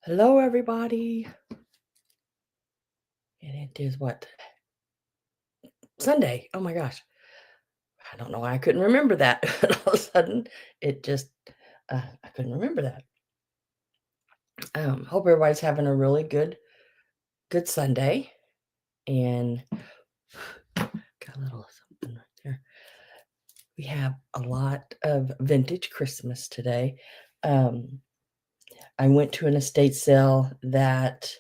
Hello, everybody. And it is what? Sunday. Oh my gosh. I don't know why I couldn't remember that. All of a sudden, it just, I couldn't remember that. Hope everybody's having a really good Sunday. And got a little something right there. We have a lot of vintage Christmas today. I went to an estate sale that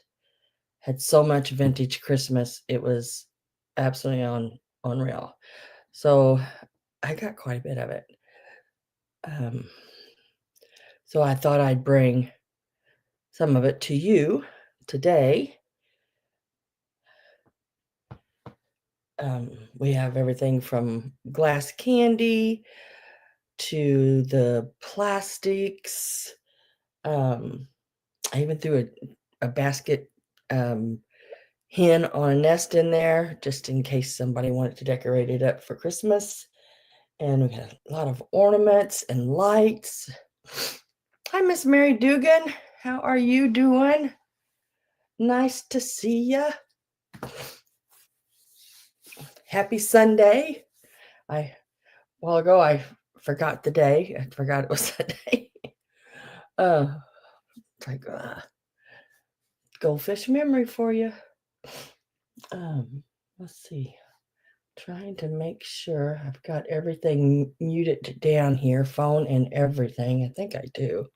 had so much vintage Christmas. It was absolutely unreal. So I got quite a bit of it. So I thought I'd bring some of it to you today. We have everything from glass candy to the plastics. I even threw a basket hen on a nest in there just in case somebody wanted to decorate it up for Christmas. And we got a lot of ornaments and lights. Hi, Miss Mary Dugan. How are you doing? Nice to see ya. Happy Sunday. A while ago, I forgot the day. I forgot it was Sunday. It's like goldfish memory for you. Let's see. Trying to make sure I've got everything muted down here, phone and everything. I think I do.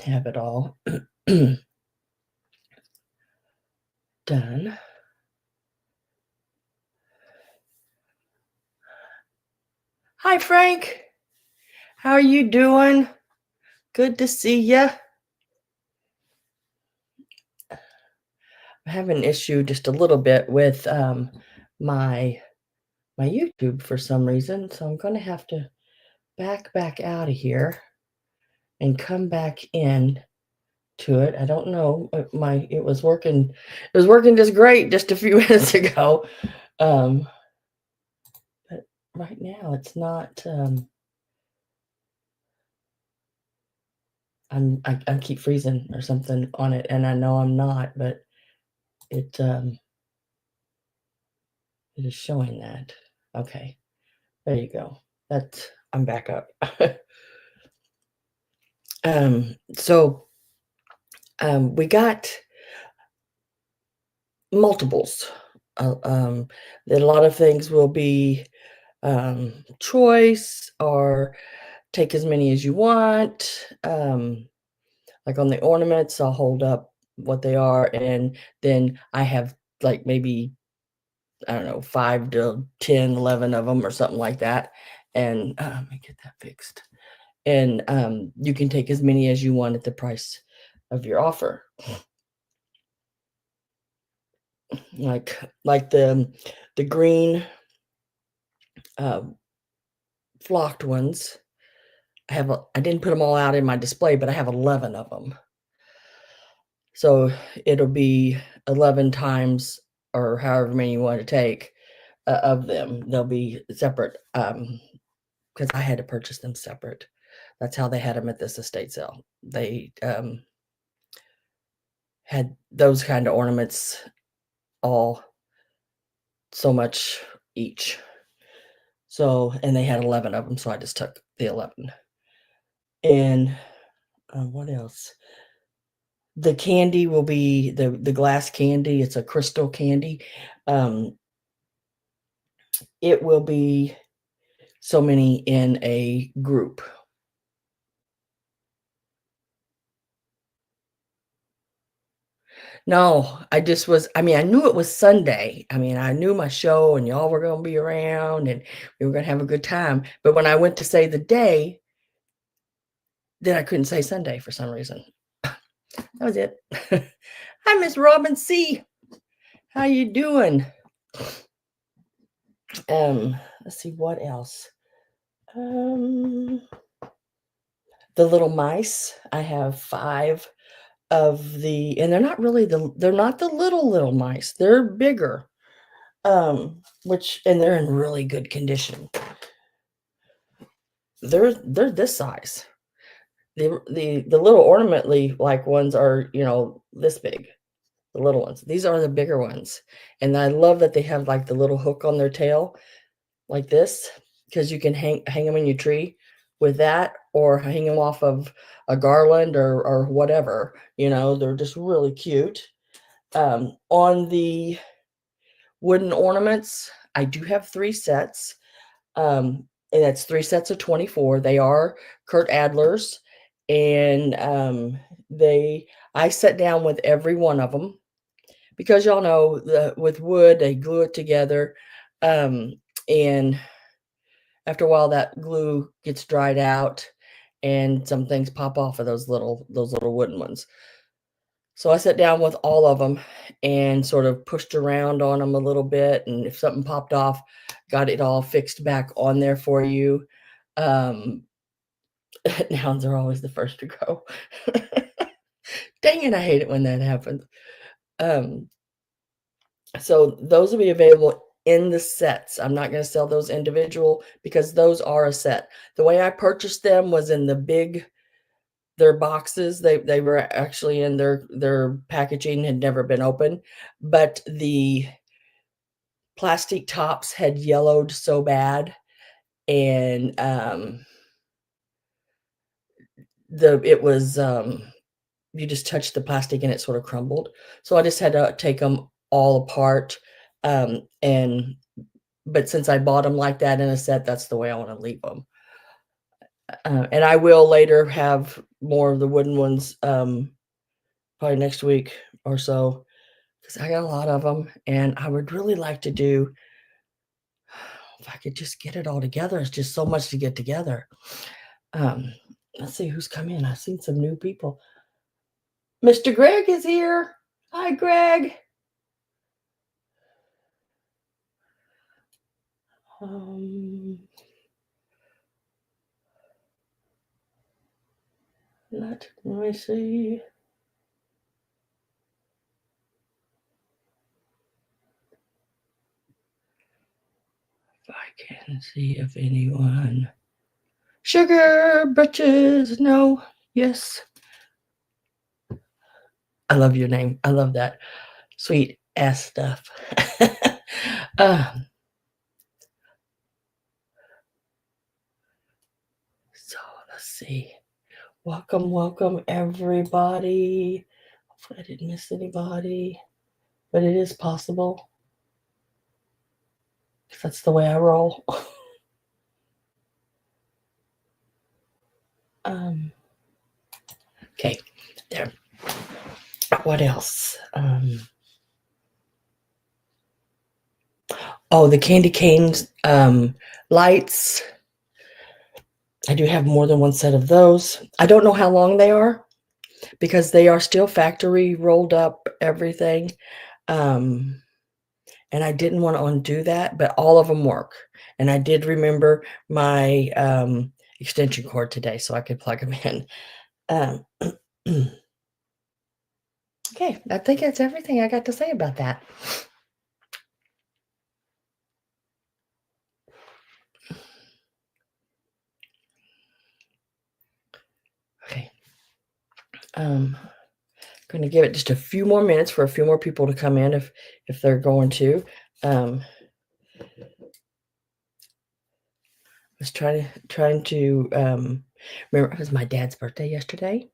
Have it all done. Hi, Frank. How are you doing? Good to see you. I have an issue just a little bit with my YouTube for some reason, so I'm going to have to back out of here and come back in to it. I don't know. It was working just great just a few minutes ago. But right now it's not. I keep freezing or something on it, and I know I'm not, but it is showing that. Okay, there you go. I'm back up. So we got multiples. A lot of things will be choice or take as many as you want. Like on the ornaments, I'll hold up what they are, and then I have like maybe, I don't know, 5 to 10, 11 of them or something like that. And let me get that fixed. And you can take as many as you want at the price of your offer. Like the green flocked ones. I didn't put them all out in my display, but I have 11 of them. So it'll be 11 times or however many you want to take of them. They'll be separate because I had to purchase them separate. That's how they had them at this estate sale. They had those kind of ornaments all so much each. So, and they had 11 of them, so I just took the 11. And what else? The candy will be the glass candy. It's a crystal candy. It will be so many in a group. No, I knew it was Sunday. I mean, I knew my show and y'all were going to be around and we were going to have a good time. But when I went to say the day, then I couldn't say Sunday for some reason. That was it. Hi, Miss Robin C. How you doing? Let's see what else. The little mice. I have 5 of and they're not the little mice. They're bigger. And they're in really good condition. They're this size. The little ornament like ones are, this big, the little ones. These are the bigger ones, and I love that they have, like, the little hook on their tail like this, because you can hang them in your tree with that or hang them off of a garland or whatever, they're just really cute. On the wooden ornaments, I do have 3 sets, and that's 3 sets of 24. They are Kurt Adler's, and, I sat down with every one of them because y'all know with wood, they glue it together, and after a while, that glue gets dried out, and some things pop off of those little wooden ones. So I sat down with all of them and sort of pushed around on them a little bit, and if something popped off, got it all fixed back on there for you. Um, Now they're always the first to go. Dang it, I hate it when that happens. Um, so those will be available in the sets. I'm not gonna sell those individual because those are a set. The way I purchased them was in their boxes. They were actually in their packaging, had never been opened, but the plastic tops had yellowed so bad, and, it was, you just touched the plastic and it sort of crumbled. So I just had to take them all apart, and but since I bought them like that in a set, that's the way I wanna leave them. And I will later have more of the wooden ones, probably next week or so, because I got a lot of them, and I would really like to do if I could just get it all together, it's just so much to get together. Um, let's see who's come in. I've seen some new people. Mr. Greg is here. Hi, Greg. Um, let me see. If I can see if anyone. Sugar Britches. No. Yes. I love your name. I love that sweet ass stuff. um, so let's see. Welcome, everybody. Hopefully, I didn't miss anybody, but it is possible. That's the way I roll. Okay, there. What else? Oh, the candy canes lights. I do have more than one set of those. I don't know how long they are because they are still factory rolled up everything. And I didn't want to undo that, but all of them work. And I did remember my extension cord today, so I could plug them in. Okay, I think that's everything I got to say about that. Okay. Going to give it just a few more minutes for a few more people to come in if they're going to. Was trying to remember it was my dad's birthday yesterday,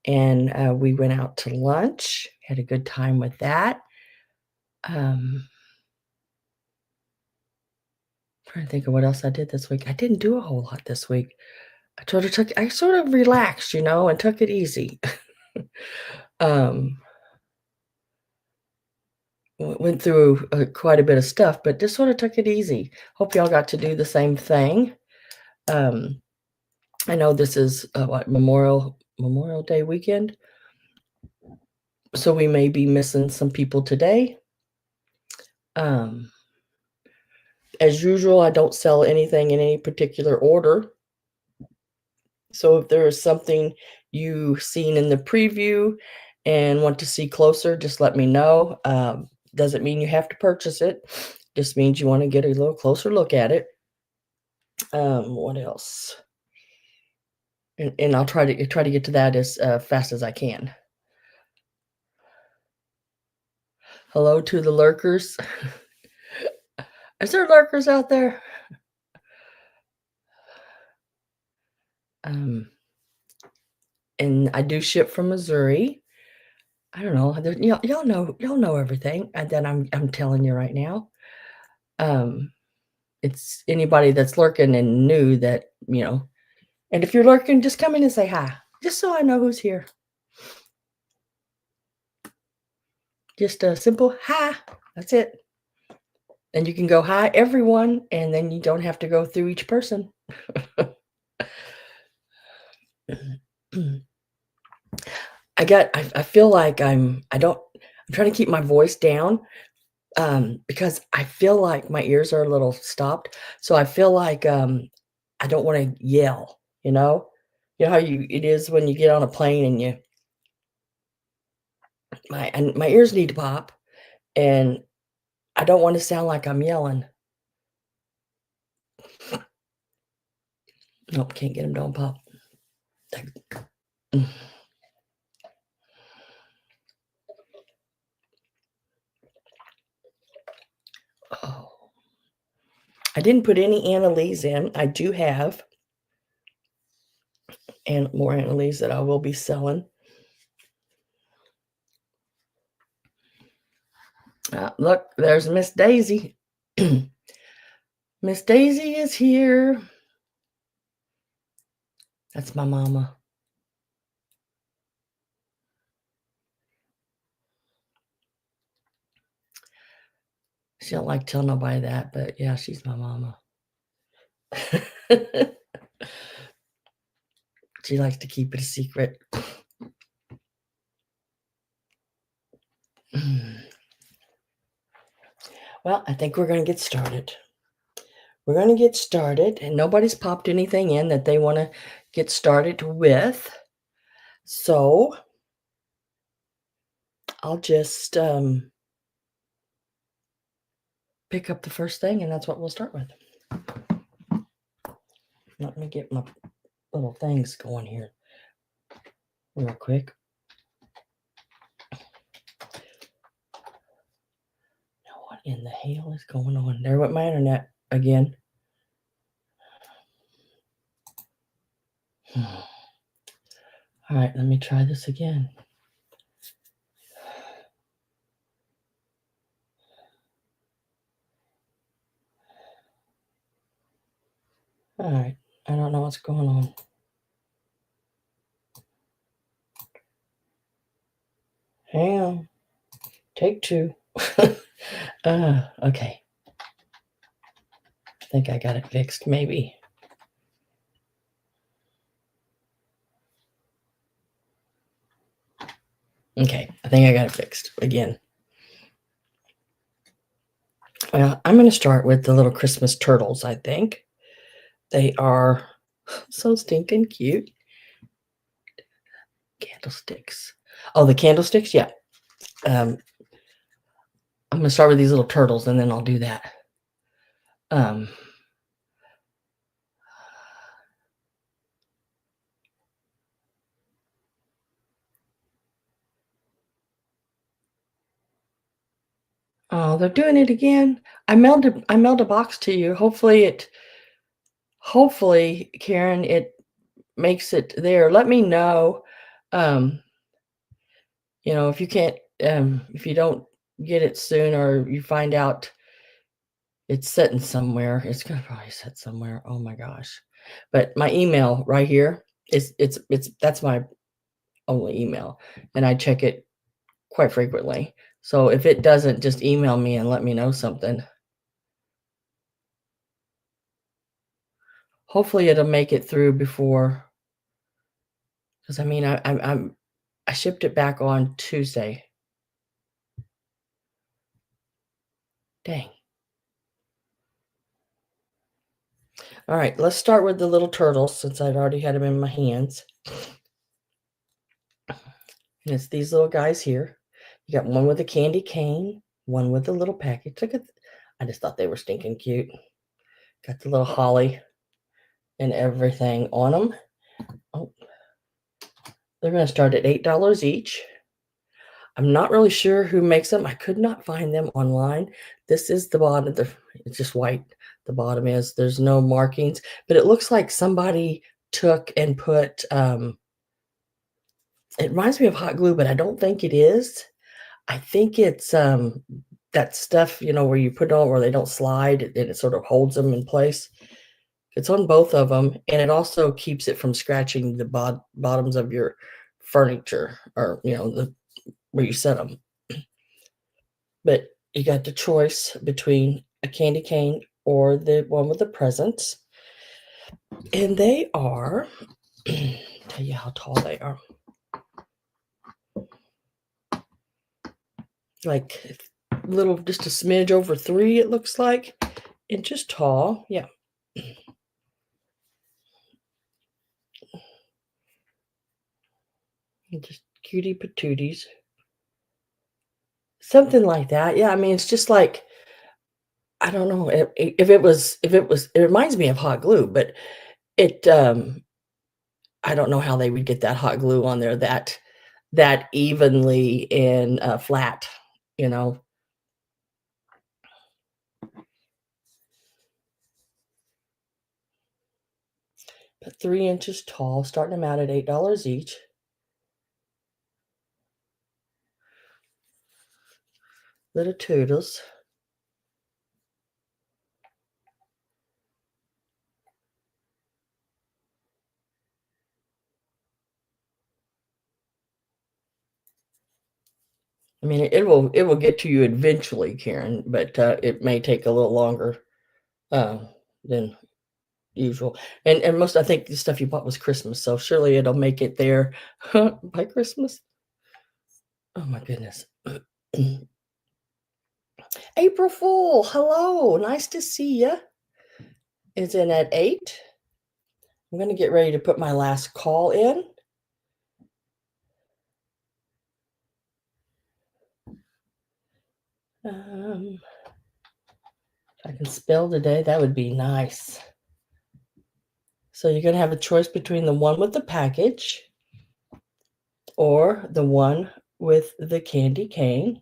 and we went out to lunch. Had a good time with that. Trying to think of what else I did this week. I didn't do a whole lot this week. I sort of relaxed, and took it easy. Went through quite a bit of stuff, but just sort of took it easy. Hope y'all got to do the same thing. I know this is Memorial Day weekend, so we may be missing some people today. As usual, I don't sell anything in any particular order. So if there is something you've seen in the preview and want to see closer, just let me know. Doesn't mean you have to purchase it. Just means you want to get a little closer look at it. What else? And I'll try to get to that as fast as I can. Hello to the lurkers. Is there lurkers out there? Um, and I do ship from Missouri. I don't know. Y'all know everything that I'm telling you right now. It's anybody that's lurking and new that, you know. And if you're lurking, just come in and say hi, just so I know who's here. Just a simple hi. That's it. And you can go hi everyone, and then you don't have to go through each person. I feel like I'm trying to keep my voice down, because I feel like my ears are a little stopped. So I feel like, I don't wanna yell, you know? You know how it is when you get on a plane and my ears need to pop, and I don't wanna sound like I'm yelling. Nope, can't get them, don't pop. Mm. Oh. I didn't put any Annalees in. I do have and more Annalees that I will be selling. Look, there's Miss Daisy. Miss Daisy is here. That's my mama. She don't like to tell nobody that, but yeah, she's my mama. She likes to keep it a secret. Well, I think we're going to get started. We're going to get started, and nobody's popped anything in that they want to get started with. So I'll just pick up the first thing, and that's what we'll start with. Let me get my little things going here real quick. Now, what in the hell is going on? There went my internet again. All right, let me try this again. All right, I don't know what's going on. Hang on. Take two. Okay. I think I got it fixed, maybe. Okay, I think I got it fixed again. Well, I'm going to start with the little Christmas turtles, I think. They are so stinking cute. Candlesticks. Oh, the candlesticks? Yeah. I'm going to start with these little turtles, and then I'll do that. Oh, they're doing it again. I mailed a box to you. Hopefully, Karen, it makes it there. Let me know. You know, if you can't, if you don't get it soon, or you find out it's sitting somewhere, it's gonna probably sit somewhere. Oh my gosh. But my email right here is that's my only email, and I check it quite frequently. So if it doesn't, just email me and let me know something. Hopefully it'll make it through before, because I mean I shipped it back on Tuesday. Dang. All right, let's start with the little turtles, since I'd already had them in my hands. And it's these little guys here. You got one with a candy cane, one with a little package. Look at, I just thought they were stinking cute. Got the little holly and everything on them. Oh, They're gonna start at $8 each. I'm not really sure who makes them. I could not find them online. This is the bottom. It's just white. The bottom is. There's no markings, but it looks like somebody took and put. It reminds me of hot glue, but I don't think it is. I think it's that stuff, where you put it on where they don't slide and it sort of holds them in place. It's on both of them, and it also keeps it from scratching the bottoms of your furniture, or where you set them. But you got the choice between a candy cane or the one with the presents, and they are. Tell you how tall they are. Like little, just a smidge over 3, it looks like, inches tall. Yeah. Just cutie patooties. Something like that. Yeah, I mean, it's just like, I don't know if it reminds me of hot glue, but it, I don't know how they would get that hot glue on there that evenly and, flat, you know? But 3 inches tall, starting them out at $8 each. Little toodles. I mean, it will get to you eventually, Karen, but, it may take a little longer, uh, than usual. And most, I think the stuff you bought was Christmas, so surely it'll make it there by Christmas. Oh my goodness. April Fool, hello, nice to see you. It's in at 8. I'm gonna get ready to put my last call in. If I can spell today, that would be nice. So you're gonna have a choice between the one with the package or the one with the candy cane.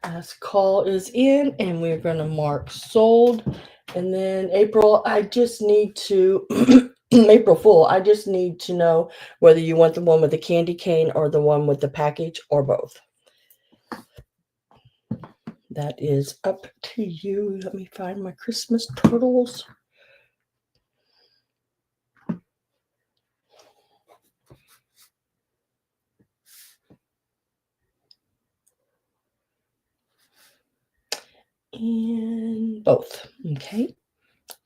Last call is in, and we're gonna mark sold. And then April, I just need to April Fool, I just need to know whether you want the one with the candy cane or the one with the package or both. That is up to you. Let me find my Christmas turtles. And both. Okay.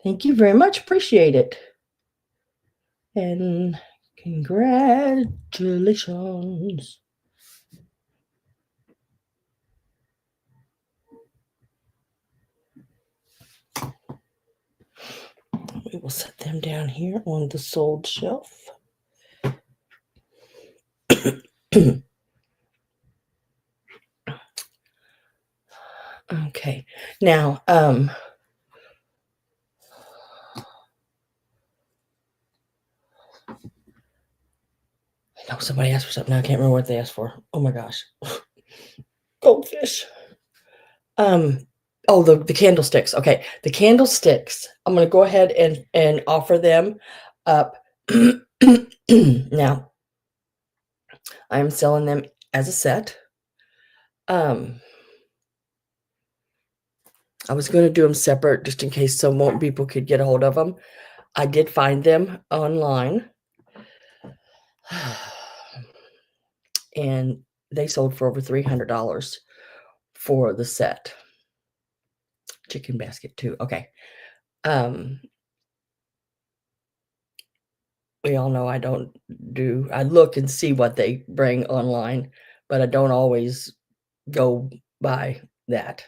Thank you very much. Appreciate it. And congratulations. We will set them down here on the sold shelf. Okay. Now, I know somebody asked for something. I can't remember what they asked for. Oh my gosh. Goldfish. Oh, the candlesticks. Okay. The candlesticks. I'm gonna go ahead and offer them up. Now, I'm selling them as a set. I was going to do them separate just in case some more people could get a hold of them. I did find them online. And they sold for over $300 for the set. Chicken basket too. Okay. We all know I look and see what they bring online, but I don't always go by that.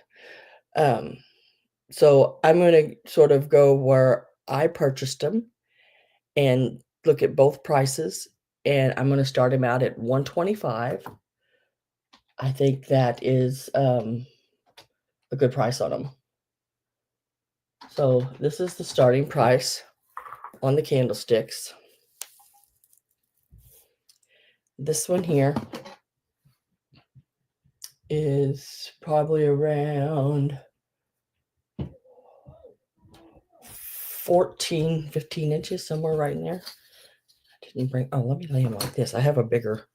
So I'm going to sort of go where I purchased them and look at both prices, and I'm going to start them out at $125. I think that is a good price on them. So this is the starting price on the candlesticks. This one here is probably around 15 inches, somewhere right in there. I didn't bring, oh, let me lay them like this. I have a bigger.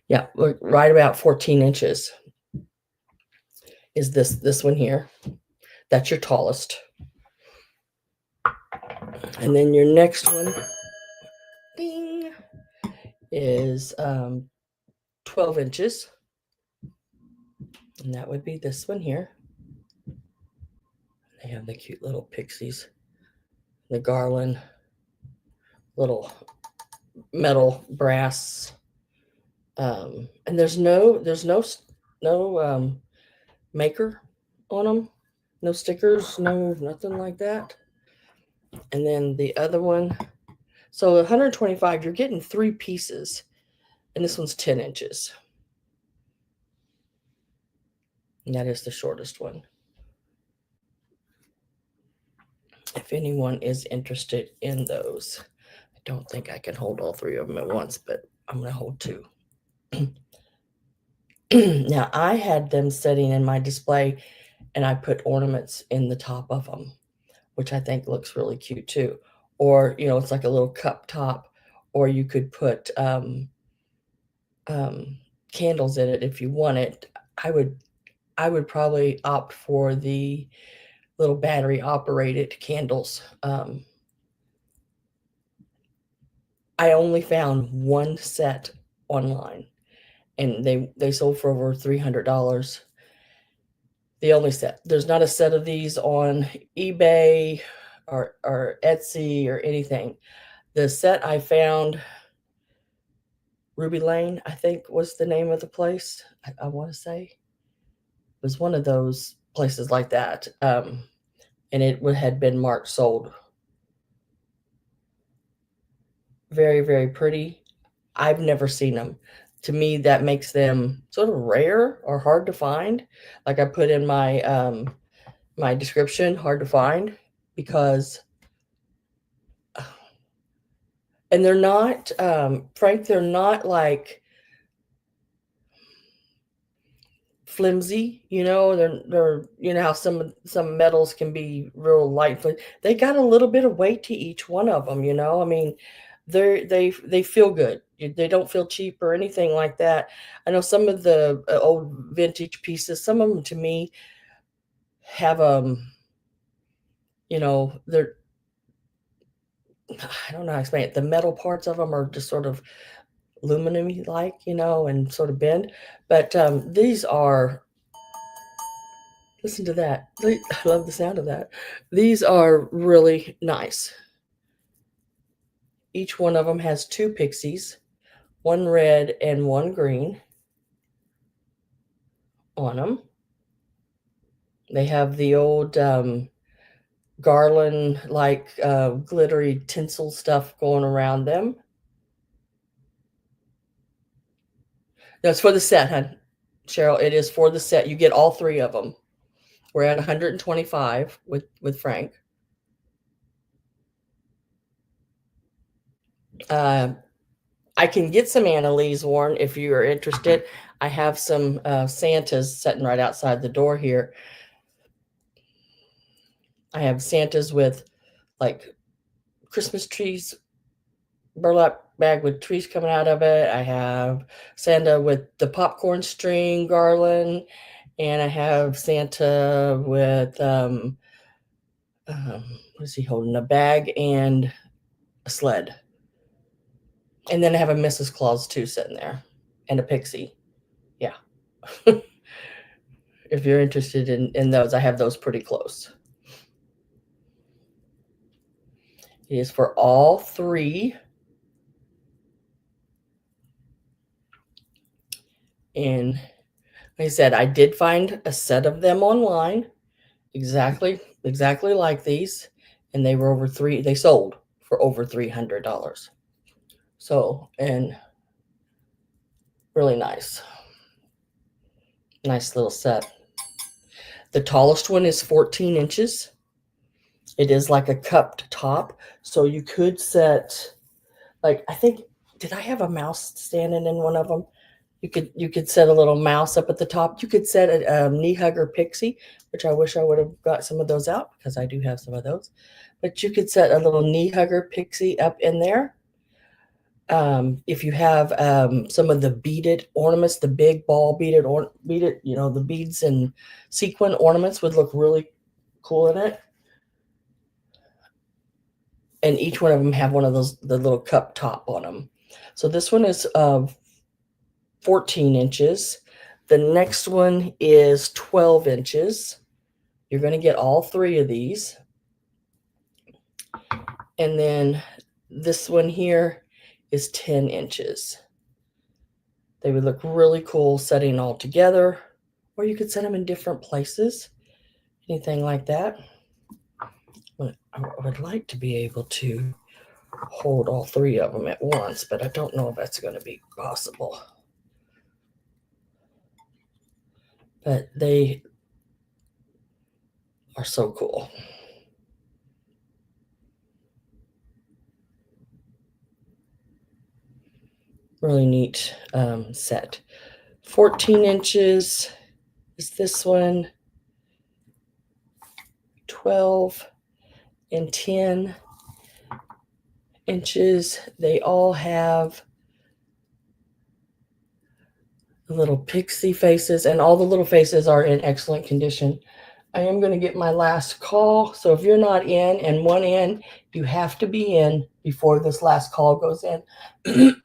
Yeah, right about 14 inches is this one here. That's your tallest. And then your next one, ding, is 12 inches. And that would be this one here. They have the cute little pixies, the garland, little metal brass. And there's no maker on them, no stickers, no nothing like that. And then the other one, so 125, you're getting 3 pieces, and this one's 10 inches. And that is the shortest one. If anyone is interested in those, I don't think I can hold all 3 of them at once, but I'm going to hold 2. Now, I had them sitting in my display, and I put ornaments in the top of them, which I think looks really cute too. Or, it's like a little cup top, or you could put candles in it if you want it. I would probably opt for the little battery operated candles. I only found one set online, and they sold for over $300. The only set. There's not a set of these on eBay or Etsy or anything. The set I found, Ruby Lane, I think was the name of the place. I want to say it was one of those places like that. And it had been marked sold. Very, very pretty. I've never seen them. To me, that makes them sort of rare or hard to find. Like I put in my my description, hard to find, because and they're not, Frank, they're not like flimsy, they're how some metals can be real light. They got a little bit of weight to each one of them. I mean, they feel good. They don't feel cheap or anything like that. I know some of the old vintage pieces, some of them to me have they're, I don't know how to explain it. The metal parts of them are just sort of aluminum like, and sort of bend. But these are, listen to that. I love the sound of that. These are really nice. Each one of them has 2 pixies, one red and one green on them. They have the old garland like glittery tinsel stuff going around them. That's for the set, hon. Cheryl, it is for the set. You get all 3 of them. We're at 125 with Frank. I can get some Annalee's worn if you are interested. I have some Santas sitting right outside the door here. I have Santas with like Christmas trees, burlap bag with trees coming out of it. I have Santa with the popcorn string garland, and I have Santa with what is he holding? A bag and a sled. And then I have a Mrs. Claus too sitting there, and a Pixie. Yeah. If you're interested in those, I have those pretty close. It is for all 3. And like I said, I did find a set of them online, exactly like these, and they sold for over $300. So, and really nice little set. The tallest one is 14 inches. It is like a cupped top. So you could set, like, I think, did I have a mouse standing in one of them? You could set a little mouse up at the top. You could set a knee hugger Pixie, which I wish I would have got some of those out because I do have some of those. But you could set a little knee hugger Pixie up in there. If you have some of the beaded ornaments, the big ball beaded, the beads and sequin ornaments would look really cool in it. And each one of them have one of those, the little cup top on them. So this one is 14 inches. The next one is 12 inches. You're going to get all three of these. And then this one here is 10 inches. They would look really cool setting all together, or you could set them in different places, anything like that. I would like to be able to hold all three of them at once, but I don't know if that's going to be possible. But they are so cool. Really neat set. 14 inches is this one. 12 and 10 inches. They all have little pixie faces, and all the little faces are in excellent condition. I am going to get my last call. So if you're not in and one in, you have to be in before this last call goes in.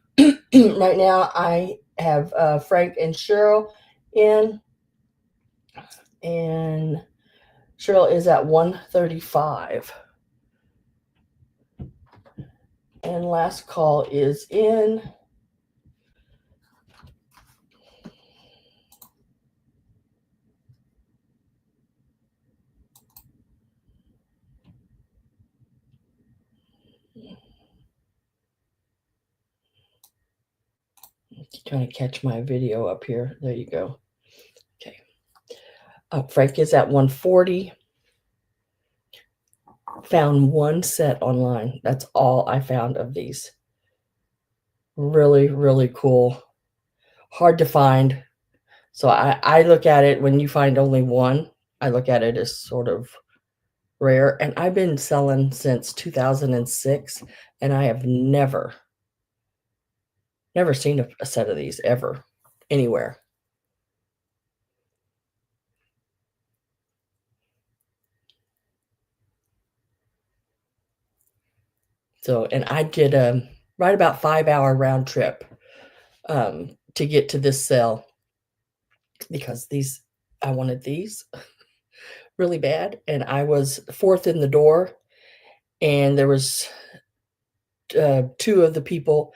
Right now, I have Frank and Cheryl in, and Cheryl is at 1:35. And last call is in. Trying to catch my video up here. There you go. Okay. Frank is at 1:40. Found one set online. That's all I found of these. Really, really cool. Hard to find. So I look at it, when you find only one, I look at it as sort of rare. And I've been selling since 2006, and I have never seen a set of these ever anywhere. So, and I did a right about 5-hour round trip to get to this sale, because I wanted these really bad, and I was fourth in the door, and there was two of the people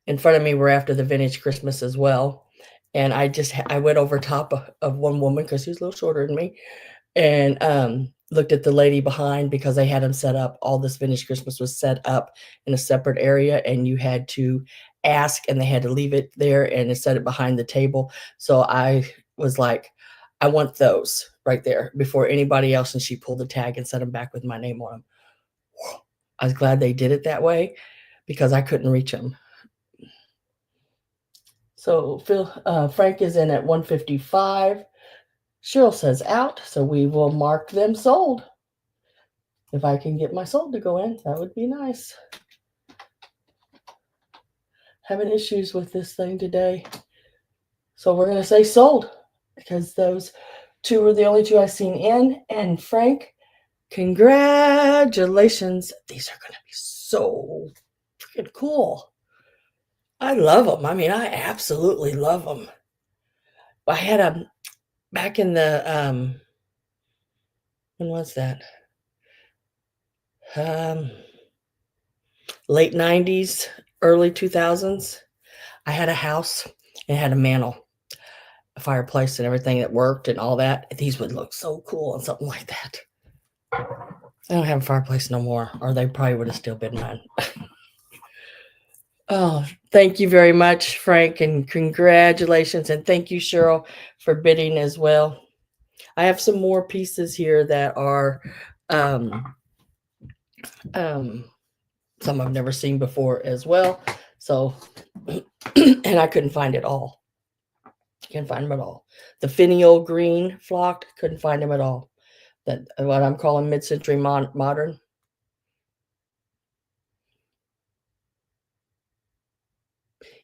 in front of me were after the vintage Christmas as well. And I went over top of one woman because she was a little shorter than me, and looked at the lady behind, because they had them set up. All this vintage Christmas was set up in a separate area, and you had to ask, and they had to leave it there and set it behind the table. So I was like, I want those right there before anybody else. And she pulled the tag and set them back with my name on them. I was glad they did it that way, because I couldn't reach them. So Frank is in at 1:55. Cheryl says out, so we will mark them sold. If I can get my sold to go in, that would be nice. Having issues with this thing today. So we're going to say sold, because those two were the only two I've seen in. And Frank, congratulations. These are going to be so freaking cool. I love them. I mean, I absolutely love them. I had a, back in the, when was that? Late 90s, early 2000s. I had a house and had a mantle, a fireplace and everything that worked and all that. These would look so cool on something like that. I don't have a fireplace no more, or they probably would have still been mine. Oh, thank you very much, Frank, and congratulations. And thank you, Cheryl, for bidding as well. I have some more pieces here that are some I've never seen before as well. So, and I couldn't find it all. Can't find them at all. The finial green flocked, couldn't find them at all. That what I'm calling mid-century modern.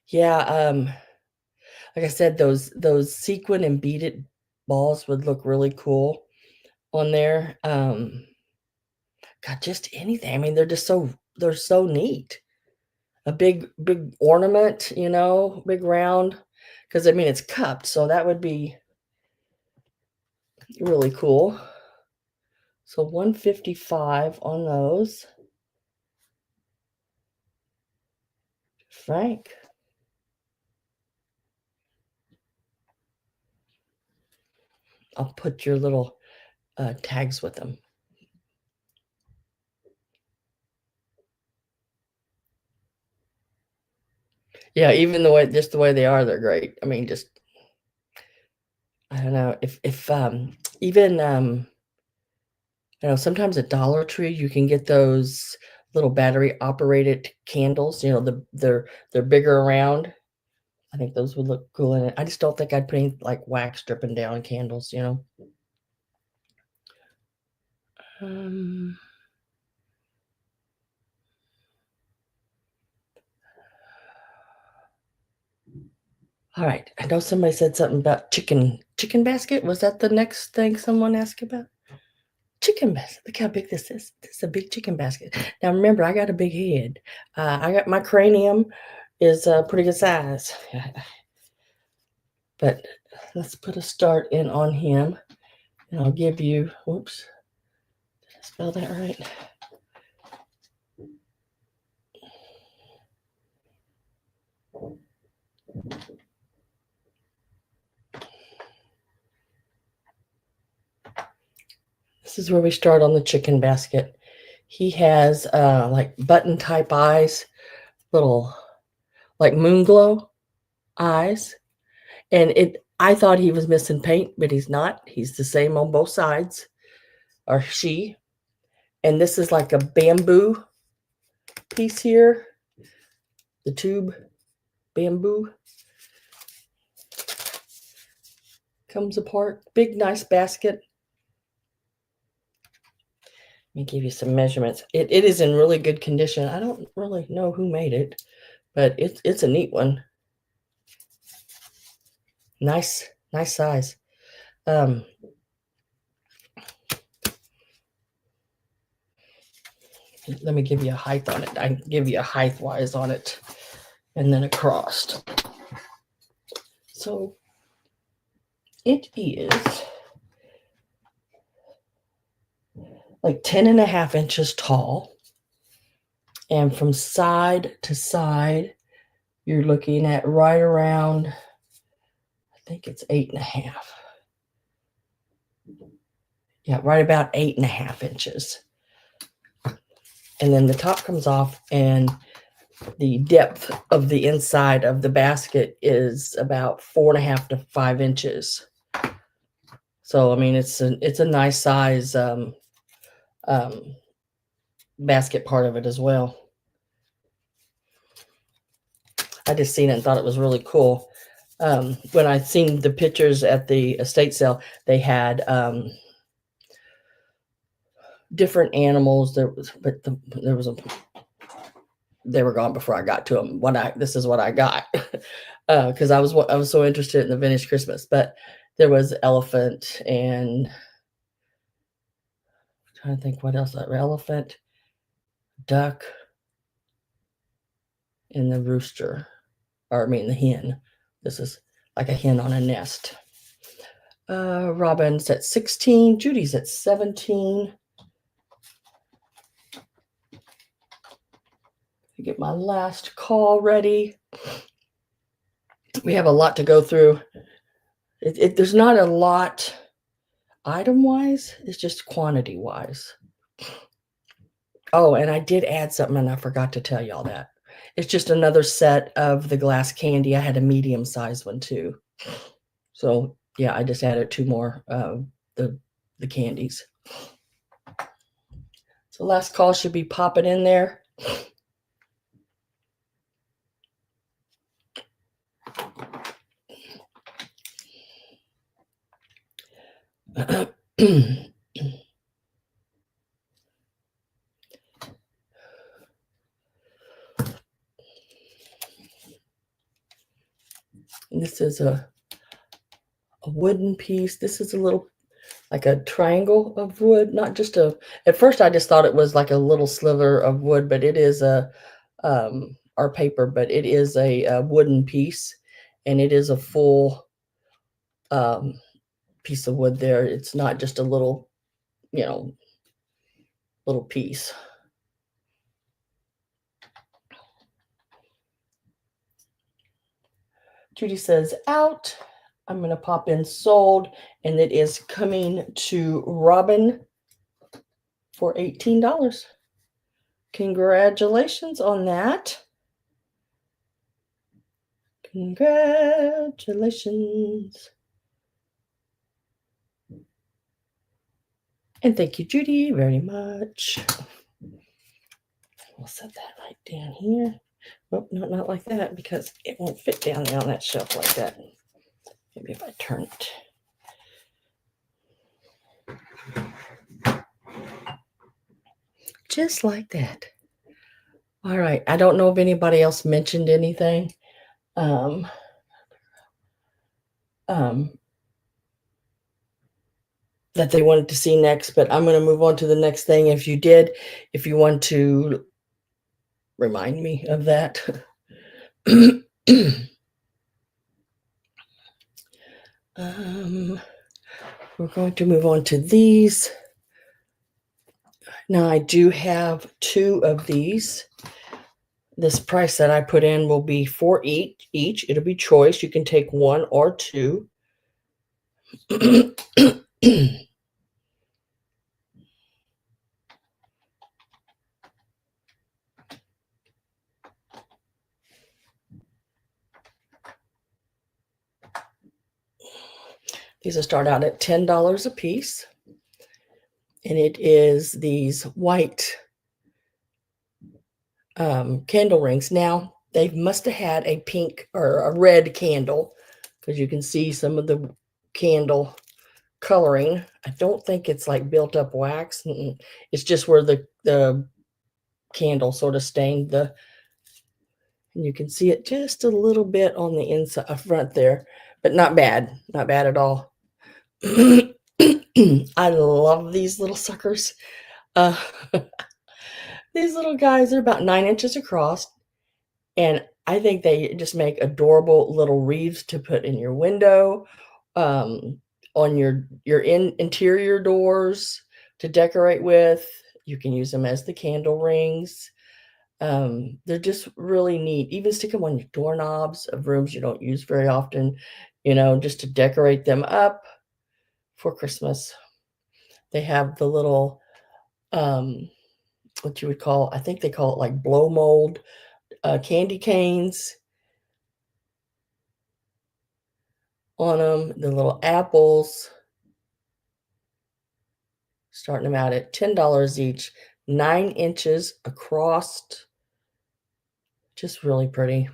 Yeah, like I said, those sequin and beaded balls would look really cool on there. God, just anything. I mean, they're so neat. A big ornament, you know, big round, because I mean it's cupped, so that would be really cool. So 155 on those. Frank. I'll put your little tags with them. Yeah, even just the way they are, they're great. I mean, just I don't know if even you know, sometimes at Dollar Tree you can get those little battery operated candles. You know, they're bigger around. I think those would look cool in it. I just don't think I'd put any like wax dripping down candles. You know. Um, all right. I know somebody said something about chicken basket. Was that the next thing someone asked about? Chicken basket. Look how big this is. This is a big chicken basket. Now remember, I got a big head. I got my cranium is a pretty good size. But let's put a start in on him. And I'll give you, whoops, did I spell that right? This is where we start on the chicken basket. He has like button type eyes, little like moon glow eyes. And I thought he was missing paint, but he's not. He's the same on both sides, or she. And this is like a bamboo piece here. The tube bamboo comes apart. Big, nice basket. Let me give you some measurements. It is in really good condition. I don't really know who made it, but it's a neat one. Nice size. Let me give you a height on it. I can give you a height wise on it, and then across. So it is like 10.5 inches tall. And from side to side, you're looking at right around, I think it's 8.5. Yeah, right about 8.5 inches. And then the top comes off, and the depth of the inside of the basket is about 4.5 to 5 inches. So I mean, it's a nice size basket part of it as well. I just seen it and thought it was really cool. When I seen the pictures at the estate sale, they had different animals. There was they were gone before I got to them. This is what I got because I was so interested in the vintage Christmas. But there was elephant and I'm trying to think what else. Elephant, duck, and the rooster, or I mean the hen. This is like a hen on a nest. Robin's at 16. Judy's at 17. Get my last call ready. We have a lot to go through. There's not a lot item-wise. It's just quantity-wise. Oh, and I did add something, and I forgot to tell y'all that. It's just another set of the glass candy. I had a medium-sized one, too. So, yeah, I just added 2 more the candies. So last call should be popping in there. This is a wooden piece. This is a little, like a triangle of wood, not just a, at first I just thought it was like a little sliver of wood, but it is a, or paper, but it is a wooden piece, and it is a full piece of wood there. It's not just a little, you know, little piece. Judy says out. I'm going to pop in sold, and it is coming to Robin for $18. Congratulations on that. Congratulations. And thank you, Judy, very much. We'll set that right down here. Oh, no, not like that, because it won't fit down there on that shelf like that. Maybe if I turn it. Just like that. All right. I don't know if anybody else mentioned anything. That they wanted to see next, but I'm going to move on to the next thing. If you did, if you want to remind me of that. We're going to move on to these. Now I do have 2 of these. This price that I put in will be for each. It'll be choice. You can take 1 or 2. These will start out at $10 a piece. And it is these white candle rings. Now, they must have had a pink or a red candle, because you can see some of the candle coloring. I don't think it's like built up wax. It's just where the candle sort of stained the, and you can see it just a little bit on the inside front there, but not bad at all. I love these little suckers. These little guys are about 9 inches across, and I think they just make adorable little wreaths to put in your window, on your interior doors to decorate with. You can use them as the candle rings. They're just really neat. Even stick them on your doorknobs of rooms you don't use very often, just to decorate them up for Christmas. They have the little, what you would call, I think they call it like blow mold candy canes on them. The little apples, starting them out at $10 each, 9 inches across. Just really pretty.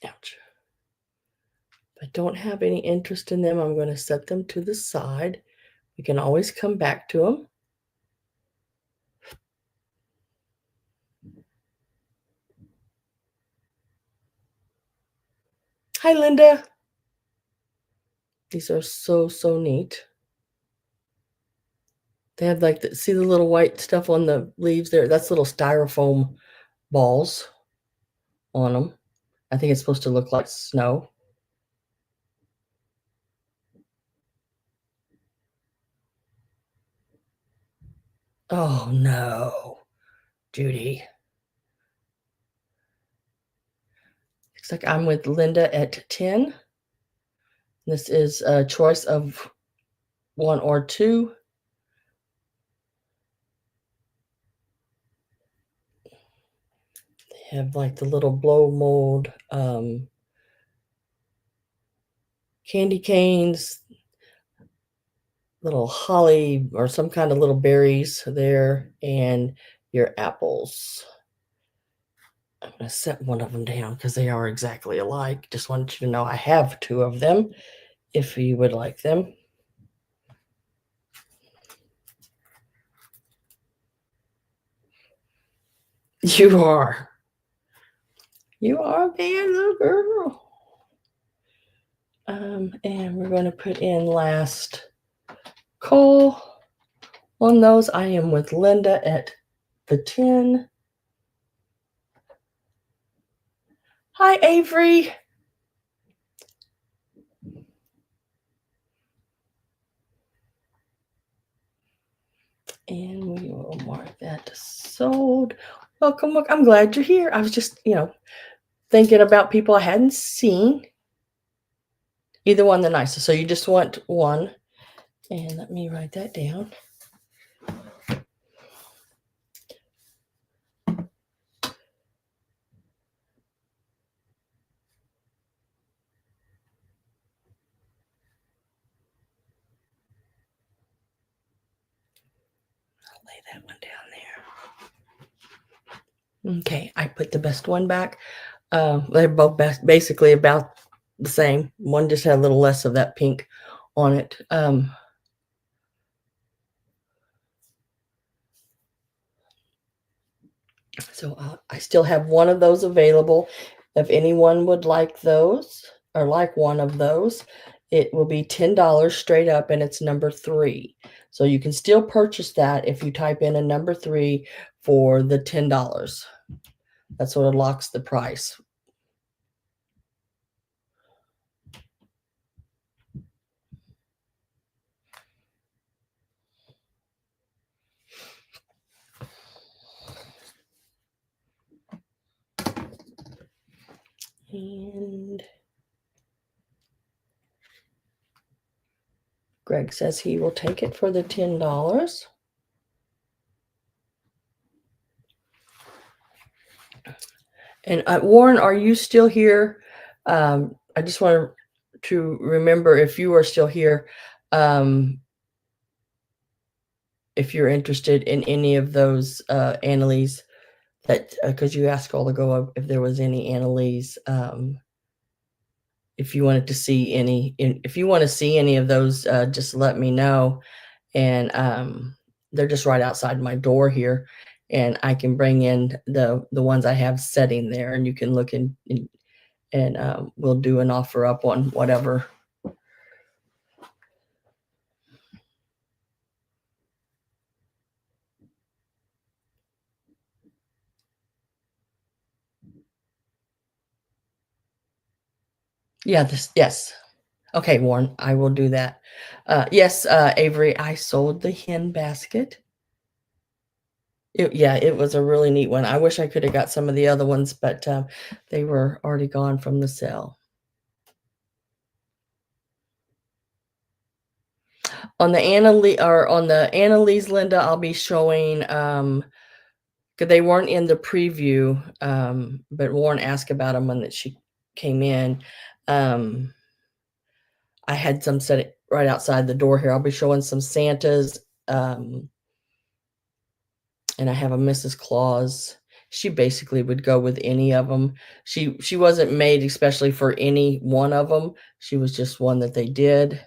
Ouch. If I don't have any interest in them, I'm going to set them to the side. We can always come back to them. Hi, Linda. These are so neat. They have like, see the little white stuff on the leaves there? That's little styrofoam balls on them. I think it's supposed to look like snow. Oh no, Judy. Looks like I'm with Linda at 10. This is a choice of 1 or 2. They have like the little blow mold candy canes, little holly or some kind of little berries there, and your apples. I'm going to set one of them down because they are exactly alike. Just wanted you to know I have 2 of them if you would like them. You are. You are a bad little girl. And we're going to put in last call on those. I am with Linda at the 10. Hi, Avery. And we will mark that sold. Welcome. I'm glad you're here. I was just, thinking about people I hadn't seen. Either one, the nicest. So you just want one. And let me write that down. I'll lay that one down there. Okay, I put the best one back. They're both basically about the same. One just had a little less of that pink on it. So I still have one of those available. If anyone would like those or like one of those, it will be $10 straight up, and it's number 3. So you can still purchase that if you type in a number 3 for the $10. That's what unlocks the price. And Greg says he will take it for the $10. And Warren, are you still here? I just want to remember if you are still here, if you're interested in any of those Annalee's, that because you asked all ago if there was any Annalee's, if you wanted to see any, if you want to see any of those, just let me know. And they're just right outside my door here, and I can bring in the ones I have setting there, and you can look in, and we'll do an offer up on whatever. Yeah, yes. Okay, Warren, I will do that. Yes, Avery, I sold the hen basket. Yeah, it was a really neat one. I wish I could have got some of the other ones, but they were already gone from the sale. On the Annalee's, Linda, I'll be showing, because they weren't in the preview, but Warren asked about them when that she came in. I had some set right outside the door here. I'll be showing some Santas, and I have a Mrs. Claus. She basically would go with any of them. She wasn't made especially for any one of them. She was just one that they did.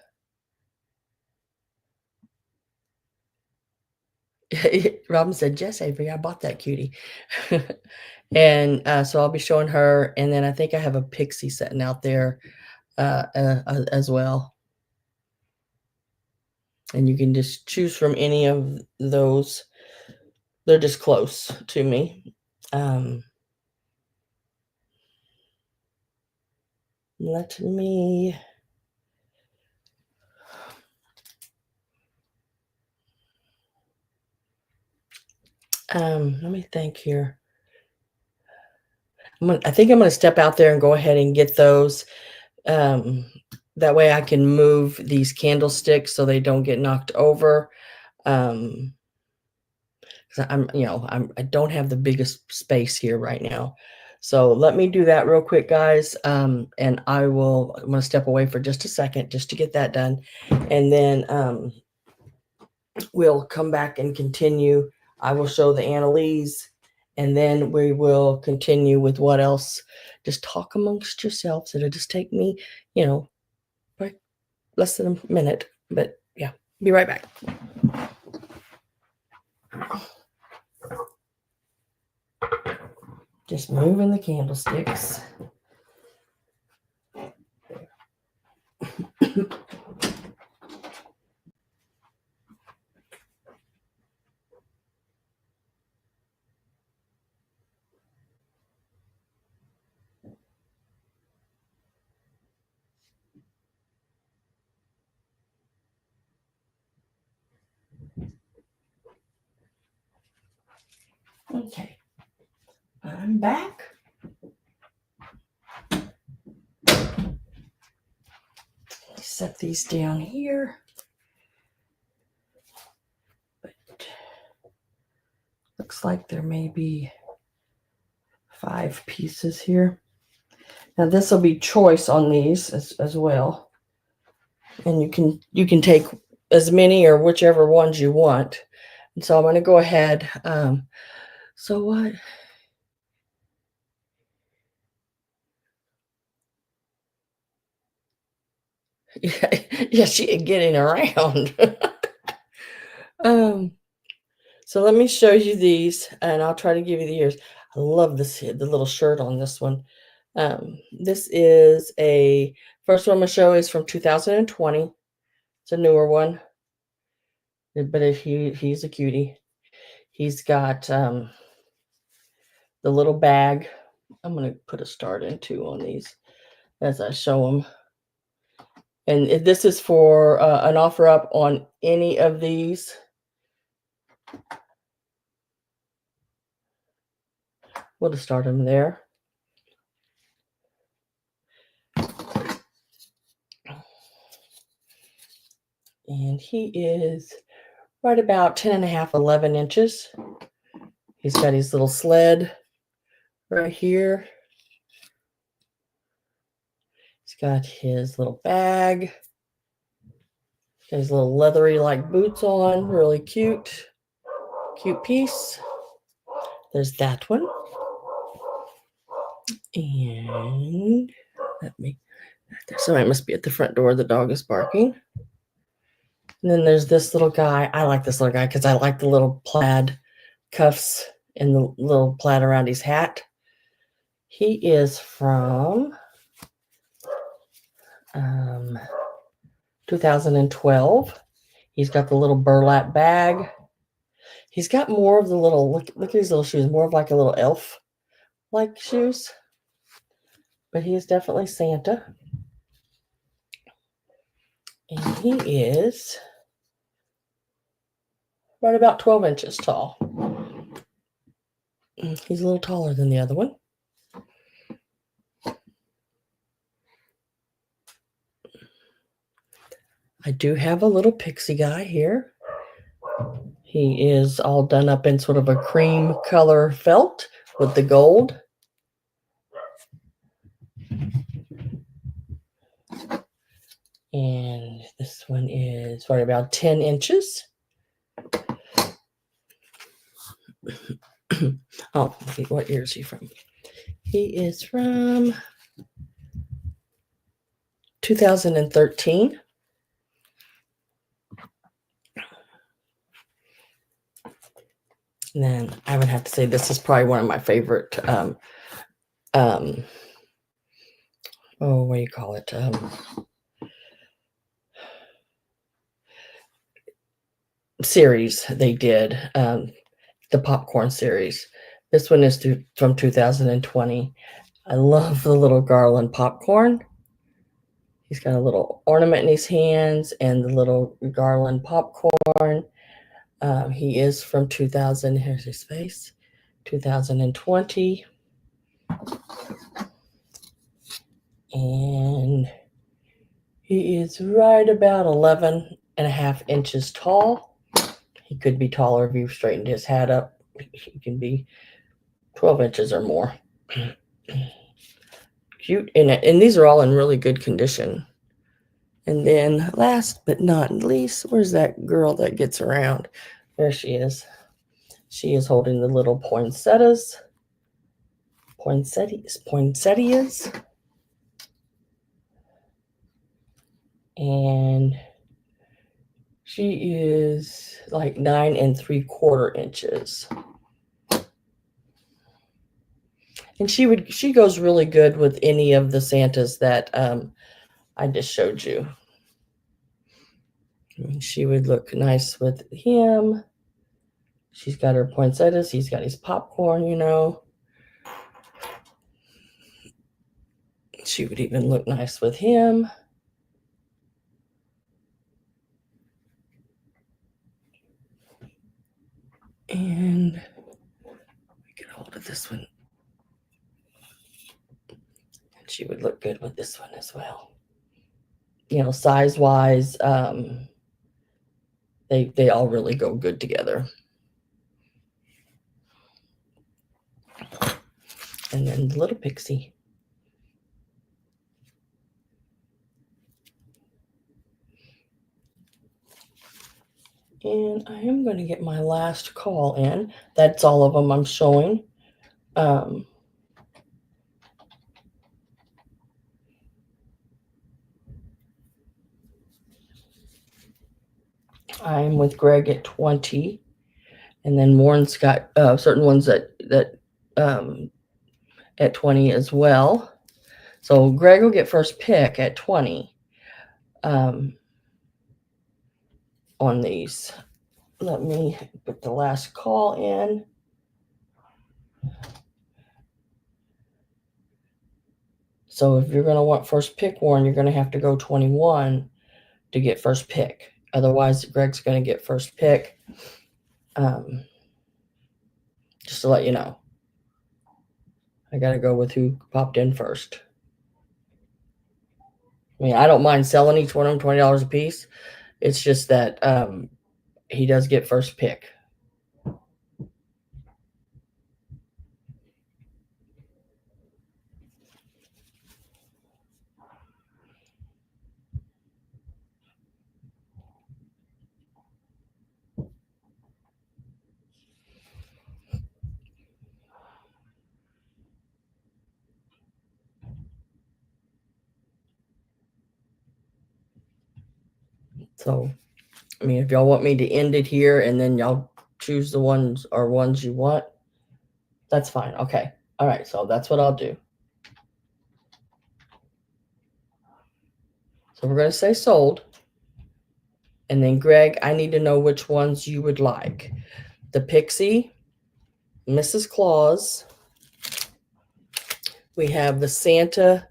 Robin said, "Yes, Avery, I bought that cutie." And so I'll be showing her, and then I think I have a Pixie sitting out there as well. And you can just choose from any of those. They're just close to me. Let me think here. I think I'm going to step out there and go ahead and get those. That way I can move these candlesticks so they don't get knocked over. Um, 'Cause I don't have the biggest space here right now. So let me do that real quick, guys. And I'm going to step away for just a second just to get that done. And then we'll come back and continue. I will show the Annalees, and then we will continue with what else. Just talk amongst yourselves. It'll just take me, like less than a minute. But yeah, be right back. Just moving the candlesticks. Okay, I'm back. Set these down here. But looks like there may be 5 pieces here. Now this will be choice on these as well. And you can take as many or whichever ones you want. And so I'm going to go ahead. So what? Yeah, she is getting around. So let me show you these, and I'll try to give you the ears. I love the little shirt on this one. This is first one I'm going to show is from 2020. It's a newer one, but he's a cutie. He's got the little bag. I'm going to put a start into on these as I show them. And this is for an offer up on any of these. We'll just start them there. And he is right about 10 and a half, 11 inches. He's got his little sled right here. He's got his little bag. Got his little leathery like boots on. Really cute. Cute piece. There's that one. And somebody must be at the front door. The dog is barking. And then there's this little guy. I like this little guy because I like the little plaid cuffs and the little plaid around his hat. He is from 2012. He's got the little burlap bag. He's got more of the little, look at these little shoes, more of like a little elf-like shoes. But he is definitely Santa. And he is right about 12 inches tall. He's a little taller than the other one. I do have a little pixie guy here. He is all done up in sort of a cream color felt with the gold. And this one is right about 10 inches. Oh, what year is he from? He is from 2013. And then I would have to say this is probably one of my favorite what do you call it? Series they did, the popcorn series. This one is from 2020. I love the little garland popcorn. He's got a little ornament in his hands and the little garland popcorn. He is from 2000. Here's his face. 2020. And he is right about 11.5 inches tall. He could be taller if you straightened his hat up. He can be 12 inches or more. Cute. And these are all in really good condition. And then last but not least, where's that girl that gets around? There she is. She is holding the little poinsettias. Poinsettias. And she is like 9 3/4 inches. And she goes really good with any of the Santas that I just showed you. And she would look nice with him. She's got her poinsettias. He's got his popcorn, you know. She would even look nice with him. And get hold of this one. And she would look good with this one as well. You know, size-wise, they all really go good together. And then the little Pixie. And I am going to get my last call in. That's all of them I'm showing. I'm with Greg at 20. And then Warren's got certain ones that at 20 as well. So Greg will get first pick at 20 on these. Let me put the last call in. So if you're going to want first pick, Warren, you're going to have to go 21 to get first pick. Otherwise, Greg's going to get first pick. Just to let you know. I got to go with who popped in first. I mean, I don't mind selling each one of them $20 a piece. It's just that he does get first pick. So, I mean, if y'all want me to end it here and then y'all choose the ones you want, that's fine. Okay. All right. So that's what I'll do. So we're going to say sold. And then, Greg, I need to know which ones you would like. The Pixie, Mrs. Claus. We have the Santa,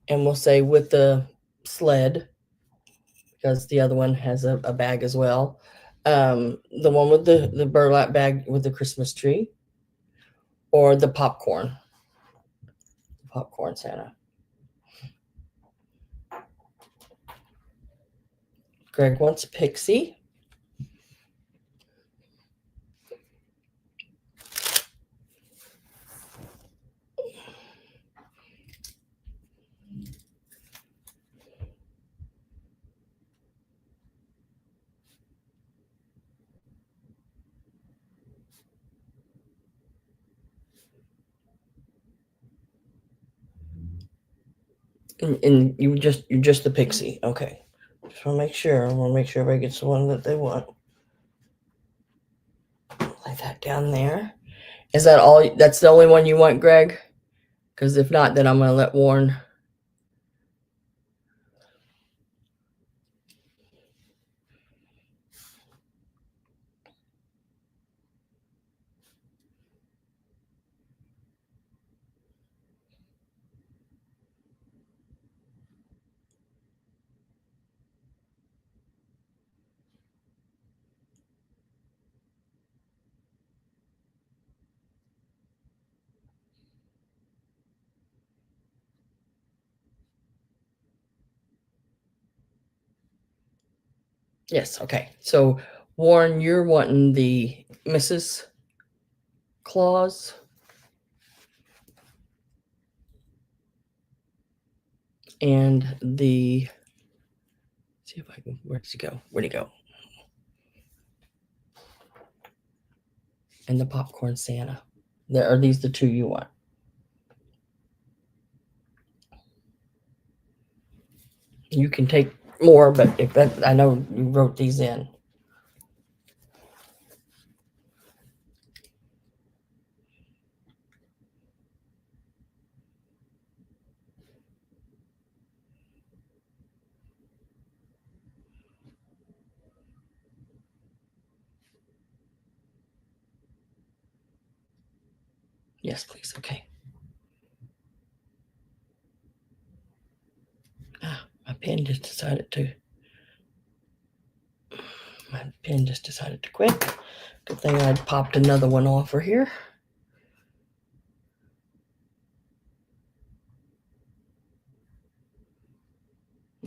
and we'll say with the sled, because the other one has a bag as well. The one with the burlap bag with the Christmas tree, or the popcorn Santa. Greg wants Pixie. And you're just the Pixie. Okay. Just want to make sure. I want to make sure everybody gets the one that they want. Lay that down there. Is that all? That's the only one you want, Greg? Because if not, then I'm going to let Warren. Yes, okay. So, Warren, you're wanting the Mrs. Claus. And the, see if I can, where'd he go? Where'd he go? And the popcorn Santa. Are these the two you want? You can take more, but if that, I know you wrote these in. Yes, please. Okay. My pen just decided to quit. Good thing I'd popped another one off for here.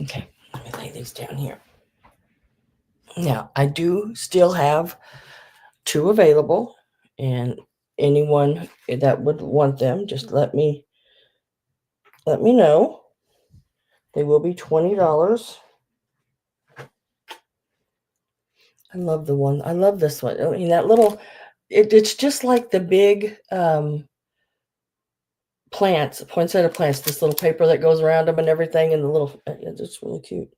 Okay, let me lay these down here. Now, I do still have two available, and anyone that would want them, just let me know. They will be $20. I love the one. I love this one. I mean, that little, it's just like the big plants, poinsettia plants, this little paper that goes around them and everything, and the little, it's really cute.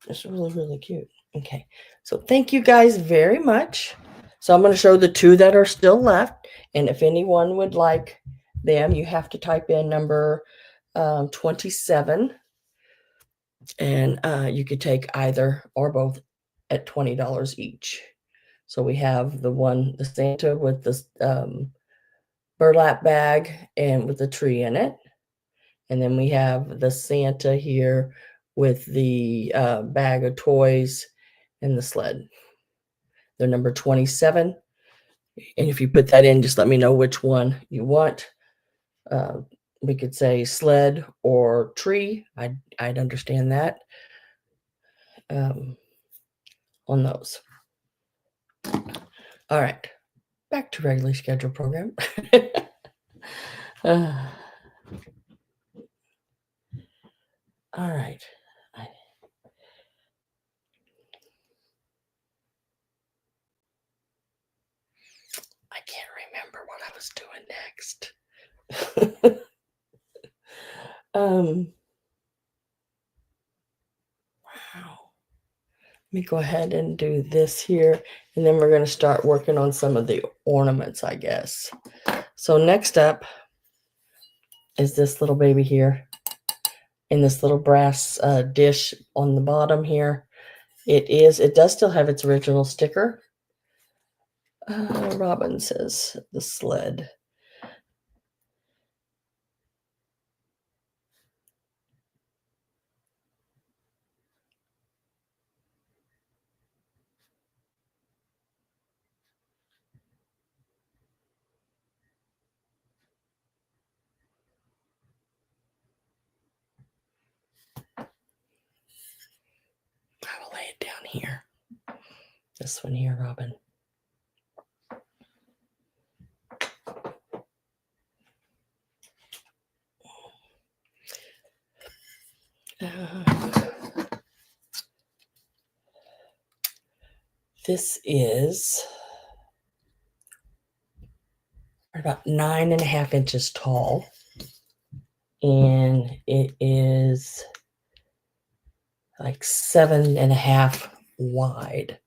It's really, really cute. Okay, so thank you guys very much. So I'm going to show the two that are still left, and if anyone would like them, you have to type in number 27, and you could take either or both at $20 each. So we have the Santa with the burlap bag and with the tree in it. And then we have the Santa here with the bag of toys and the sled. They're number 27. And if you put that in, just let me know which one you want. We could say sled or tree. I'd understand that on those. All right. Back to regularly scheduled program. All right. I can't remember what I was doing next. Wow. Let me go ahead and do this here, and then we're going to start working on some of the ornaments, I guess. So next up is this little baby here in this little brass dish on the bottom here. It does still have its original sticker. Robin says the sled. I will lay it down here. This one here, Robin. This is about 9.5 inches tall, and it is like 7.5 wide.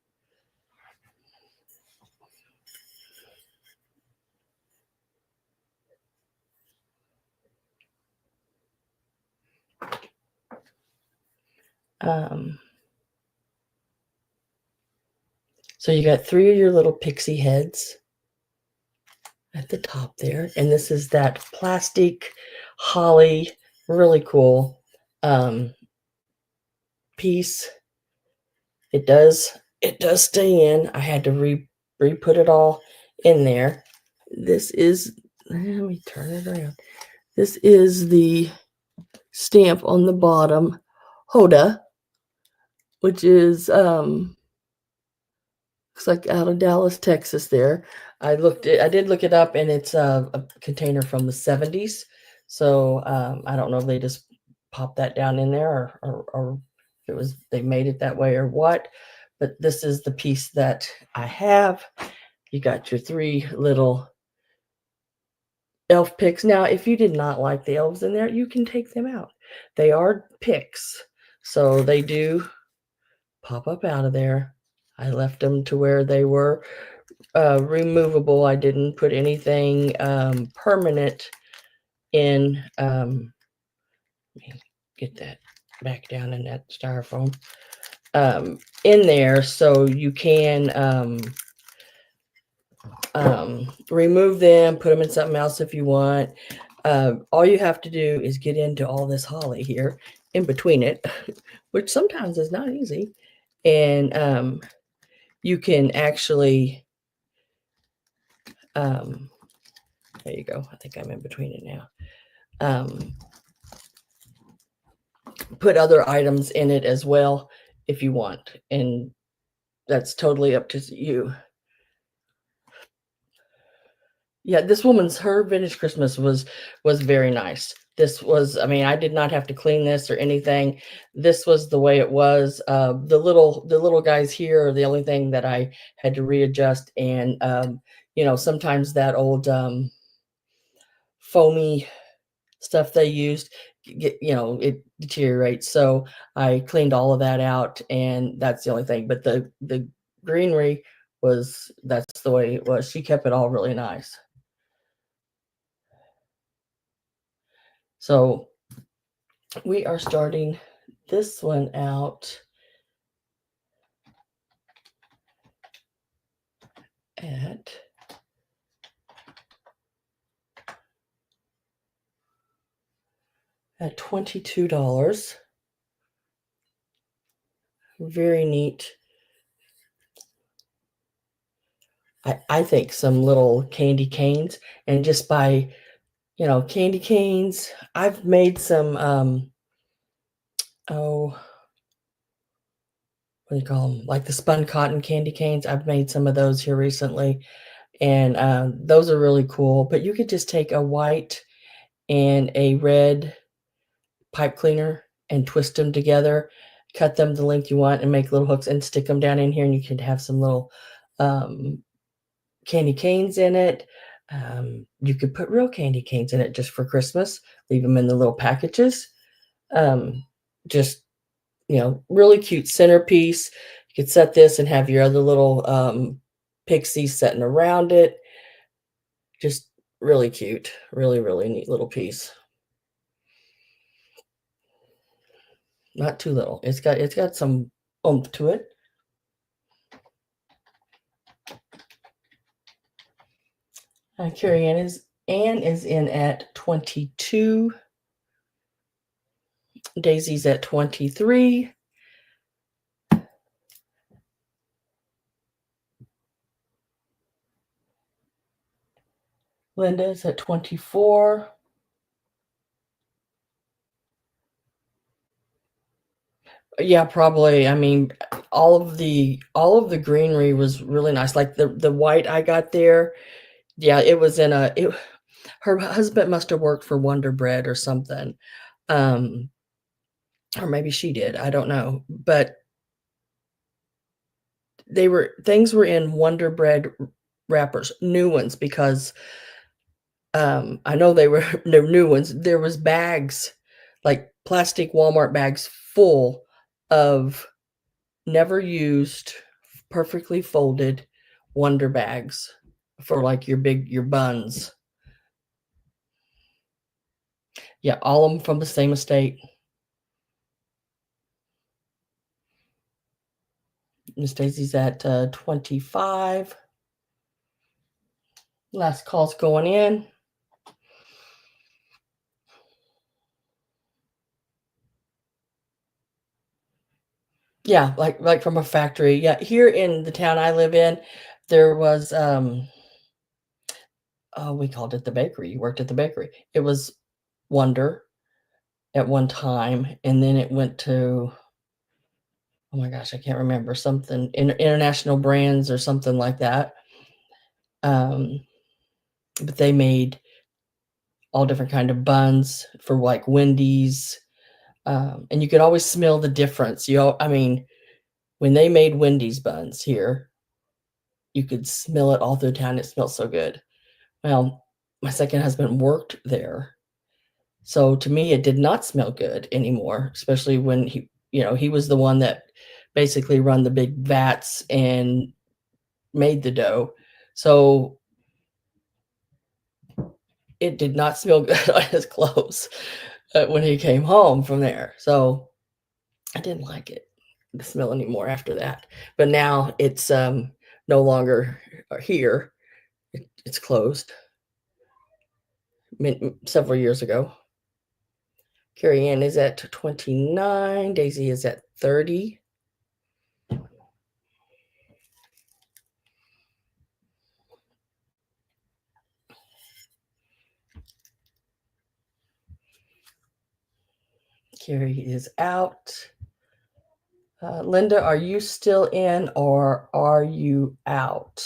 So you got 3 of your little pixie heads at the top there, and this is that plastic holly, really cool piece. It does stay in. I had to re-put it all in there. This is, let me turn it around. This is the stamp on the bottom, Hoda. which is, looks like out of Dallas, Texas there. I did look it up, and it's a container from the 70s. So, I don't know if they just popped that down in there or if it was they made it that way or what, but this is the piece that I have. You got your 3 little elf picks. Now, if you did not like the elves in there, you can take them out. They are picks, so they do pop up out of there. I left them to where they were removable. I didn't put anything permanent in. Let me get that back down in that styrofoam in there, so you can remove them, put them in something else if you want. All you have to do is get into all this holly here in between it, which sometimes is not easy, and you can actually. There you go. I think I'm in between it now. Put other items in it as well if you want, and that's totally up to you. Yeah, this woman's her vintage Christmas was very nice. This was, I mean, I did not have to clean this or anything. This was the way it was. The little guys here are the only thing that I had to readjust, and you know, sometimes that old foamy stuff they used you know, it deteriorates, so I cleaned all of that out, and that's the only thing. But the greenery was, that's the way it was. She kept it all really nice. So we are starting this one out at $22. Very neat. I think some little candy canes, and just by, you know, candy canes, I've made some oh, what do you call them? Like the spun cotton candy canes. I've made some of those here recently, and those are really cool. But you could just take a white and a red pipe cleaner and twist them together, cut them the length you want, and make little hooks and stick them down in here, and you could have some little candy canes in it. You could put real candy canes in it just for Christmas, leave them in the little packages. Just, you know, really cute centerpiece. You could set this and have your other little pixies sitting around it. Just really cute. Really, really neat little piece. Not too little. It's got some oomph to it. Carrie Ann is in at 22. Daisy's at 23. Linda's at 24. Yeah, probably. I mean, all of the greenery was really nice. Like the white I got there, yeah, it was in a it her husband must have worked for Wonder Bread or something. Um, or maybe she did, I don't know. But things were in Wonder Bread wrappers, new ones, because I know they were they're new ones. There was bags, like plastic Walmart bags full of never used, perfectly folded Wonder bags for like your buns. Yeah, all of them from the same estate. Miss Daisy's at 25. Last call's going in. Yeah, like from a factory. Yeah, here in the town I live in, there was oh, we called it the bakery. You worked at the bakery. It was Wonder at one time, and then it went to oh my gosh, I can't remember, something international brands or something like that. But they made all different kind of buns for like Wendy's, and you could always smell the difference. I mean, when they made Wendy's buns here, you could smell it all through town. It smelled so good. Well, my second husband worked there, so to me, it did not smell good anymore, especially when he was the one that basically run the big vats and made the dough. So it did not smell good on his clothes when he came home from there. So I didn't like the smell anymore after that. But now it's no longer here. It's closed several years ago. Carrie Ann is at 29. Daisy is at 30. Carrie is out. Linda, are you still in or are you out?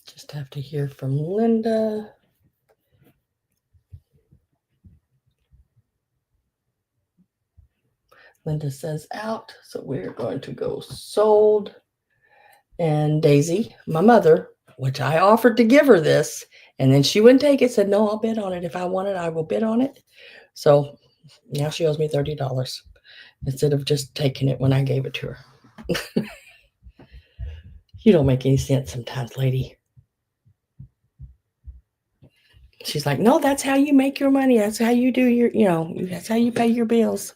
Just have to hear from Linda. Linda says out, so we're going to go sold. And Daisy, my mother, which I offered to give her this, and then she wouldn't take it, said, no, I'll bid on it. If I want it, I will bid on it. So now she owes me $30 instead of just taking it when I gave it to her. You don't make any sense sometimes, lady. She's like, no, that's how you make your money. That's how you do that's how you pay your bills.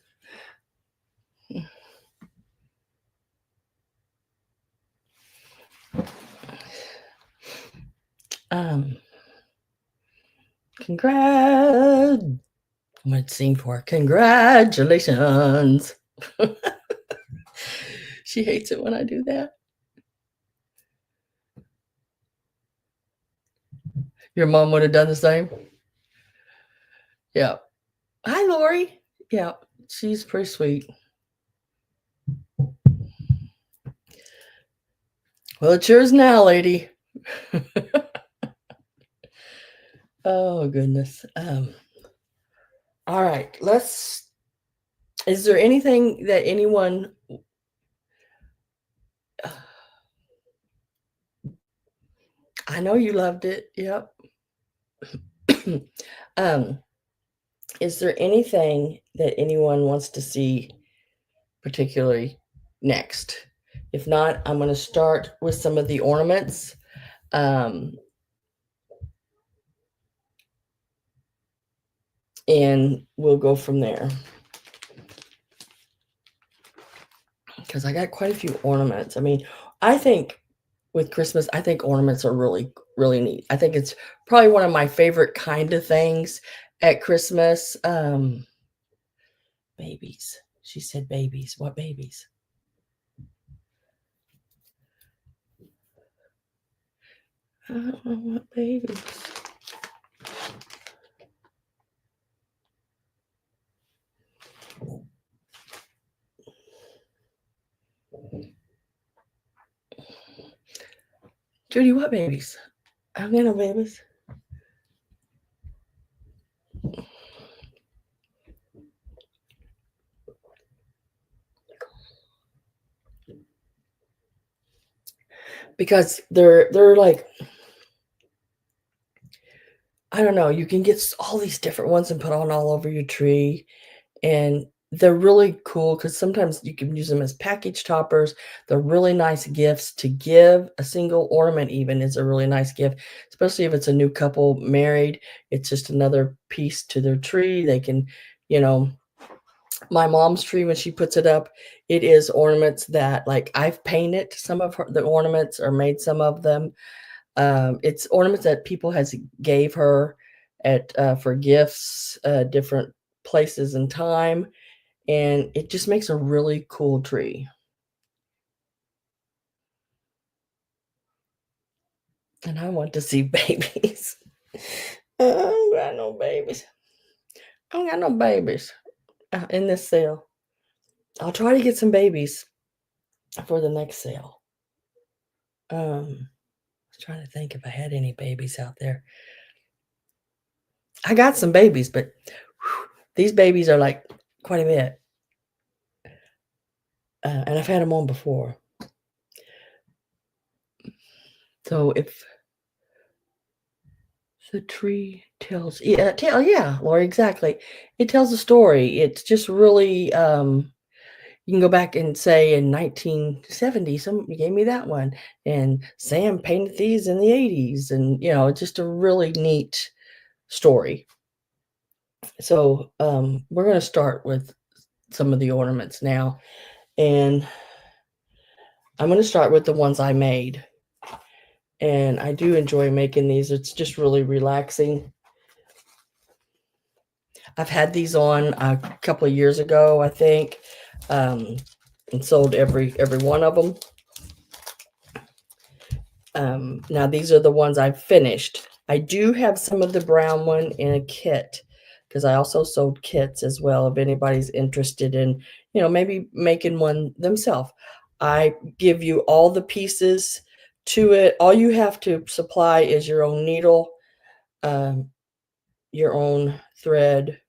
Congrats. I'm going to sing for her. Congratulations. She hates it when I do that. Your mom would have done the same? Yeah. Hi, Lori. Yeah, she's pretty sweet. Well, it's yours now, lady. Oh, goodness. All right, is there anything that anyone, I know you loved it. Yep. Is there anything that anyone wants to see particularly next? If not, I'm going to start with some of the ornaments. And we'll go from there. Because I got quite a few ornaments. I mean, I think with Christmas, I think ornaments are really, really neat. I think it's probably one of my favorite kind of things at Christmas. Babies. She said babies. What babies? I don't know what babies. Judy, what babies? I don't know babies. Because they're like, I don't know, you can get all these different ones and put on all over your tree. And they're really cool because sometimes you can use them as package toppers. They're really nice gifts to give. A single ornament even is a really nice gift, especially if it's a new couple married. It's just another piece to their tree. They can, my mom's tree, when she puts it up, it is ornaments that, like, I've painted some of the ornaments or made some of them. It's ornaments that people has gave her for gifts, different places in time, and it just makes a really cool tree. And I want to see babies. I don't got no babies. I don't got no babies in this sale. I'll try to get some babies for the next sale. I was trying to think if I had any babies out there. I got some babies, but whew, these babies are like quite a bit. And I've had them on before. So if the tree tells, yeah, Lori, exactly. It tells a story. It's just really, you can go back and say in 1970, somebody gave me that one, and Sam painted these in the 80s, and it's just a really neat story. So we're going to start with some of the ornaments now, and I'm going to start with the ones I made. And I do enjoy making these. It's just really relaxing. I've had these on a couple of years ago, I think, and sold every one of them. Now these are the ones I've finished. I do have some of the brown one in a kit, because I also sold kits as well if anybody's interested in, maybe making one themselves. I give you all the pieces to it. All you have to supply is your own needle, your own thread,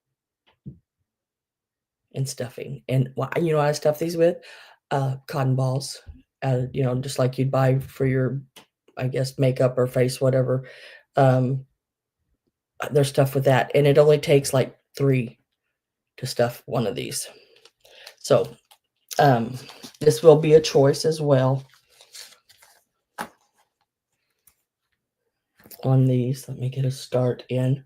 and stuffing. And what I stuff these with? Cotton balls. Just like you'd buy for your, I guess, makeup or face, whatever. There's stuff with that, and it only takes like 3 to stuff one of these. So this will be a choice as well on these. Let me get a start in.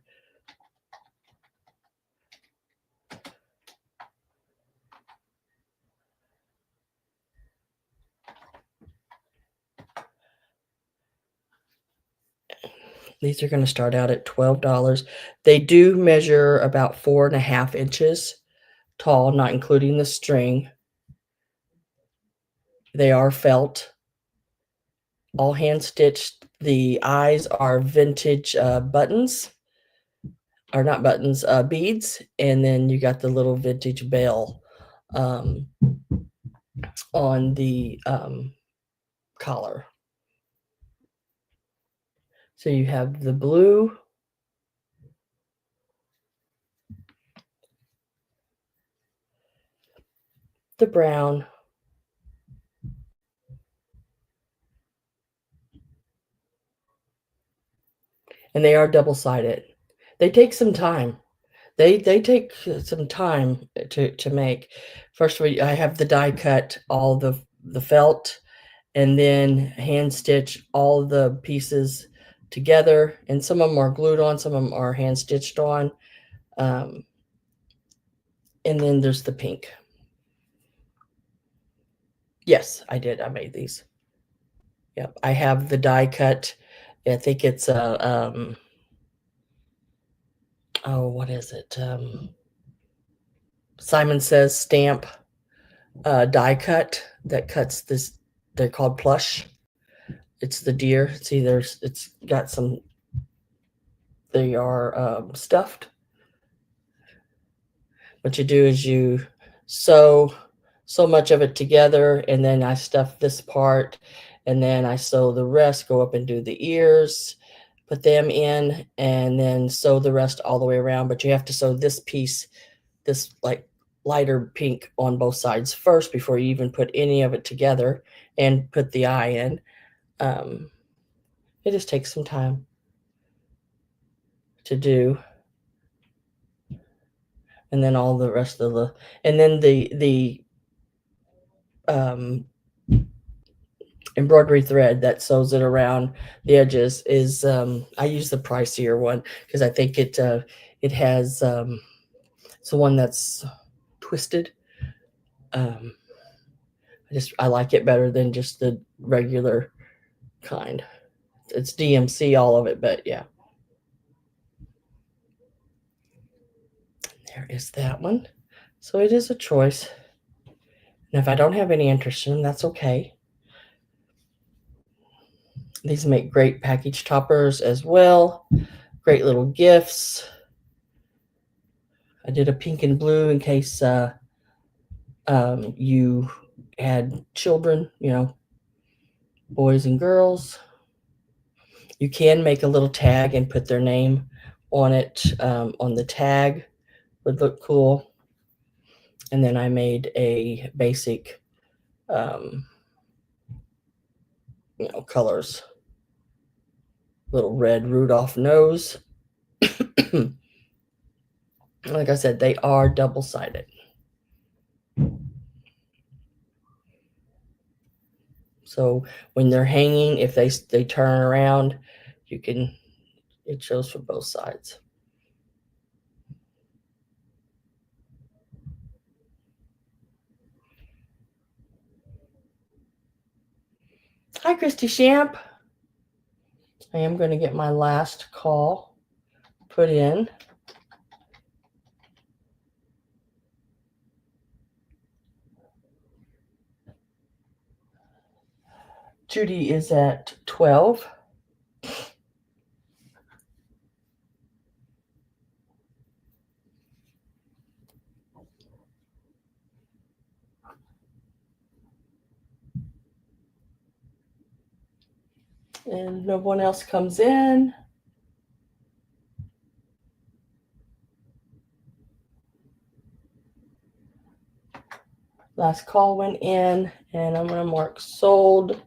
These are going to start out at $12. They do measure about 4.5 inches tall, not including the string. They are felt, all hand stitched. The eyes are vintage buttons, or not buttons, beads, and then you got the little vintage bell on the collar. So you have the blue, the brown, and they are double-sided. They take some time. They take some time to make. First of all, I have the die cut all the felt, and then hand stitch all the pieces together. And some of them are glued on, some of them are hand stitched on. And then there's the pink. Yes, I did. I made these. Yep, I have the die cut. I think it's a oh, what is it? Simon Says stamp die cut that cuts this. They're called plush. It's the deer. See, it's got some. They are stuffed. What you do is you sew so much of it together, and then I stuff this part, and then I sew the rest, go up and do the ears, put them in, and then sew the rest all the way around. But you have to sew this piece, this like lighter pink, on both sides first before you even put any of it together and put the eye in. It just takes some time to do. And then all the rest of the, and then the embroidery thread that sews it around the edges is, I use the pricier one because I think it has, it's the one that's twisted. I like it better than just the regular kind. It's DMC, all of it, but yeah. There is that one. So it is a choice. And if I don't have any interest in them, that's okay. These make great package toppers as well. Great little gifts. I did a pink and blue in case you had children, you know, boys and girls. You can make a little tag and put their name on it. On the tag would look cool. And then I made a basic, colors. Little red Rudolph nose. Like I said, they are double-sided. So when they're hanging, if they turn around, it shows for both sides. Hi, Christy Shamp. I am going to get my last call put in. Judy is at 12. And no one else comes in. Last call went in, and I'm going to mark sold.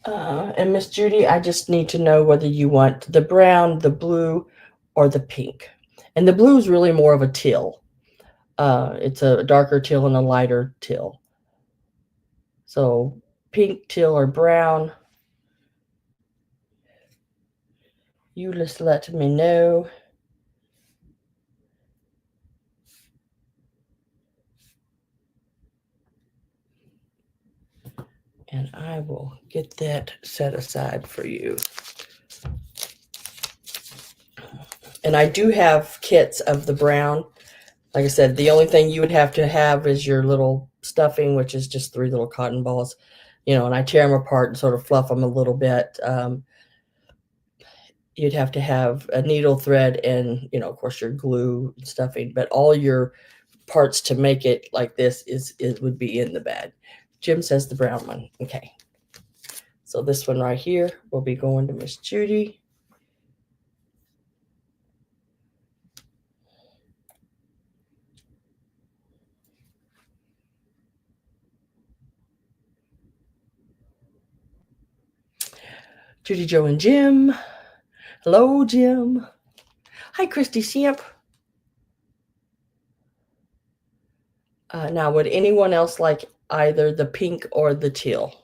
And Miss Judy, I just need to know whether you want the brown, the blue, or the pink. And the blue is really more of a teal. It's a darker teal and a lighter teal. So pink, teal, or brown. You just let me know. And I will get that set aside for you. And I do have kits of the brown. Like I said, the only thing you would have to have is your little stuffing, which is just 3 little cotton balls, and I tear them apart and sort of fluff them a little bit. You'd have to have a needle, thread, and, of course, your glue and stuffing. But all your parts to make it like this would be in the bag. Jim says the brown one. Okay. So this one right here will be going to Miss Judy. Judy, Joe, and Jim. Hello, Jim. Hi, Christy Shamp. Now, would anyone else like either the pink or the teal?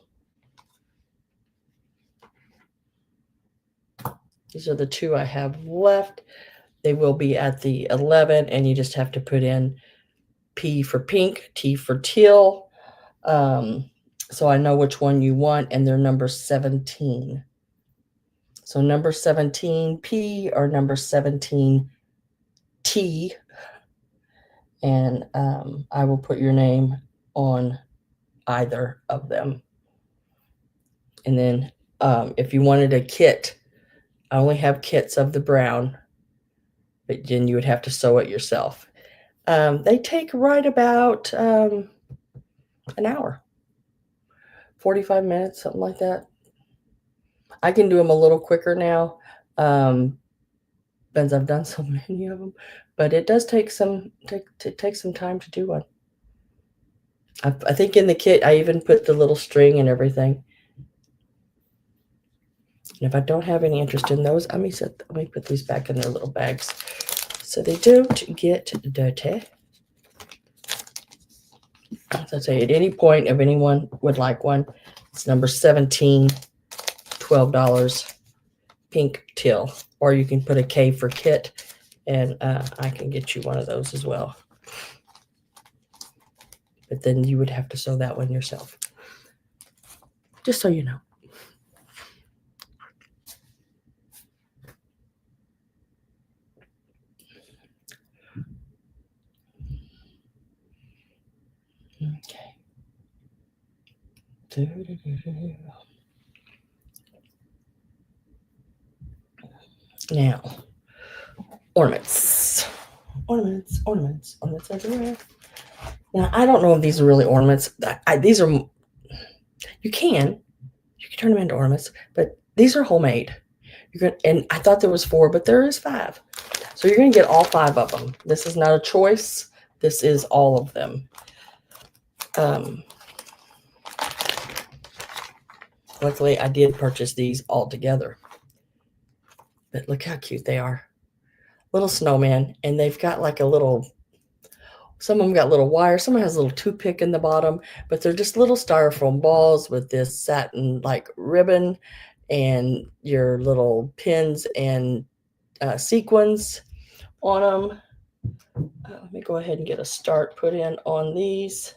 These are the two I have left. They will be at the 11, and you just have to put in P for pink, T for teal. So I know which one you want, and they're number 17. So number 17 P or number 17 T. And I will put your name on either of them. And then if you wanted a kit, I only have kits of the brown, but then you would have to sew it yourself. They take right about an hour, 45 minutes, something like that. I can do them a little quicker now, since I've done so many of them, but it does take some time to do one. I think in the kit, I even put the little string and everything. And if I don't have any interest in those, let me put these back in their little bags so they don't get dirty. As I say, at any point, if anyone would like one, it's number 17, $12, pink teal. Or you can put a K for kit, and I can get you one of those as well. But then you would have to sew that one yourself. Just so you know. Now, ornaments. Ornaments everywhere. Now, I don't know if these are really ornaments. These are, you can turn them into ornaments, but these are homemade. And I thought there was 4, but there is 5. So you're going to get all 5 of them. This is not a choice. This is all of them. Luckily, I did purchase these all together. But look how cute they are. Little snowman, and they've got like a little, some of them got little wire, some has a little toothpick in the bottom, but they're just little styrofoam balls with this satin like ribbon and your little pins and sequins on them. Let me go ahead and get a start put in on these.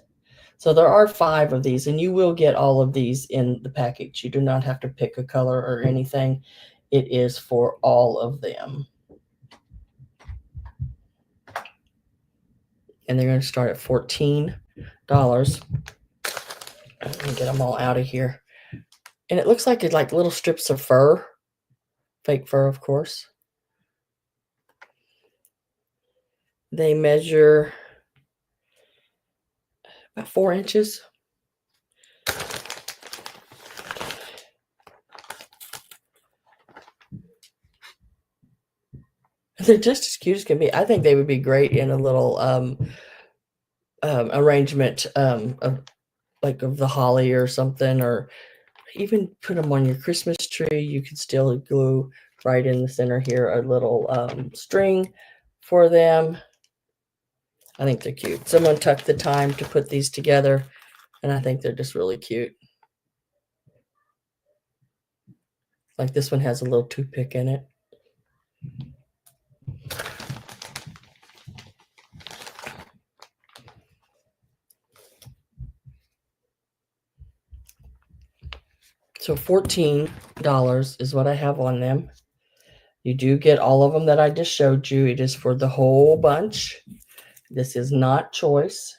So there are 5 of these, and you will get all of these in the package. You do not have to pick a color or anything. It is for all of them. And they're going to start at $14. Let me get them all out of here. And it looks like it's like little strips of fur. Fake fur, of course. They measure about 4 inches. They're just as cute as can be. I think they would be great in a little arrangement of the holly or something, or even put them on your Christmas tree. You could still glue right in the center here a little string for them. I think they're cute. Someone took the time to put these together, and I think they're just really cute. Like this one has a little toothpick in it. So $14 is what I have on them. You do get all of them that I just showed you. It is for the whole bunch. This is not choice.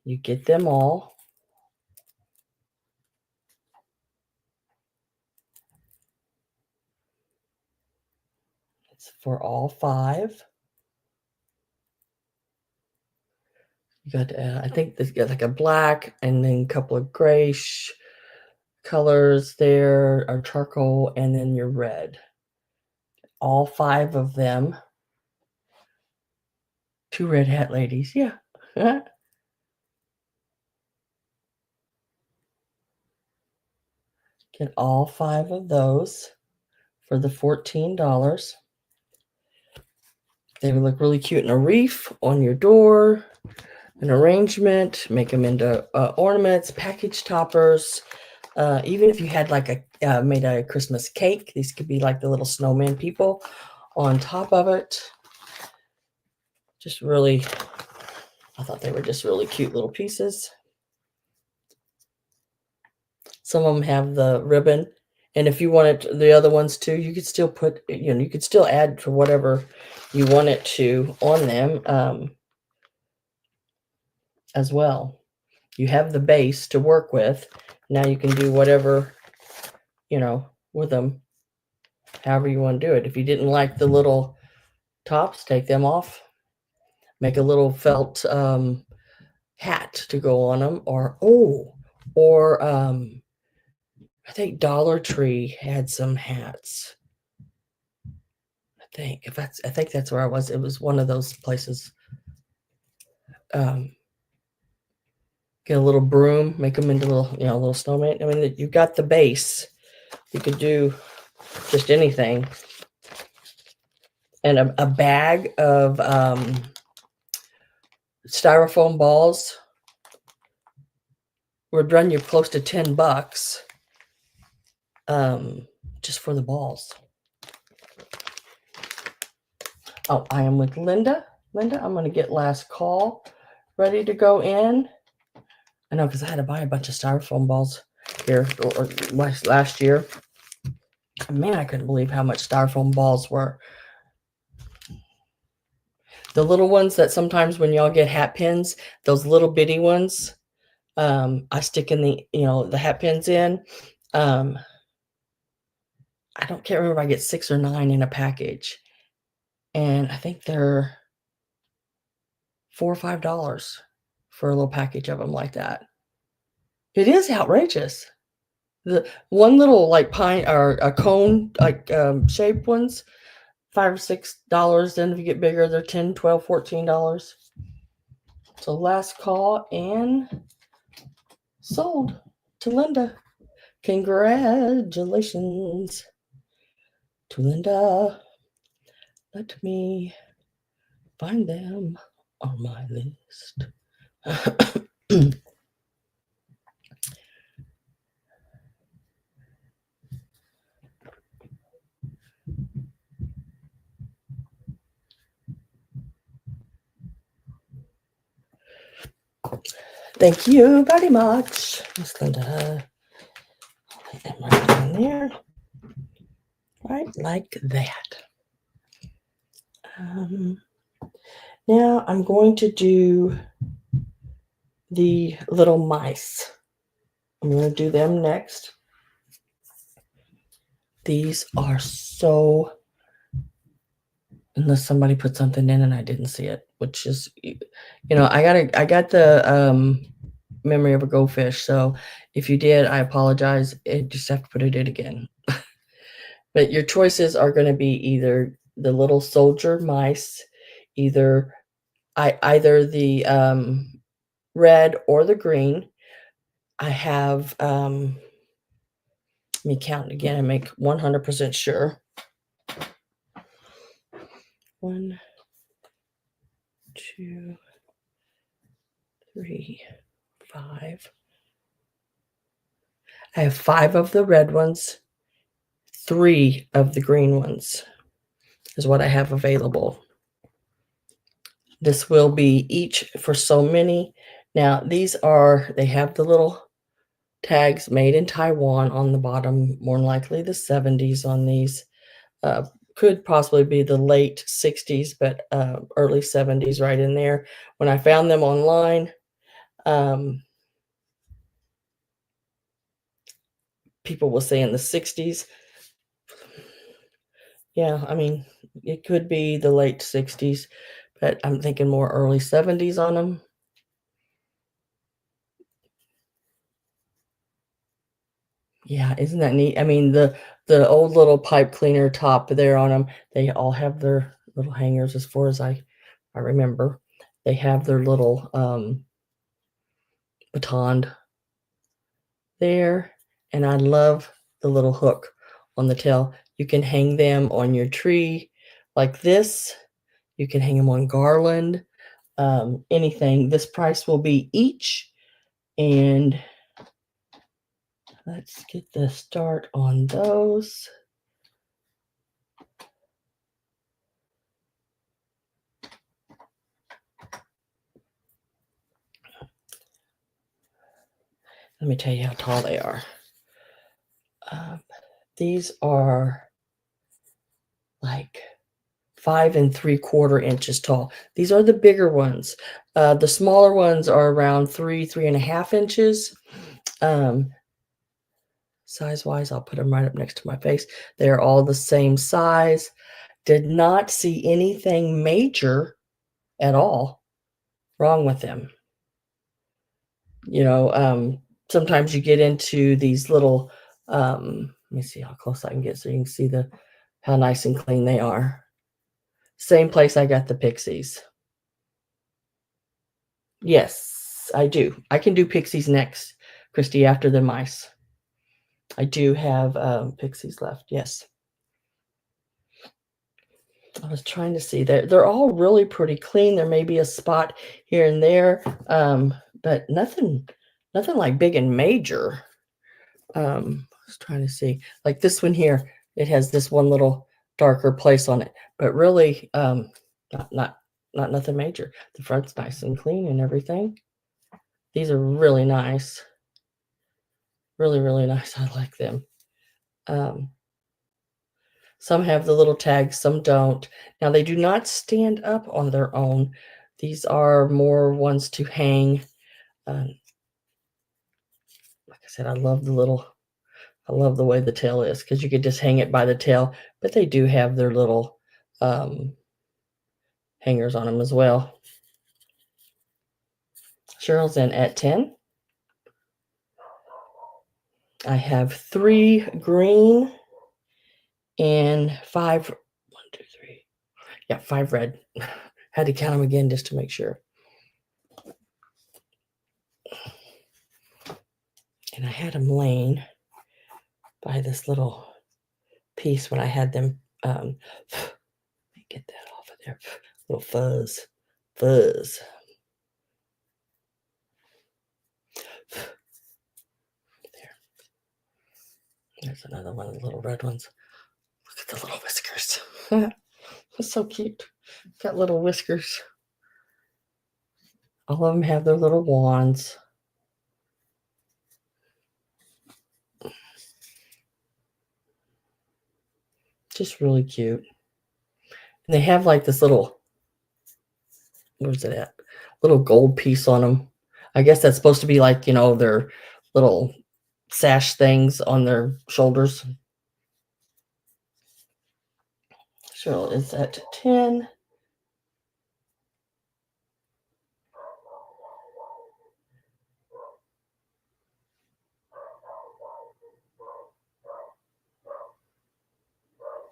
You get them all. It's for all 5. You got, I think this got like a black and then a couple of grayish colors there, or charcoal, and then your red. All 5 of them. 2 red hat ladies, yeah. Get all 5 of those for the $14. They would look really cute in a wreath on your door, an arrangement, make them into ornaments, package toppers. Even if you had like made a Christmas cake, these could be like the little snowman people on top of it. Just really, I thought they were just really cute little pieces. Some of them have the ribbon, and if you wanted the other ones too, you could still put, you could still add to whatever you want it to on them as well. You have the base to work with. Now you can do whatever, with them, however you want to do it. If you didn't like the little tops, take them off. Make a little felt hat to go on them, or I think Dollar Tree had some hats. I think that's where I was. It was one of those places. Get a little broom, make them into little snowman. I mean, you got the base. You could do just anything. And a bag of styrofoam balls would run you close to $10 just for the balls. Oh, I am with Linda. Linda, I'm going to get last call ready to go in. I know, because I had to buy a bunch of styrofoam balls here or last year. Man, I couldn't believe how much styrofoam balls were. The little ones that sometimes when y'all get hat pins, those little bitty ones, I stick in the hat pins in. Um, can't remember if I get 6 or 9 in a package, and I think they're $4 or $5 for a little package of them like that. It is outrageous. The one little, like, pine or a cone, like, shaped ones, $5 or $6. Then if you get bigger, they're $10, $12, $14. So last call and sold to Linda. Congratulations to Linda. Let me find them on my list. Thank you very much, Miss Linda. I'll lay them right down there. Right like that. Now I'm going to do the little mice. I'm going to do them next. These are so, unless somebody put something in and I didn't see it, which is, I got the memory of a goldfish. So if you did, I apologize. You just have to put it in again. But your choices are going to be either the little soldier mice, either the red or the green. I have, let me count again and make 100% sure. 1, 2, 3, 5. I have 5 of the red ones, 3 of the green ones is what I have available. This will be each for so many. Now, they have the little tags made in Taiwan on the bottom, more than likely the 70s on these. Could possibly be the late 60s, but early 70s right in there. When I found them online, people will say in the 60s. Yeah, I mean, it could be the late 60s, but I'm thinking more early 70s on them. Yeah, isn't that neat? I mean, the old little pipe cleaner top there on them, they all have their little hangers as far as I remember. They have their little baton there, and I love the little hook on the tail. You can hang them on your tree like this. You can hang them on garland, anything. This price will be each, and let's get the start on those. Let me tell you how tall they are. These are like 5 3/4 inches tall. These are the bigger ones. The smaller ones are around 3.5 inches. Size-wise, I'll put them right up next to my face. They're all the same size. Did not see anything major at all wrong with them. Sometimes you get into these little, let me see how close I can get so you can see how nice and clean they are. Same place I got the Pixies. Yes, I do. I can do Pixies next, Christy, after the mice. I do have Pixies left, yes. I was trying to see. They're all really pretty clean. There may be a spot here and there, but nothing like big and major. I was trying to see. Like this one here, it has this one little darker place on it, but really not nothing major. The front's nice and clean and everything. These are really nice. Really, really nice. I like them. Some have the little tags, some don't. Now, they do not stand up on their own. These are more ones to hang. like I said, I love the way the tail is because you could just hang it by the tail, but they do have their little hangers on them as well. Cheryl's in at 10. I have 3 green and 5, 1, 2, 3. Yeah, 5 red. Had to count them again just to make sure. And I had them laying by this little piece when I had them. Let me get that off of there. Little fuzz. There. There's another one of the little red ones. Look at the little whiskers. It's so cute. Got little whiskers. All of them have their little wands. Just really cute. And they have like this little, where's it at? Little gold piece on them. I guess that's supposed to be like, their little sash things on their shoulders. Cheryl is at 10.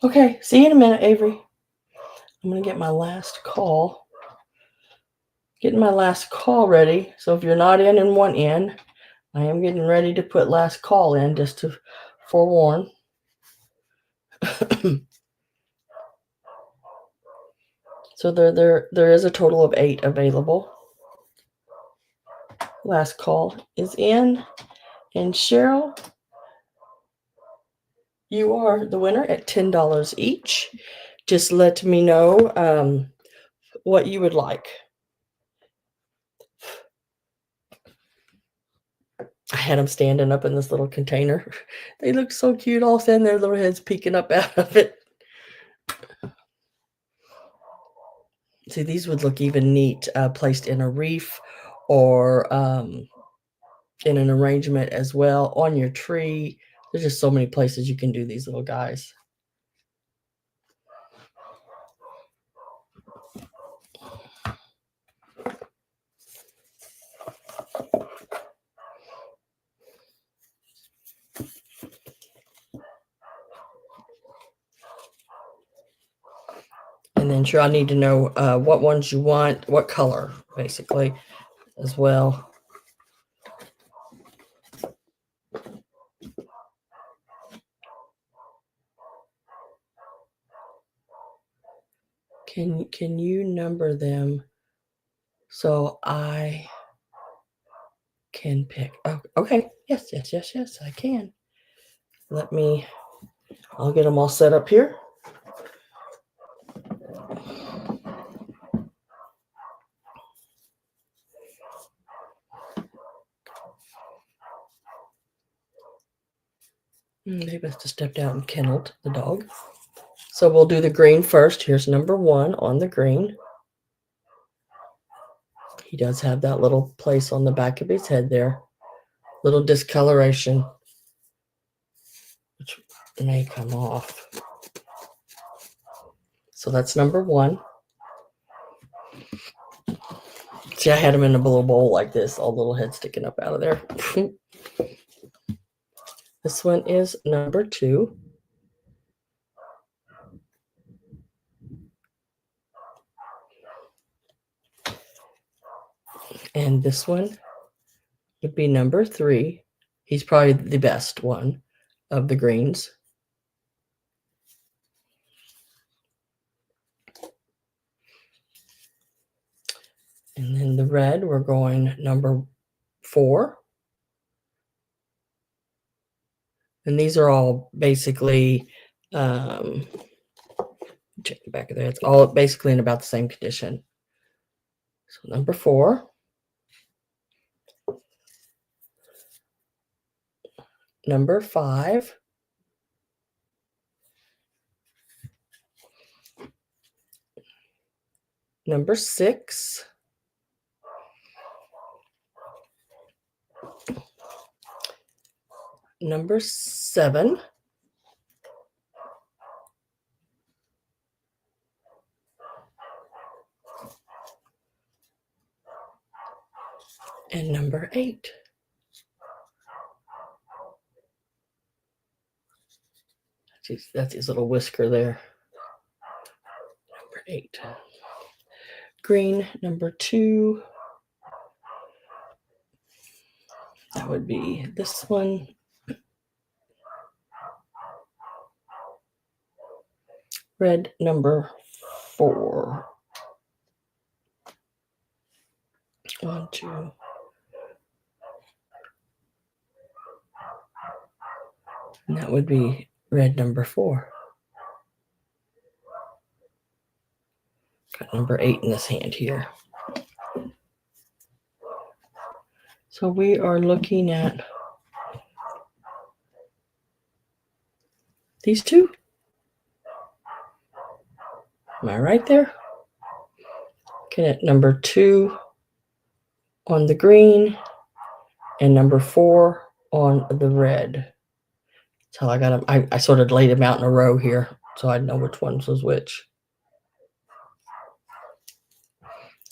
Okay, see you in a minute, Avery. I'm going to get my last call. Getting my last call ready. So if you're not in and want in, I am getting ready to put last call in just to forewarn. So there is a total of 8 available. Last call is in. And Cheryl, you are the winner at $10 each. Just let me know what you would like. I had them standing up in this little container. They look so cute, all standing there, little heads peeking up out of it. See, these would look even neat placed in a wreath or in an arrangement as well on your tree. There's just so many places you can do these little guys. And then sure, I need to know what ones you want, what color, basically, as well. Can you number them so I can pick? Oh, okay. Yes, I can. I'll get them all set up here. They must have stepped out and kenneled the dog. So we'll do the green first. Here's number 1 on the green. He does have that little place on the back of his head there. Little discoloration, which may come off. So that's number 1. See, I had him in a little bowl like this, all little head sticking up out of there. This one is number 2. And this one would be number 3. He's probably the best one of the greens. And then the red, we're going number 4. And these are all basically, check the back of there. It's all basically in about the same condition. So number 4. Number 5. Number 6. number 7. And number 8. That's his little whisker there. Number 8. Green, number 2. That would be this one. Red, number 4. 1, 2. And that would be red, number 4. Got number 8 in this hand here. So we are looking at these two. Am I right there? Looking at number 2 on the green and number 4 on the red. So I got them. I sort of laid them out in a row here so I'd know which ones was which.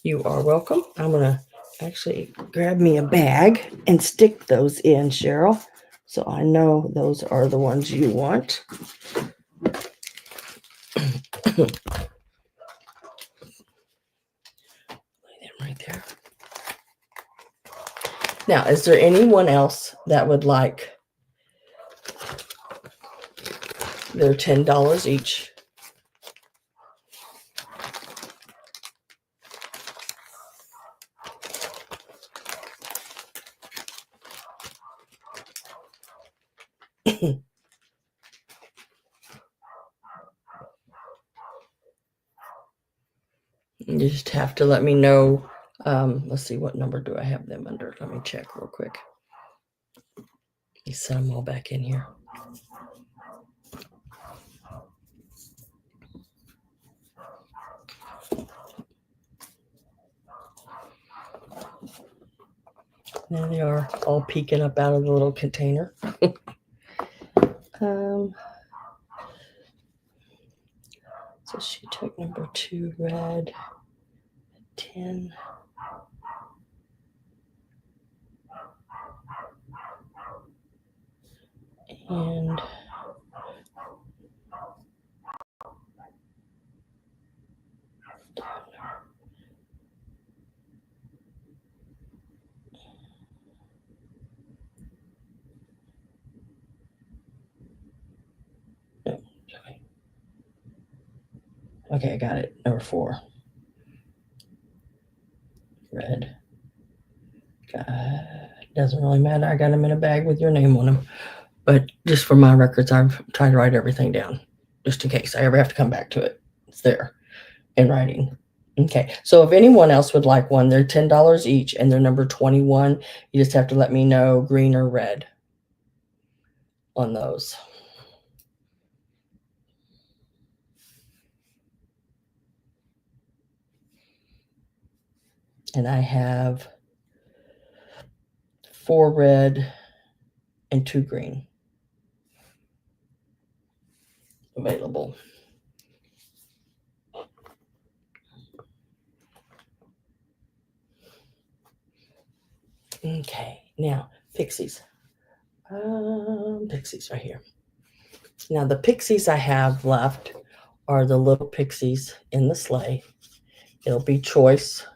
You are welcome. I'm going to actually grab me a bag and stick those in, Cheryl, so I know those are the ones you want. Lay them right there. Now, is there anyone else that would like their $10 each? You just have to let me know. Let's see, what number do I have them under? Let me check real quick. You set them all back in here. There they are, all peeking up out of the little container. So she took number 2 red, 10. And okay, I got it. Number 4. Red. Doesn't really matter. I got them in a bag with your name on them. But just for my records, I've tried to write everything down just in case I ever have to come back to it. It's there in writing. Okay, so if anyone else would like one, they're $10 each and they're number 21. You just have to let me know green or red on those. And I have 4 red and 2 green available. Okay, now Pixies. Pixies right here. Now the Pixies I have left are the little Pixies in the sleigh. It'll be choice.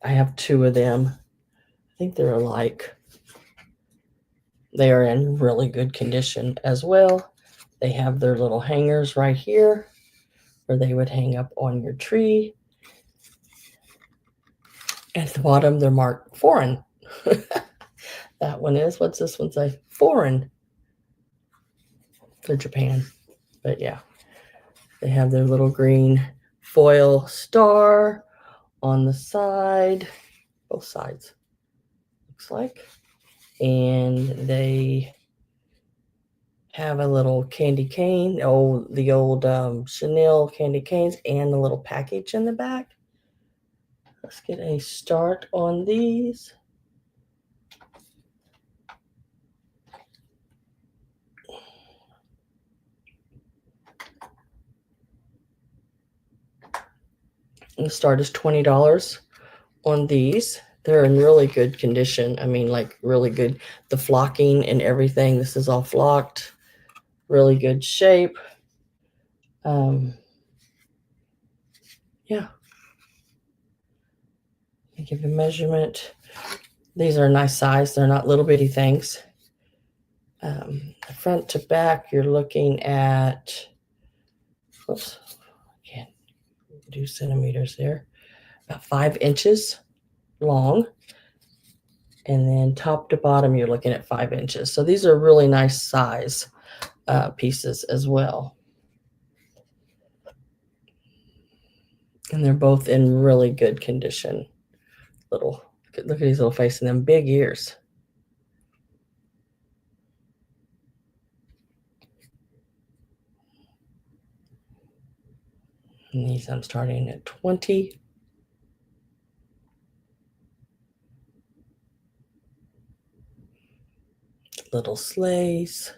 I have 2 of them. I think they're alike. They are in really good condition as well. They have their little hangers right here where they would hang up on your tree. At the bottom, they're marked foreign. That one is. What's this one say? Foreign for Japan. But yeah, they have their little green foil star on the side, both sides, looks like. And they have a little candy cane, the old Chanel candy canes, and a little package in the back. Let's get a start on these. And the start is $20 on these. They're in really good condition. I mean, like really good. The flocking and everything. This is all flocked. Really good shape. Yeah. I give a measurement. These are a nice size. They're not little bitty things. Front to back, you're looking at, whoops, I can't do centimeters there. About 5 inches long. And then top to bottom, you're looking at 5 inches. So these are really nice size pieces as well. And they're both in really good condition. Look at these little faces and them big ears. And these I'm starting at 20. Little sleighs.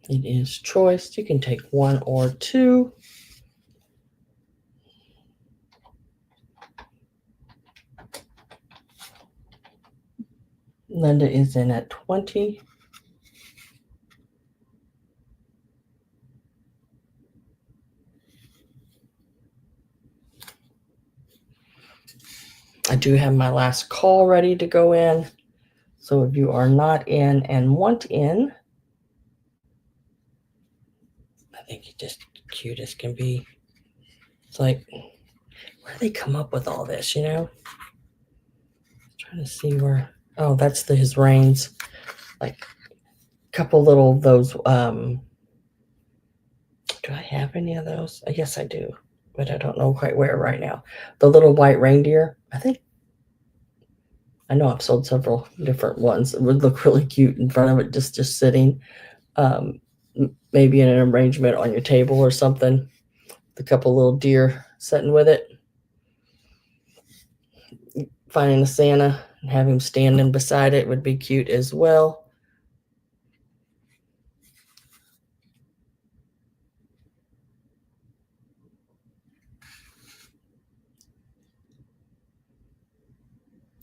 It is choice. You can take 1 or 2. Linda is in at 20. I do have my last call ready to go in. So if you are not in and want in, I think you're just cute as can be. It's like, where do they come up with all this, you know? Trying to see where, oh, that's his reins. Like a couple little of those, do I have any of those? Yes, I do, but I don't know quite where right now. The little white reindeer, I know I've sold several different ones. It would look really cute in front of it, just sitting, maybe in an arrangement on your table or something. A couple little deer sitting with it. Finding a Santa and have him standing beside it would be cute as well.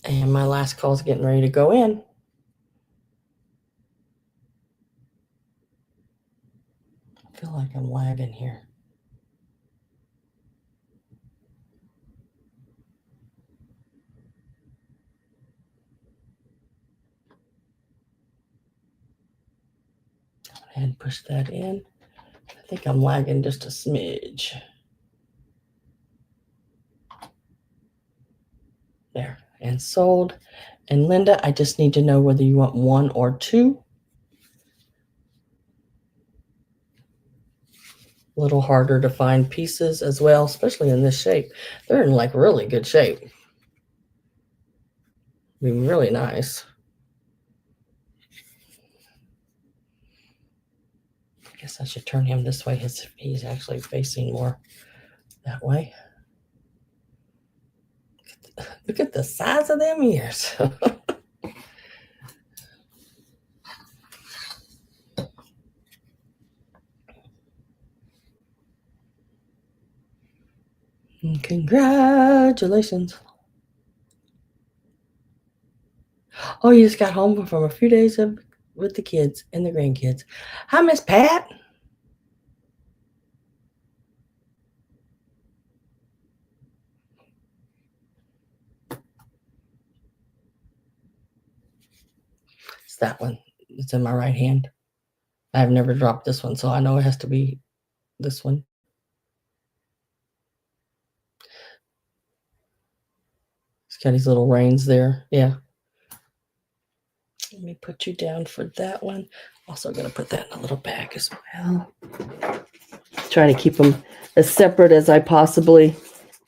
And my last call is getting ready to go in. I feel like I'm lagging here. Go ahead and push that in. I think I'm lagging just a smidge. There, and sold. And Linda, I just need to know whether you want 1 or 2. A little harder to find pieces as well, especially in this shape. They're in like really good shape. I mean, really nice. I guess I should turn him this way. He's actually facing more that way. Look at the size of them ears. Congratulations. Oh, you just got home from a few days with the kids and the grandkids. Hi, Miss Pat. It's that one. It's in my right hand. I've never dropped this one, so I know it has to be this one. It's got these little reins there. Yeah. Let me put you down for that one. Also going to put that in a little bag as well. Trying to keep them as separate as I possibly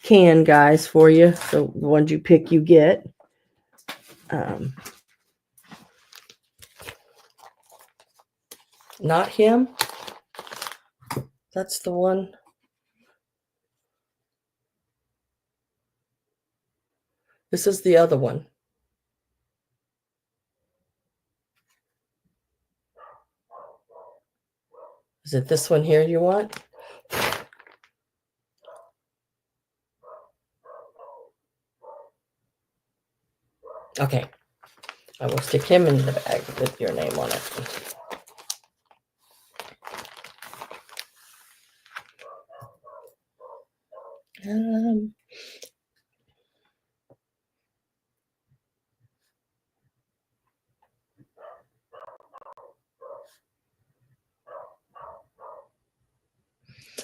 can, guys, for you. So the ones you pick, you get. Not him. That's the one. This is the other one. Is it this one here you want? Okay. I will stick him in the bag with your name on it.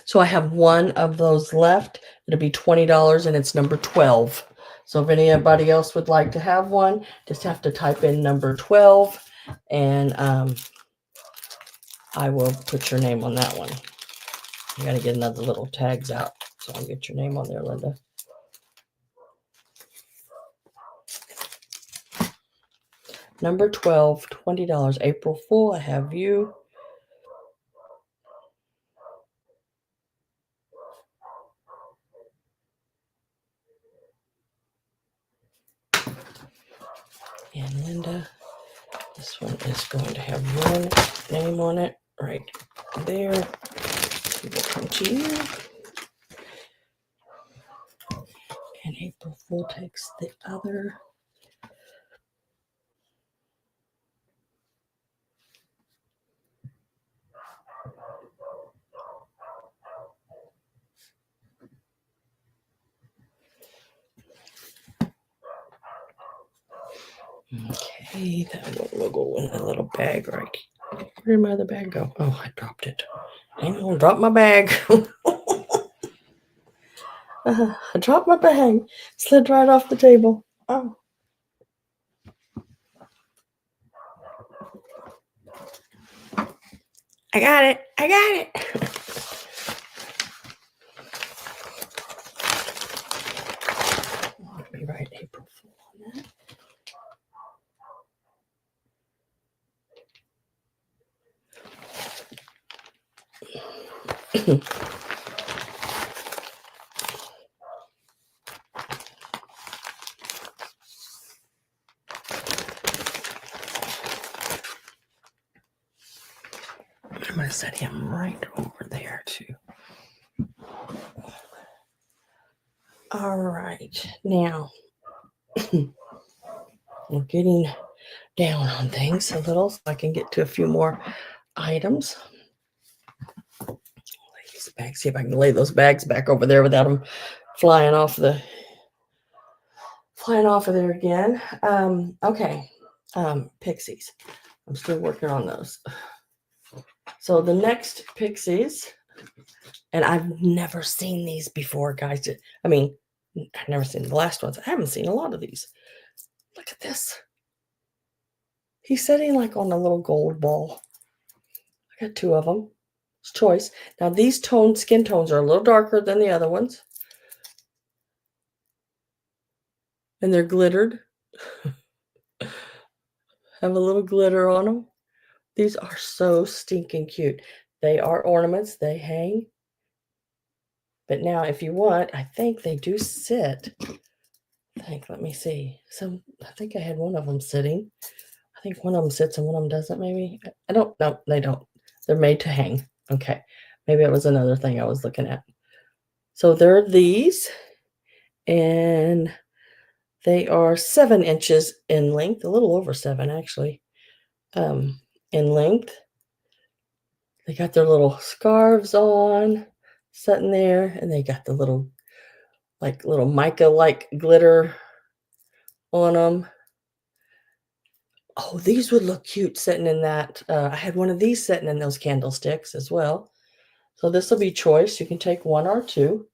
So I have one of those left. It'll be $20 and it's number 12. So if anybody else would like to have one, just have to type in number 12 and I will put your name on that one. I got to get another little tags out so I'll get your name on there, Linda. Number 12, $20. April Fool, I have you. And Linda, this one is going to have your name on it right there. We will come to you. And April Fool takes the other. Okay, that one will go in a little bag right here. Where did my other bag go? Oh, I dropped it. I'm gonna drop my bag. I dropped my bag. Slid right off the table. Oh. I got it. I got it. I'll be right April Fool on that. I'm going to set him right over there, too. All right. Now, we're getting down on things a little so I can get to a few more items. Lay these bags, see if I can lay those bags back over there without them flying off of there again. Okay. Pixies. I'm still working on those. So the next Pixies, and I've never seen these before, guys. I mean, I've never seen the last ones. I haven't seen a lot of these. Look at this. He's sitting like on a little gold ball. I got two of them. It's choice. Now these skin tones are a little darker than the other ones. And they're glittered. Have a little glitter on them. These are so stinking cute. They are ornaments. They hang. But now if you want, I think they do sit. Let me see. I think I had one of them sitting. I think one of them sits and one of them doesn't, maybe. I don't know. They don't. They're made to hang. Okay. Maybe it was another thing I was looking at. So there are these. And they are 7 inches in length. A little over 7, actually. In length. They got their little scarves on. Sitting there. And they got the little mica-like glitter on them. Oh, these would look cute sitting in that. I had one of these sitting in those candlesticks as well. So this will be choice. You can take one or two.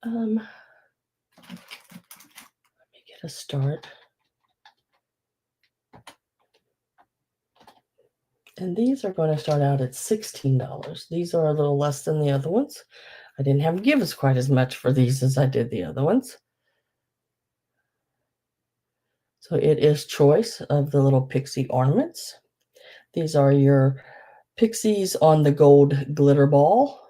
Let me get a start. And these are going to start out at $16. These are a little less than the other ones. I didn't have to give us quite as much for these as I did the other ones. So it is choice of the little Pixie ornaments. These are your Pixies on the gold glitter ball.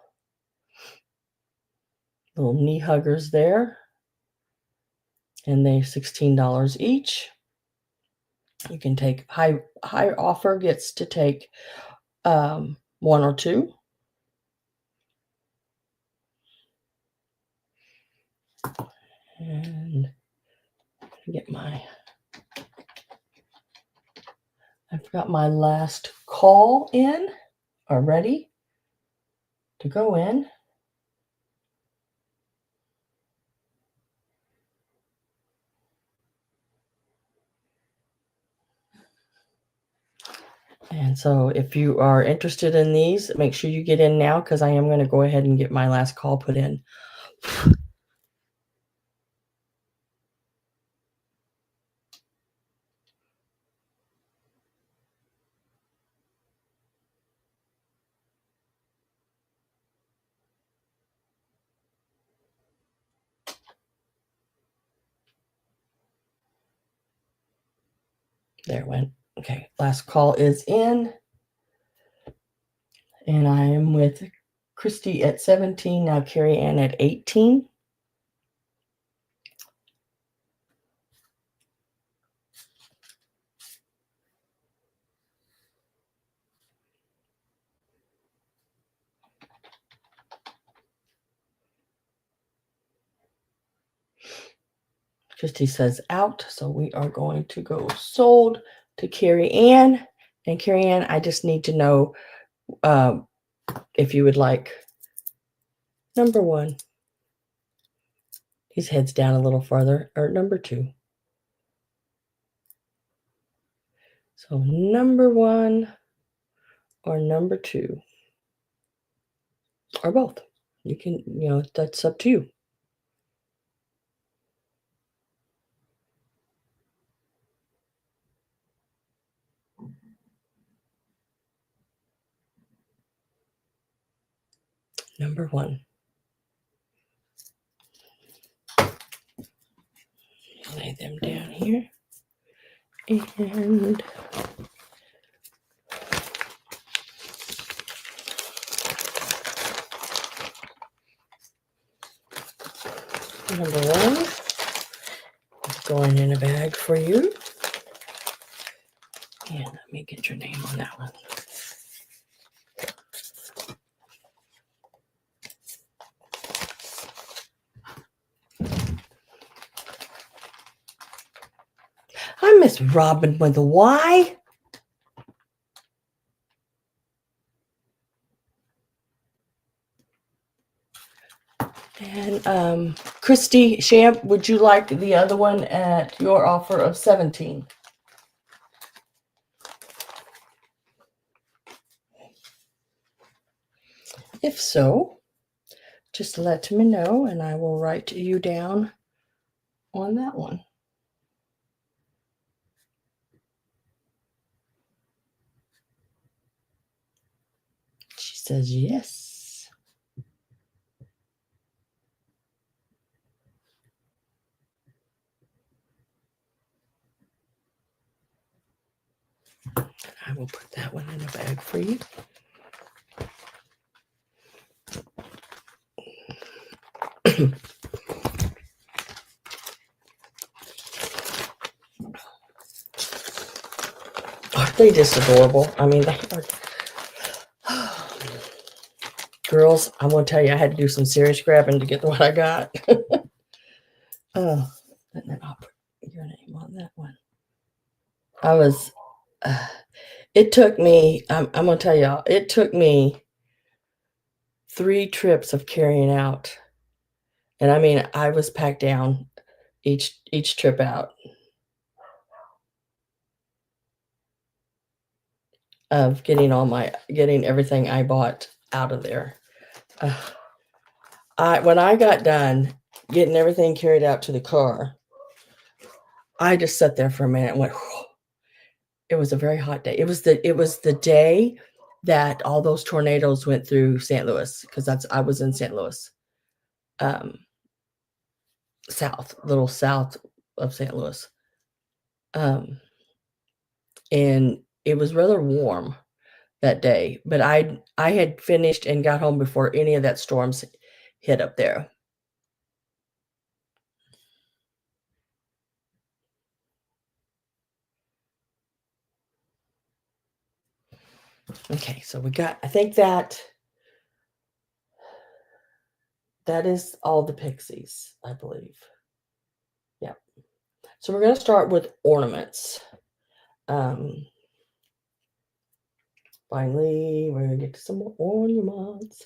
Little knee huggers there. And they're $16 each. You can take high offer gets to take 1 or 2. And I've got my last call in or ready to go in. And so if you are interested in these, make sure you get in now because I am going to go ahead and get my last call put in. There it went. Okay, last call is in. And I am with Christy at 17, now Carrie Ann at 18. Christy says out, so we are going to go sold to Carrie Ann. And Carrie Ann, I just need to know if you would like number 1. His head's down a little farther, or number 2. So number 1 or number 2 or both. You can, that's up to you. Number 1. Lay them down here. And number 1 is going in a bag for you. And let me get your name on that one. I'm Miss Robin with a Y. And Christy Shamp, would you like the other one at your offer of 17? If so, just let me know and I will write you down on that one. She says yes. I will put that one in a bag for you. Aren't they just adorable? I mean, they are. Girls, I'm going to tell you, I had to do some serious grabbing to get what I got. And then I'll put your name on that one. It took me, I'm going to tell y'all, it took me 3 trips of carrying out. And I mean, I was packed down each trip out of getting everything I bought out of there. When I got done getting everything carried out to the car, I just sat there for a minute and went, whew. It was a very hot day. It was the day that all those tornadoes went through St. Louis, because I was in St. Louis. Little south of St. Louis. And it was rather warm, that day, but I had finished and got home before any of that storms hit up there. Okay, so we got, I think that is all the Pixies, I believe. Yeah. So we're going to start with ornaments. Finally, we're going to get to some more ornaments.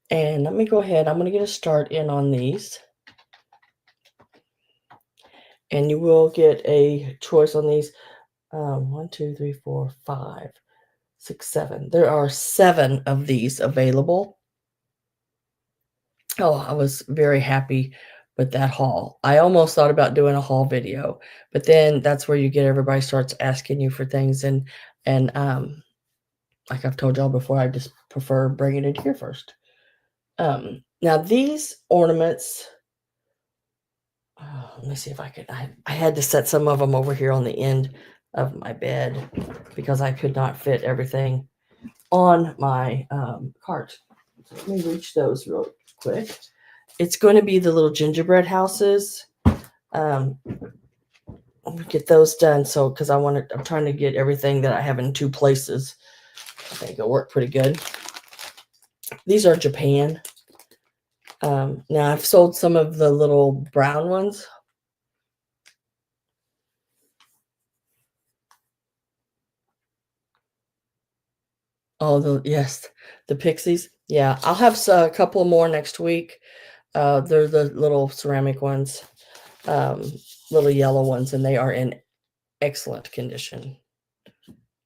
And let me go ahead. I'm going to get a start in on these. And you will get a choice on these. 1, 2, 3, 4, 5, 6, 7. There are 7 of these available. Oh, I was very happy with that haul. I almost thought about doing a haul video, but then that's where you get everybody starts asking you for things, and like I've told y'all before, I just prefer bringing it here first. Now these ornaments, let me see if I could. I had to set some of them over here on the end of my bed because I could not fit everything on my cart. So let me reach those real quick. It's going to be the little gingerbread houses. I'm gonna get those done. So, because I'm trying to get everything that I have in 2 places. I think it'll work pretty good. These are Japan. Now I've sold some of the little brown ones. Oh, yes, the Pixies. Yeah, I'll have a couple more next week. They're the little ceramic ones, little yellow ones, and they are in excellent condition.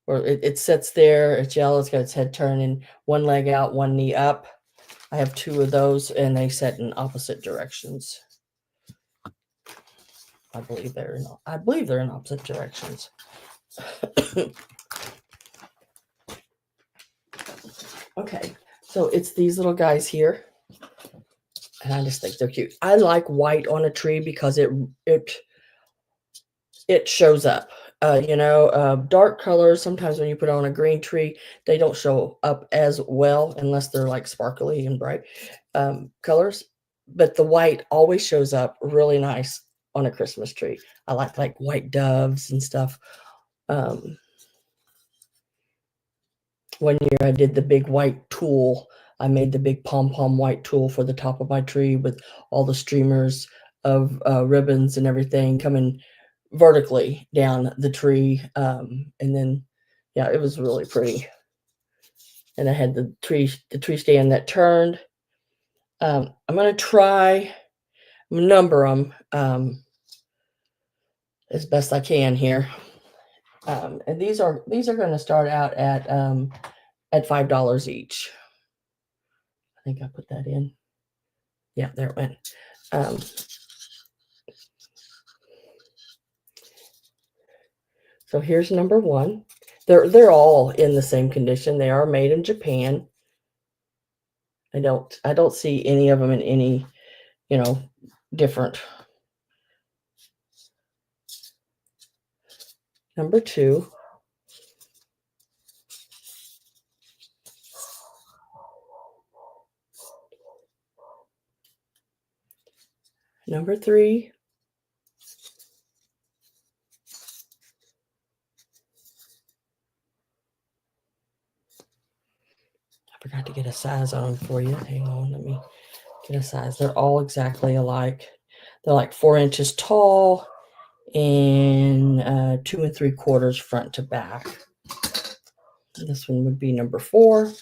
Or it sits there, it's yellow, it's got its head turning, one leg out, one knee up. I have 2 of those, and they set in opposite directions. I believe they're in opposite directions. Okay, so it's these little guys here, and I just think they're cute. I like white on a tree because it shows up. Dark colors, sometimes when you put on a green tree, they don't show up as well unless they're like sparkly and bright colors. But the white always shows up really nice on a Christmas tree. I like white doves and stuff. One year I did the big white tulle. I made the big pom-pom white tulle for the top of my tree with all the streamers of ribbons and everything coming vertically down the tree. And then, yeah, it was really pretty. And I had the tree stand that turned. I'm going to number them as best I can here. And these are going to start out at $5 each. I think I put that in. Yeah, there it went. So here's number 1. They're all in the same condition. They are made in Japan. I don't see any of them in any, different. Number 2. Number 3. I forgot to get a size on them for you. Hang on, let me get a size. They're all exactly alike. They're like 4 inches tall and 2 3/4 front to back. This one would be number 4.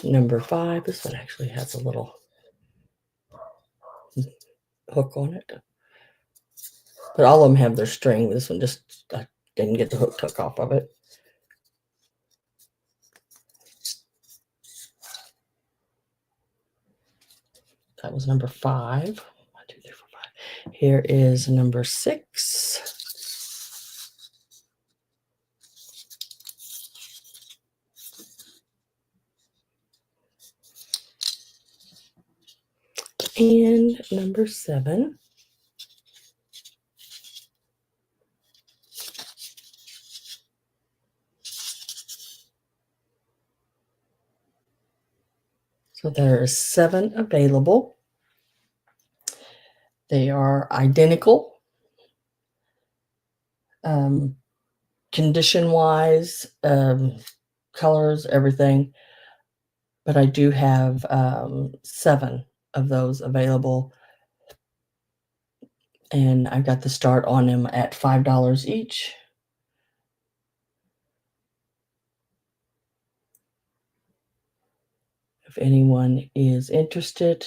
Number 5. This one actually has a little hook on it. But all of them have their string. This one just, I didn't get the hook took off of it. That was number 5. 1, 2, 3, 4, 5. Here is number 6. And number 7. So there are 7 available. They are identical, condition-wise, colors, everything. But I do have 7 of those available. And I've got the start on them at $5 each. If anyone is interested,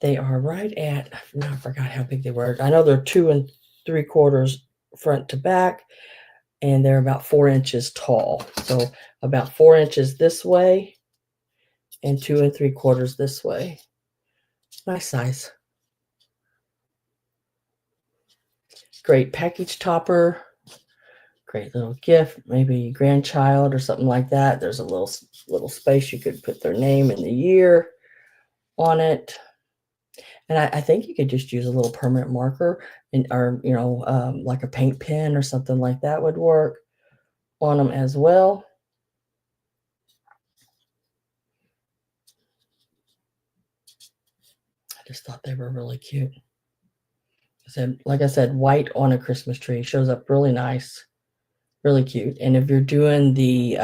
they are right at, I forgot how big they were. I know they're 2 3/4 front to back, and they're about 4 inches tall. So about 4 inches this way and 2 3/4 this way. Nice size. Great package topper. Great little gift, maybe grandchild or something like that. There's a little space you could put their name and the year on it. And I think you could just use a little permanent marker or like a paint pen or something like that would work on them as well. I just thought they were really cute. Like I said, white on a Christmas tree shows up really nice, really cute. And if you're doing the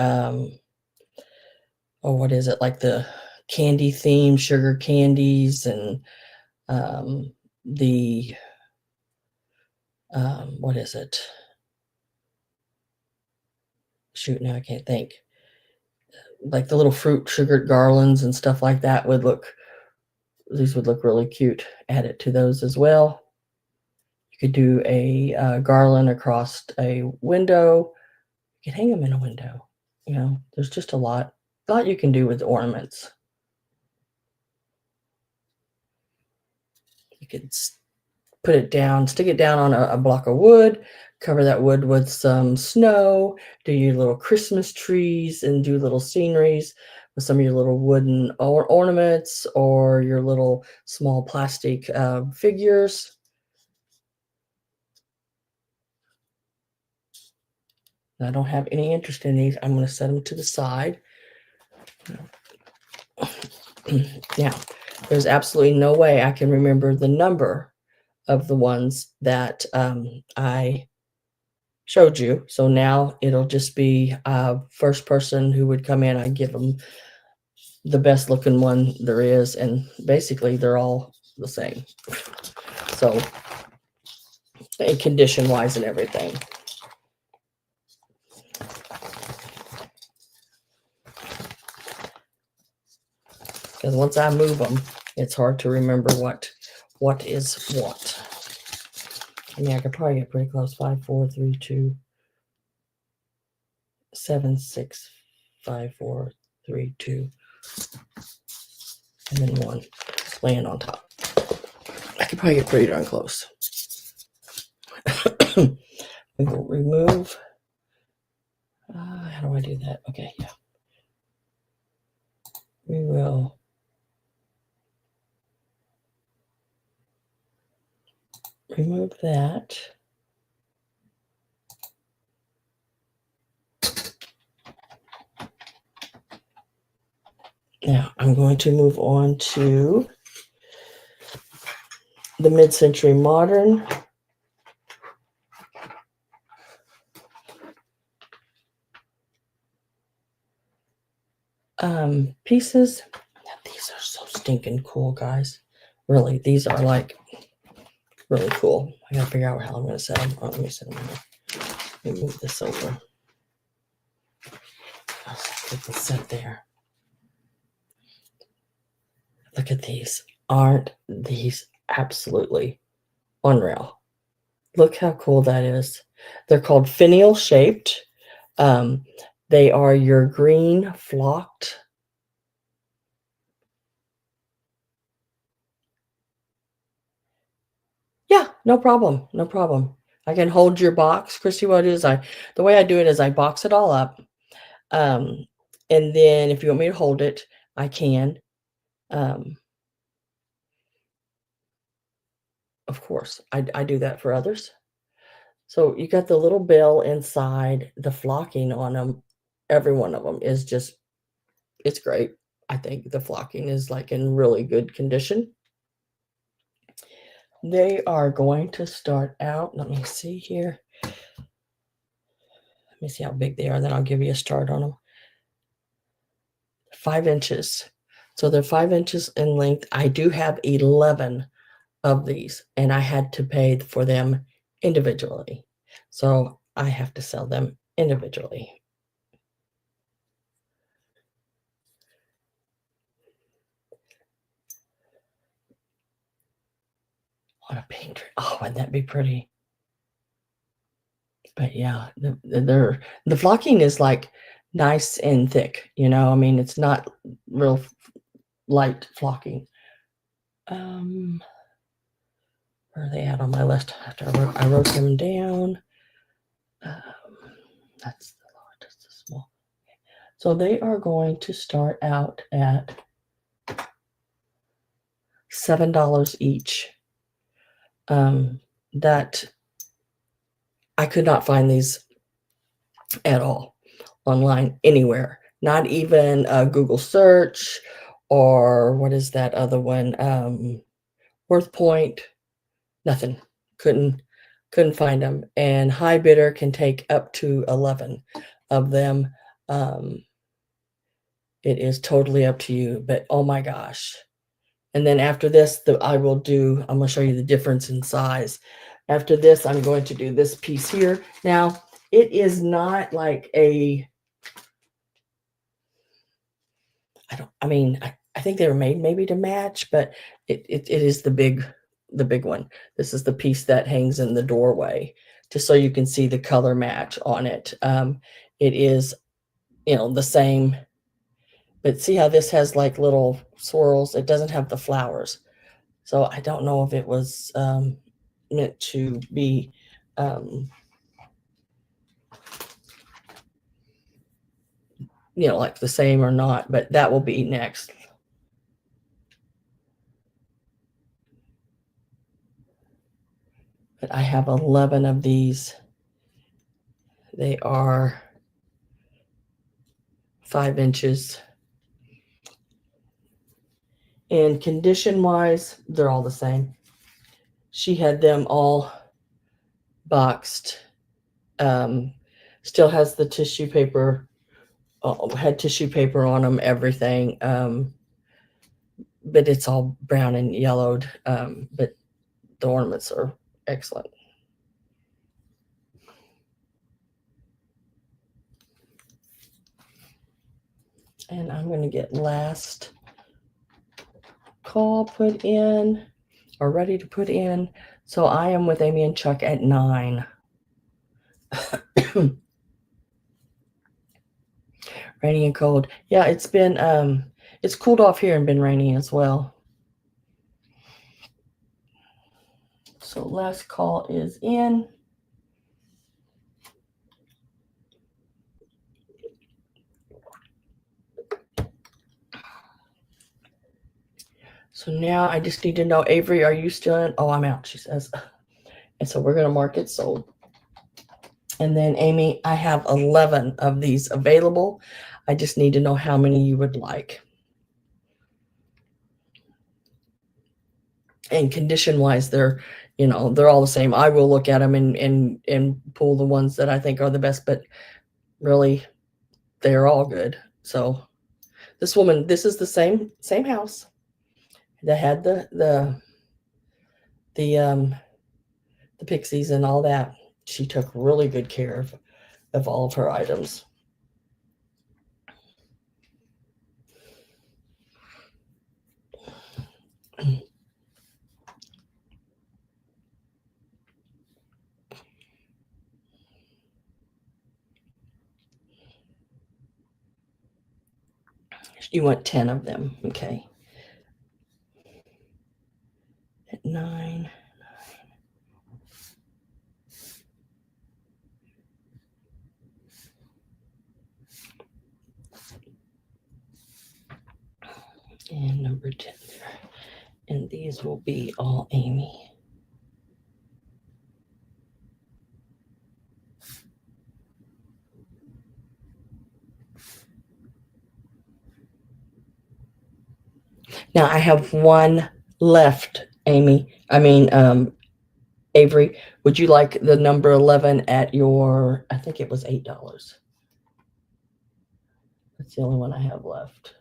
what is it, like the candy theme, sugar candies, and the what is it? Shoot, now I can't think. Like the little fruit sugared garlands and stuff like that these would look really cute. Add it to those as well. You could do a garland across a window. You could hang them in a window. There's just a lot you can do with ornaments. You could put it down, stick it down on a block of wood, cover that wood with some snow, do your little Christmas trees and do little sceneries with some of your little wooden ornaments or your little small plastic figures. I don't have any interest in these. I'm going to set them to the side. Now, there's absolutely no way I can remember the number of the ones that I showed you. So now it'll just be first person who would come in, I give them the best looking one there is, and basically they're all the same. So, condition wise and everything. Because once I move them, it's hard to remember what is what. I mean, I could probably get pretty close. 5, 4, 3, 2, 7, 6, 5, 4, 3, 2, and then 1 laying on top. I could probably get pretty darn close. We will remove. How do I do that? Okay, yeah. We will remove that. Now I'm going to move on to the mid-century modern. Pieces. Now, these are so stinking cool, guys. Really, these are like really cool. I gotta figure out how I'm going to set them. Let me set them here. Let me move this over. I'll put the set there. Look at these. Aren't these absolutely unreal? Look how cool that is. They're called finial shaped. They are your green flocked. Yeah, no problem. No problem. I can hold your box. Christy, what it is, the way I do it is I box it all up. And then if you want me to hold it, I can. of course, I do that for others. So you got the little bell inside, the flocking on them. Every one of them is just, it's great. I think the flocking is like in really good condition. They are going to start out, let me see here. Let me see how big they are, then I'll give you a start on them. 5 inches. So they're 5 inches in length. I do have 11 of these, and I had to pay for them individually. So I have to sell them individually. On a pink tree. Oh, wouldn't that be pretty? But yeah, the flocking is like nice and thick, you know. I mean, it's not real light flocking. Where are they at on my list? After I wrote them down. That's the large, that's the small. So they are going to start out at $7 each. That I could not find these at all online anywhere, not even a Google search or what is that other one? Worth Point, nothing. Couldn't find them. And High Bidder can take up to 11 of them. It is totally up to you, but oh my gosh. And then after this, I'm going to show you the difference in size. After this, I'm going to do this piece here. Now, it is not like I think they were made maybe to match, but it is the big one. This is the piece that hangs in the doorway, just so you can see the color match on it. It is, the same, but see how this has like little swirls? It doesn't have the flowers. So I don't know if it was meant to be like the same or not, but that will be next. But I have 11 of these. They are 5 inches. And condition-wise, they're all the same. She had them all boxed. Still has the tissue paper, had tissue paper on them, everything. But it's all brown and yellowed. But the ornaments are excellent. And I'm going to get last call put in, or ready to put in. So I am with Amy and Chuck at 9. Rainy and cold. Yeah, it's been it's cooled off here and been rainy as well. So last call is in. So now I just need to know, Avery, are you still in? Oh, I'm out, she says. And so we're going to mark it sold. And then Amy, I have 11 of these available. I just need to know how many you would like. And condition wise, they're all the same. I will look at them and pull the ones that I think are the best, but really they're all good. So this woman, this is the same house that had the Pixies and all that. She took really good care of all of her items. You want 10 of them, okay? At 9. And number 10 there. And these will be all Amy. Now I have one left, Amy. I mean, Avery, would you like the number 11 at your, I think it was $8. That's the only one I have left.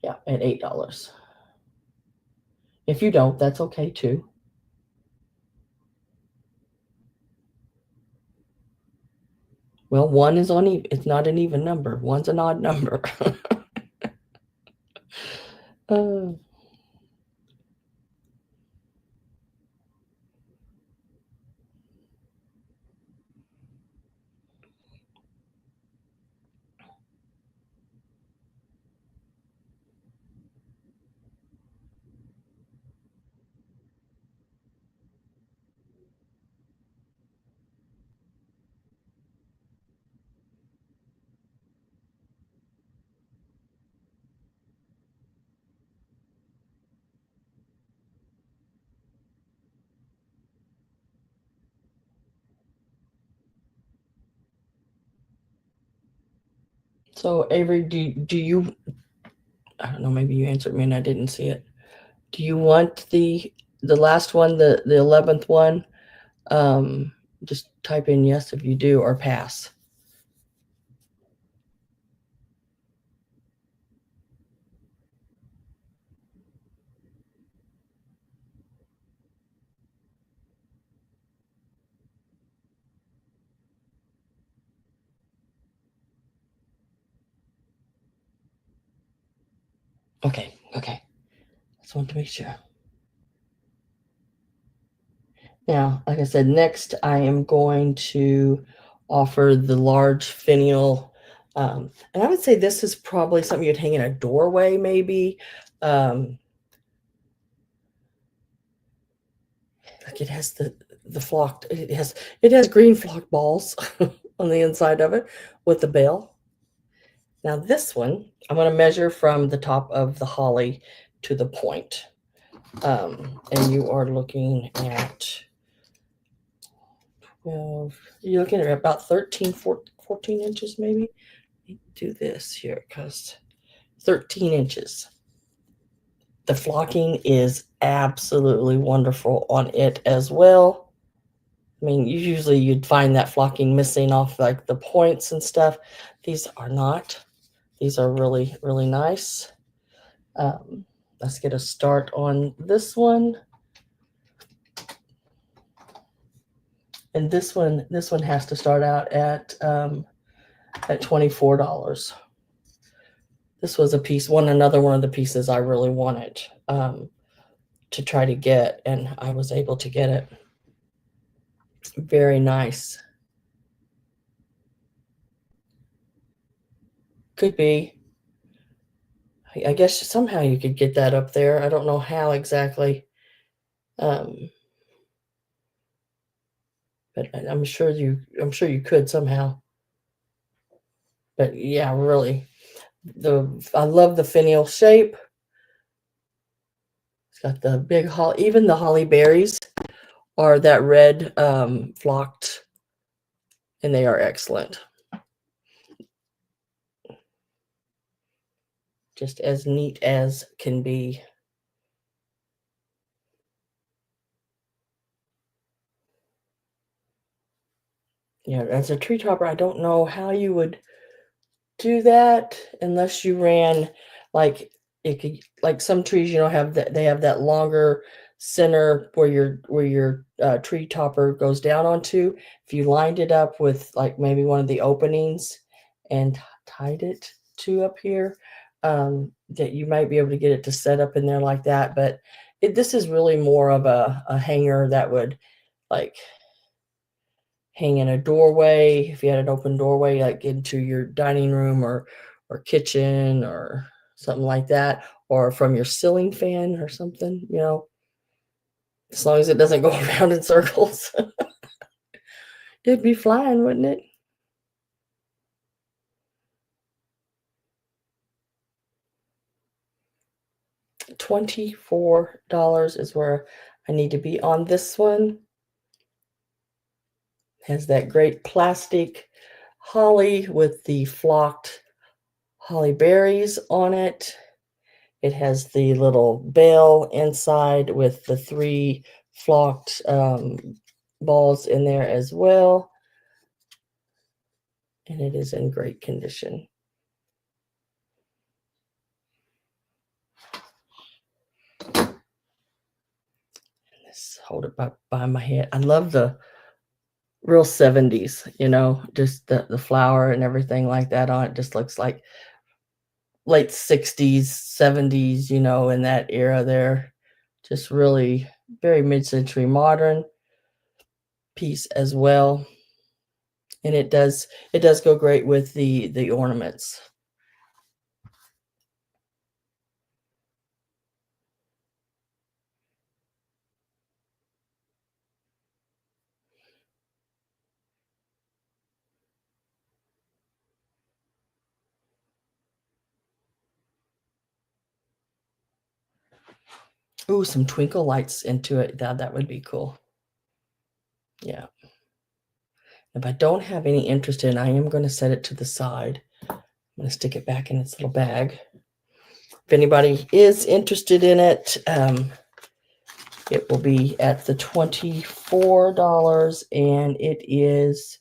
Yeah, at $8. If you don't, that's okay too. Well, one is on even. It's not an even number. One's an odd number. uh, so Avery, do you? I don't know. Maybe you answered me and I didn't see it. Do you want the last one, the 11th one? Just type in yes if you do, or pass. Okay. Just want to make sure. Now, like I said, next I am going to offer the large finial. And I would say this is probably something you'd hang in a doorway, maybe. Like it has the flocked, it has green flocked balls on the inside of it with the bell. Now this one, I'm going to measure from the top of the holly to the point. And you are looking at 12, you're looking at about 13, 14 inches maybe. Do this here because 13 inches. The flocking is absolutely wonderful on it as well. I mean, usually you'd find that flocking missing off like the points and stuff. These are not. These are really, really nice. Let's get a start on this one. And this one has to start out at $24. This was a piece, another one of the pieces I really wanted to try to get, and I was able to get it. Very nice. Could be. I guess somehow you could get that up there. I don't know how exactly. But I'm sure you could somehow. But yeah, really. I love the finial shape. It's got the big holly, even the holly berries are that red flocked, and they are excellent. Just as neat as can be. Yeah, as a tree topper, I don't know how you would do that unless you ran like it could, like some trees, have that, they have that longer center where your tree topper goes down onto. If you lined it up with like maybe one of the openings and tied it to up here, that you might be able to get it to set up in there like that. But this is really more of a hanger that would like hang in a doorway. If you had an open doorway, like into your dining room or kitchen or something like that, or from your ceiling fan or something, as long as it doesn't go around in circles. It'd be flying, wouldn't it? $24 is where I need to be on this one. Has that great plastic holly with the flocked holly berries on it. It has the little bell inside with the 3 flocked balls in there as well. And it is in great condition. Let's hold it by my head. I love the real 70s, you know, just the flower and everything like that on it. Just looks like late 60s, 70s, you know, in that era there. Just really very mid-century modern piece as well. And it does go great with the ornaments. Ooh, some twinkle lights into it. That would be cool. Yeah. If I don't have any interest in, I am going to set it to the side. I'm going to stick it back in its little bag. If anybody is interested in it, it will be at the $24, and it is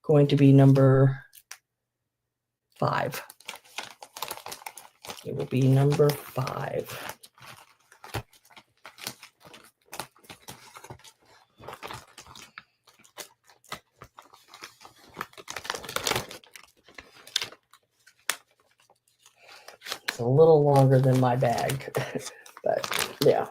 going to be number 5. It will be number 5. It's a little longer than my bag, but yeah.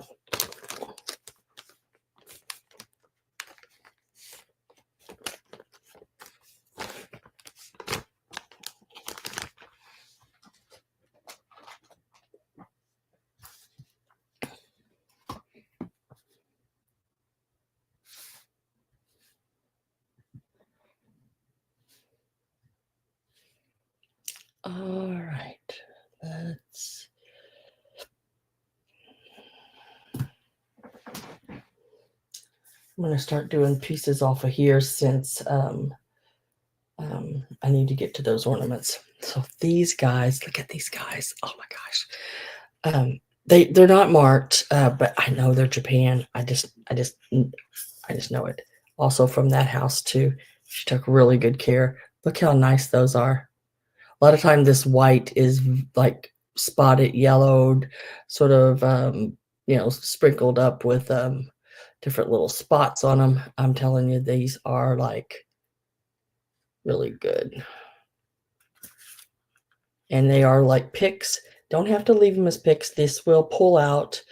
All right, let's. I'm going to start doing pieces off of here since I need to get to those ornaments. So these guys, look at these guys. Oh my gosh. They're not marked, but I know they're Japan. I just know it. Also from that house too. She took really good care. Look how nice those are. A lot of time this white is like spotted, yellowed, sort of you know, sprinkled up with different little spots on them. I'm telling you, these are like really good. And they are like picks. Don't have to leave them as picks. This will pull out,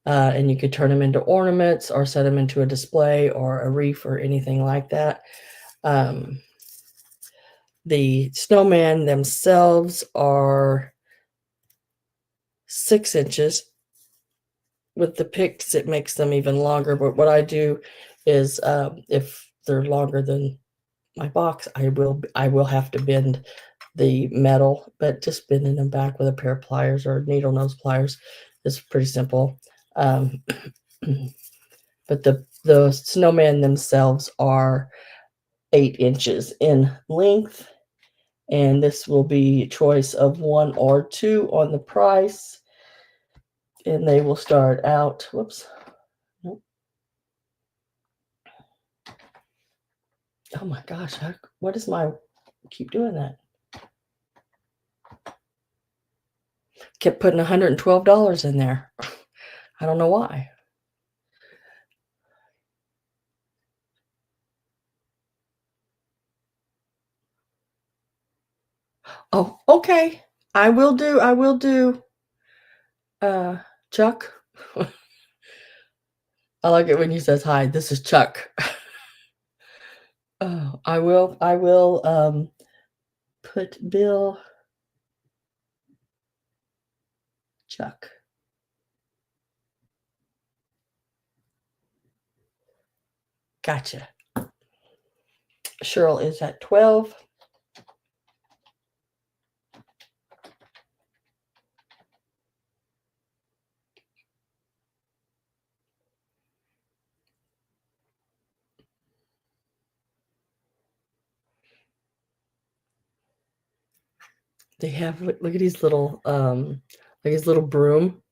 and you could turn them into ornaments or set them into a display or a wreath or anything like that. The snowman themselves are 6 inches. With the picks, it makes them even longer. But what I do is, if they're longer than my box, I will have to bend the metal, but just bending them back with a pair of pliers or needle nose pliers is pretty simple. But the snowman themselves are 8 inches in length, and this will be a choice of 1 or 2 on the price, and they will start out. Whoops. Nope. Oh my gosh! What is my? Keep doing that. Kept putting $112 in there. I don't know why. Oh, okay. I will do. Chuck. I like it when he says hi. This is Chuck. Oh, I will put Bill Chuck. Gotcha. Cheryl is at 12. They have, look at these little Like his little broom.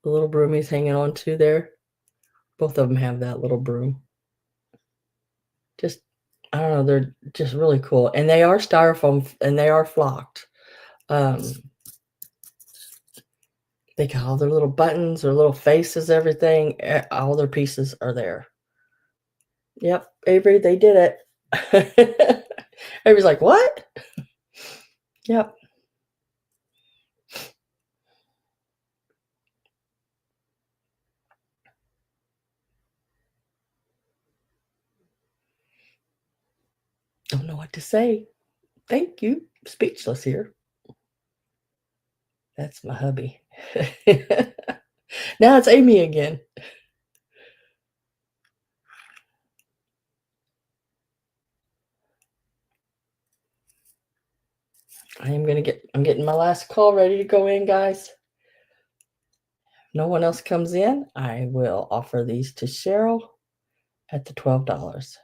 The little broom he's hanging on to there. Both of them have that little broom. Just, I don't know, they're just really cool. And they are styrofoam and they are flocked. They got all their little buttons, their little faces, everything. All their pieces are there. Yep, Avery, they did it. Avery's like, what? Yep. Don't know what to say. Thank you. Speechless here. That's my hubby. Now it's Amy again. I'm getting my last call ready to go in, guys. If no one else comes in, I will offer these to Cheryl at the $12.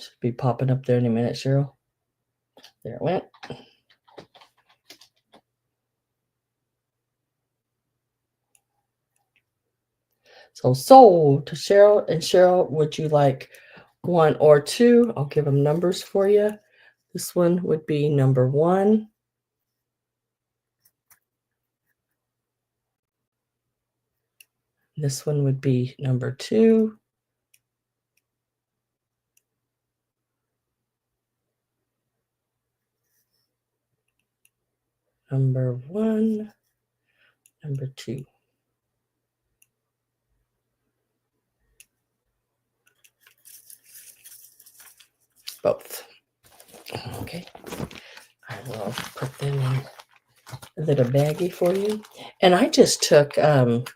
Should be popping up there any minute, Cheryl. There it went. So sold to Cheryl. And Cheryl, would you like one or two? I'll give them numbers for you. This one would be number 1. This one would be number 2. Number 1, number 2. Both. Okay. I will put them in a little baggie for you. And I just took, because,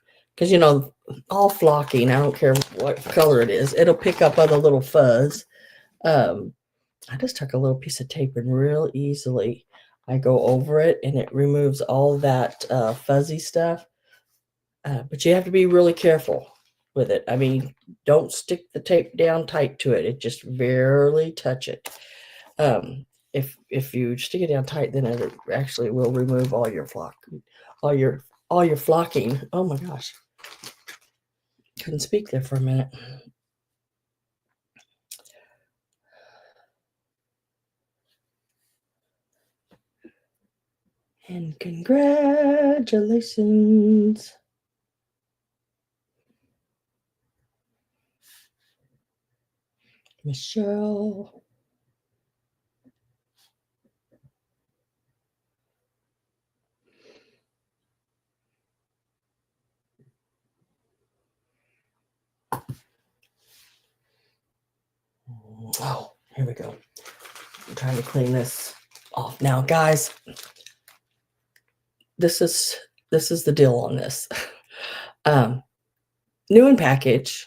you know, all flocking, I don't care what color it is, it'll pick up other little fuzz. I just took a little piece of tape and real easily I go over it and it removes all that fuzzy stuff. But you have to be really careful with it. I mean, don't stick the tape down tight to it. It just barely touch it. If you stick it down tight, then it actually will remove all your all your flocking. Oh my gosh. Couldn't speak there for a minute. And congratulations. Michelle. Oh, here we go. I'm trying to clean this off now, guys. This is the deal on this. New in package.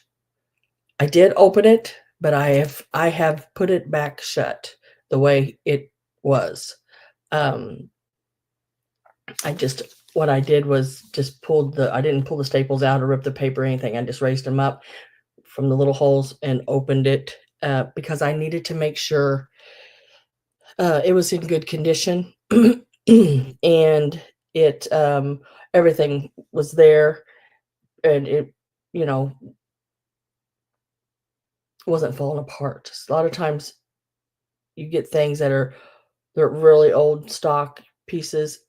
I did open it, but I have put it back shut the way it was. What I did was just I didn't pull the staples out or rip the paper or anything. I just raised them up from the little holes and opened it because I needed to make sure it was in good condition and it everything was there and it, you know, wasn't falling apart. A lot of times you get things they're really old stock pieces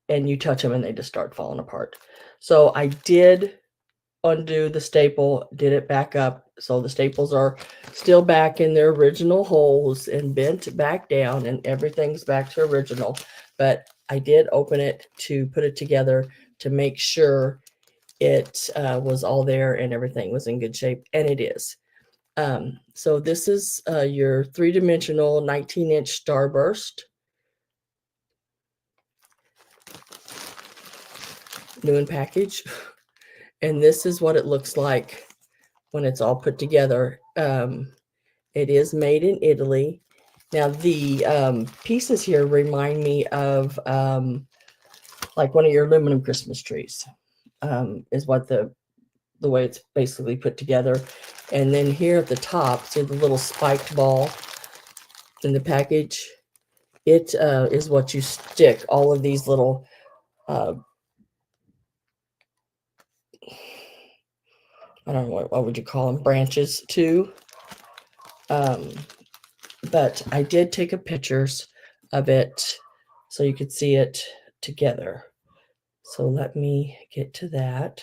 and you touch them and they just start falling apart. So I did undo the staple, did it back up. So the staples are still back in their original holes and bent back down and everything's back to original. But I did open it to put it together to make sure it was all there and everything was in good shape. And it is. So this is your 3-dimensional 19-inch starburst. New in package. And this is what it looks like when it's all put together. It is made in Italy. Now the pieces here remind me of like one of your aluminum Christmas trees, is what the way it's basically put together. And then here at the top, see the little spiked ball. in the package. It is what you stick all of these little, I don't know, what would you call them, branches to. But I did take a pictures of it so you could see it together. So let me get to that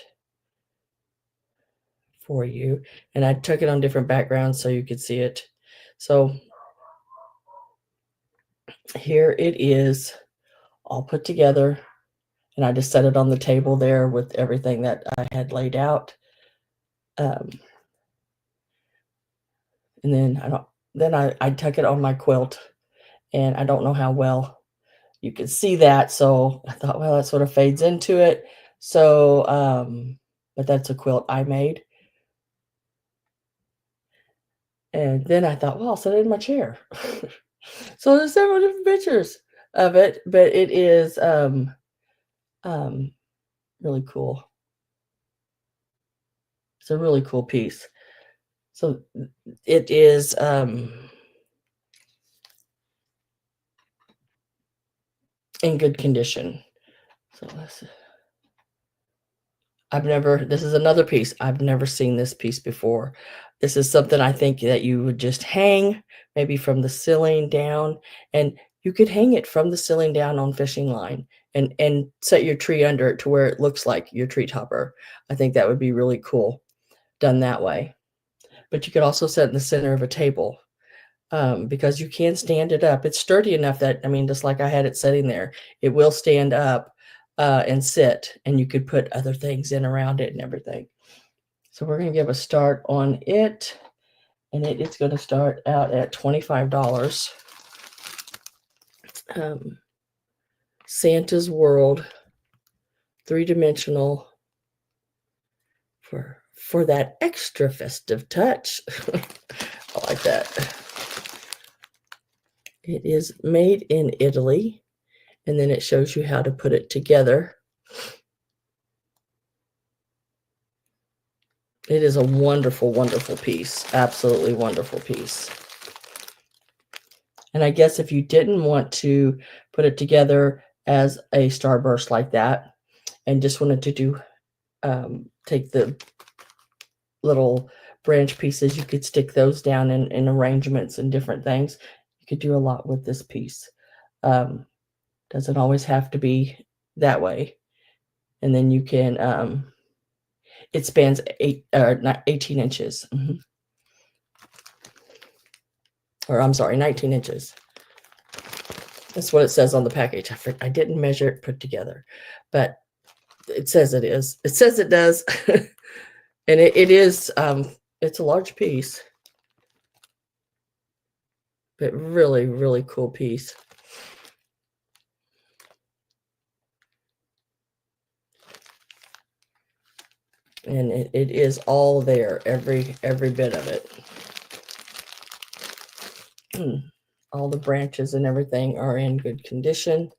for you. And I took it on different backgrounds so you could see it. So here it is all put together. And I just set it on the table there with everything that I had laid out. And then I tuck it on my quilt, and I don't know how well you can see that. So I thought, well, that sort of fades into it. So, but that's a quilt I made. And then I thought, well, I'll set it in my chair. So there's several different pictures of it, but it is really cool. It's a really cool piece. So it is in good condition. So this is another piece. I've never seen this piece before. This is something I think that you would just hang maybe from the ceiling down, and you could hang it from the ceiling down on fishing line and set your tree under it to where it looks like your tree topper. I think that would be really cool done that way. But you could also set it in the center of a table. Because you can stand it up. It's sturdy enough that, I mean, just like I had it sitting there, it will stand up and sit, and you could put other things in around it and everything. So we're going to give a start on it, and it's going to start out at $25. Santa's World, 3-dimensional for that extra festive touch. I like that. It is made in Italy, and then it shows you how to put it together. It is a wonderful, wonderful piece. Absolutely wonderful piece. And I guess if you didn't want to put it together as a starburst like that and just wanted to do, take the little branch pieces, you could stick those down in arrangements and different things. You could do a lot with this piece. Doesn't always have to be that way. And then you can, it spans 18 inches. Or I'm sorry, 19 inches. That's what it says on the package. I didn't measure it put together, but it says it is. It says it does. And it is, it's a large piece, but really, really cool piece. And it is all there, every bit of it. All the branches and everything are in good condition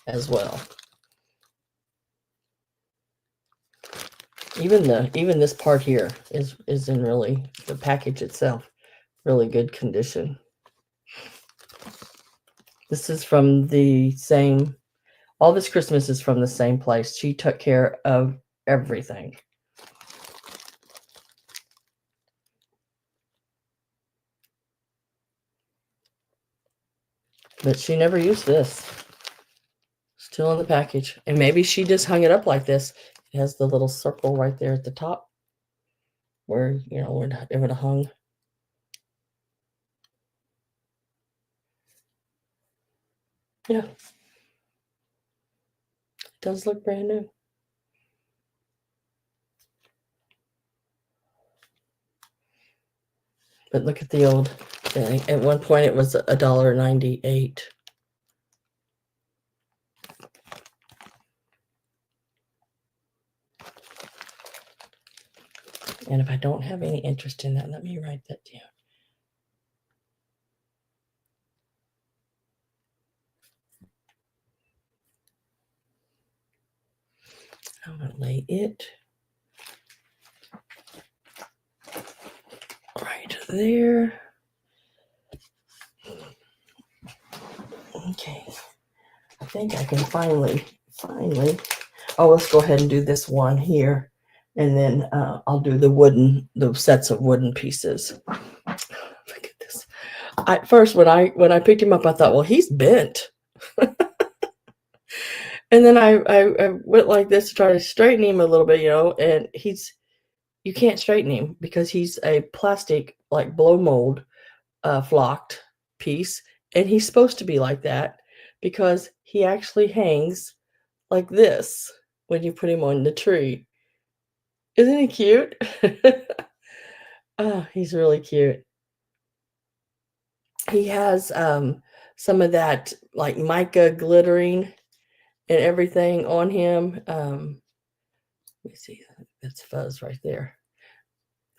as well. Even this part here is in really, the package itself, really good condition. This is from the same, all this Christmas is from the same place. She took care of everything. But she never used this. Still in the package. And maybe she just hung it up like this. It has the little circle right there at the top where, you know, it would have hung. Yeah. It does look brand new. But look at the old thing. At one point it was $1.98. And if I don't have any interest in that, let me write that down. I'm going to lay it right there. think I can finally. Oh, let's go ahead and do this one here. And then I'll do the sets of wooden pieces. Look at this. At first, when I picked him up, I thought, well, he's bent. And then I went like this to try to straighten him a little bit, and you can't straighten him because he's a plastic, like blow mold, flocked piece. And he's supposed to be like that because he actually hangs like this when you put him on the tree. Isn't he cute? Oh, he's really cute. He has some of that like mica glittering and everything on him. Let me see, that's fuzz right there.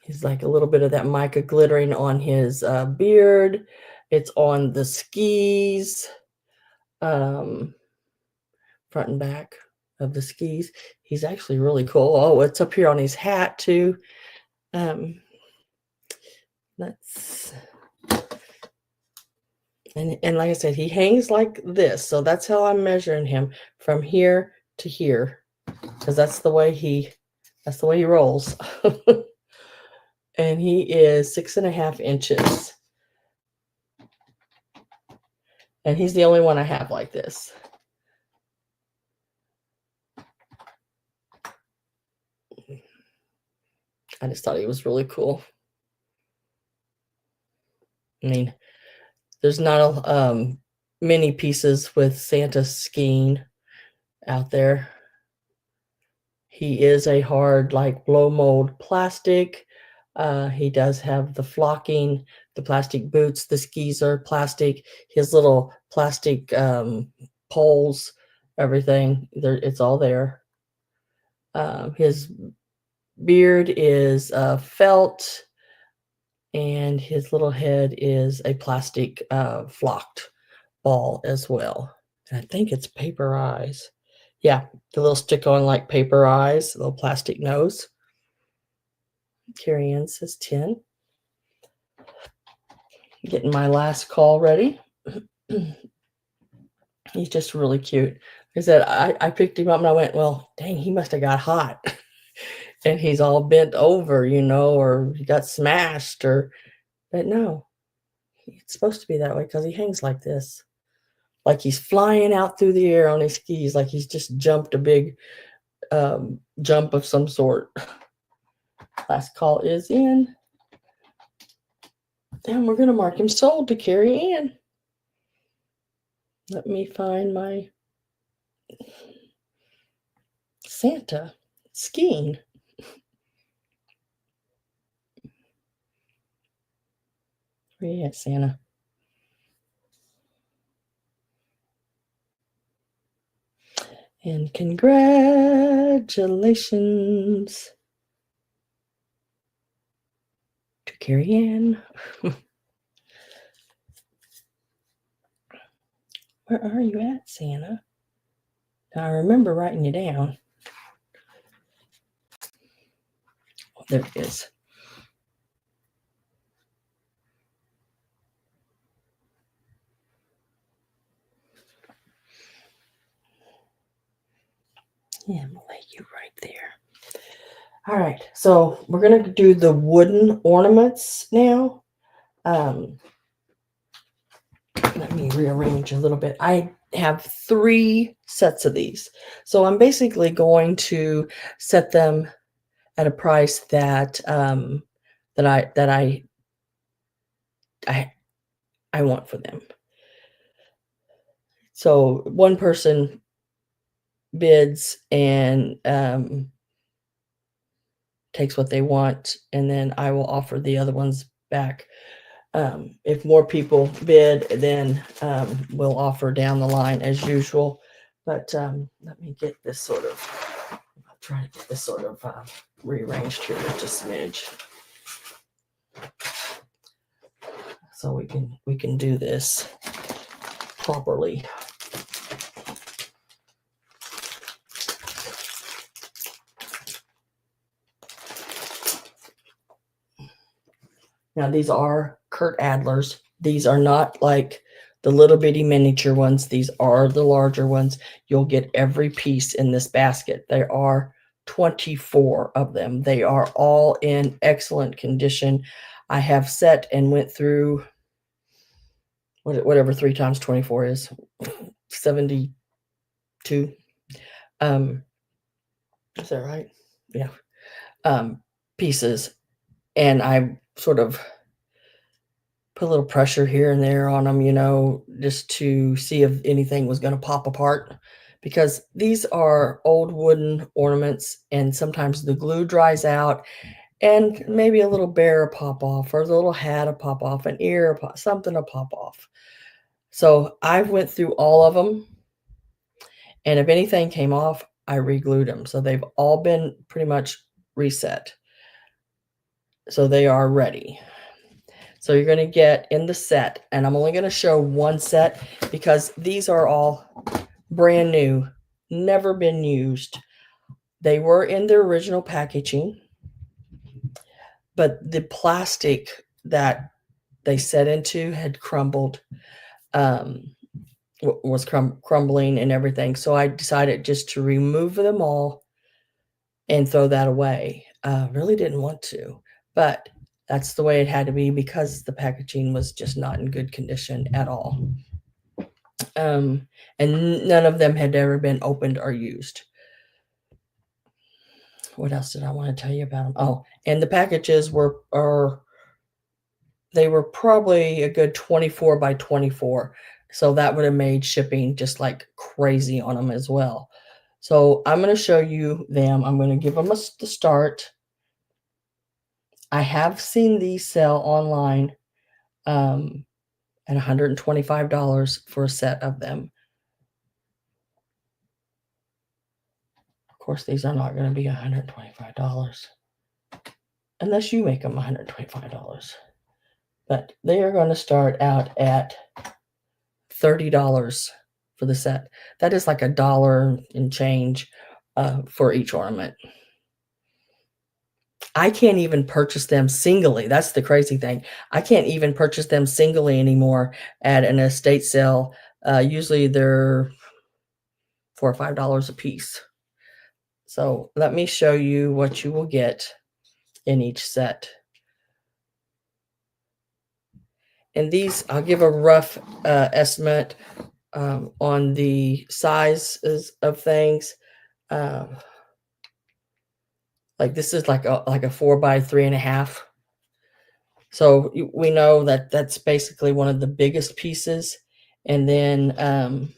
He's like a little bit of that mica glittering on his beard. It's on the skis, front and back of the skis. He's actually really cool. Oh, it's up here on his hat too. Let's and like I said, he hangs like this. So that's how I'm measuring him, from here to here, because that's the way he rolls. And he is 6.5 inches. And he's the only one I have like this. I just thought he was really cool. I mean, there's not many pieces with Santa skiing out there. He is a hard, like blow mold plastic. He does have the flocking, the plastic boots, the skis are plastic, his little plastic poles, everything, it's all there. His beard is felt, and his little head is a plastic flocked ball as well. And I think it's paper eyes. Yeah, the little stick-on like paper eyes, little plastic nose. Carrie Ann says 10. Getting my last call ready. He's just really cute. Like I said, I picked him up and I went, well, dang, he must have got hot. And he's all bent over, or he got smashed, but no, it's supposed to be that way because he hangs like this. Like he's flying out through the air on his skis, like he's just jumped a big jump of some sort. Last call is in. And we're going to mark him sold to Carrie Ann. Let me find my Santa skiing. Where you at, Santa? And congratulations to Carrie Ann. Where are you at, Santa? Now, I remember writing you down. Oh, there it is. Yeah, I'm going to lay you right there. All right, so we're going to do the wooden ornaments now. Let me rearrange a little bit. I have 3 sets of these. So I'm basically going to set them at a price that I want for them. So one person bids and takes what they want, and then I will offer the other ones back. If more people bid, then we'll offer down the line as usual. But let me get this sort of, I'll try to get this sort of rearranged here just a smidge. So we can do this properly. Now these are Kurt Adler's. These are not like The little bitty miniature ones, these are the larger ones. You'll get every piece in this basket. There are 24 of them. They are all in excellent condition. I have set and went through whatever 3 times 24 is, 72. Is that right? Yeah. Pieces. And I sort of put a little pressure here and there on them, you know, just to see if anything was going to pop apart, because these are old wooden ornaments and sometimes the glue dries out and maybe a little bear will pop off, or the little hat will pop off, an ear, something will pop off. So I went through all of them, and if anything came off, I re-glued them. So they've all been pretty much reset. So they are ready. So you're going to get in the set, and I'm only going to show one set because these are all brand new, never been used. They were in their original packaging, but the plastic that they set into had crumbled, was crumbling and everything. So I decided just to remove them all and throw that away. Really didn't want to, but that's the way it had to be because the packaging was just not in good condition at all. And none of them had ever been opened or used. What else did I want to tell you about them? Oh, and the packages they were probably a good 24 by 24. So that would have made shipping just like crazy on them as well. So I'm going to show you them. I'm going to give them the start. I have seen these sell online at $125 for a set of them. Of course, these are not going to be $125 unless you make them $125. But they are going to start out at $30 for the set. That is like $1 and change for each ornament. I can't even purchase them singly. That's the crazy thing. I can't even purchase them singly anymore at an estate sale. Usually they're $4 or $5 a piece. So let me show you what you will get in each set. And these, I'll give a rough estimate on the sizes of things. Like this is like a 4 by 3.5. So we know that that's basically one of the biggest pieces. And then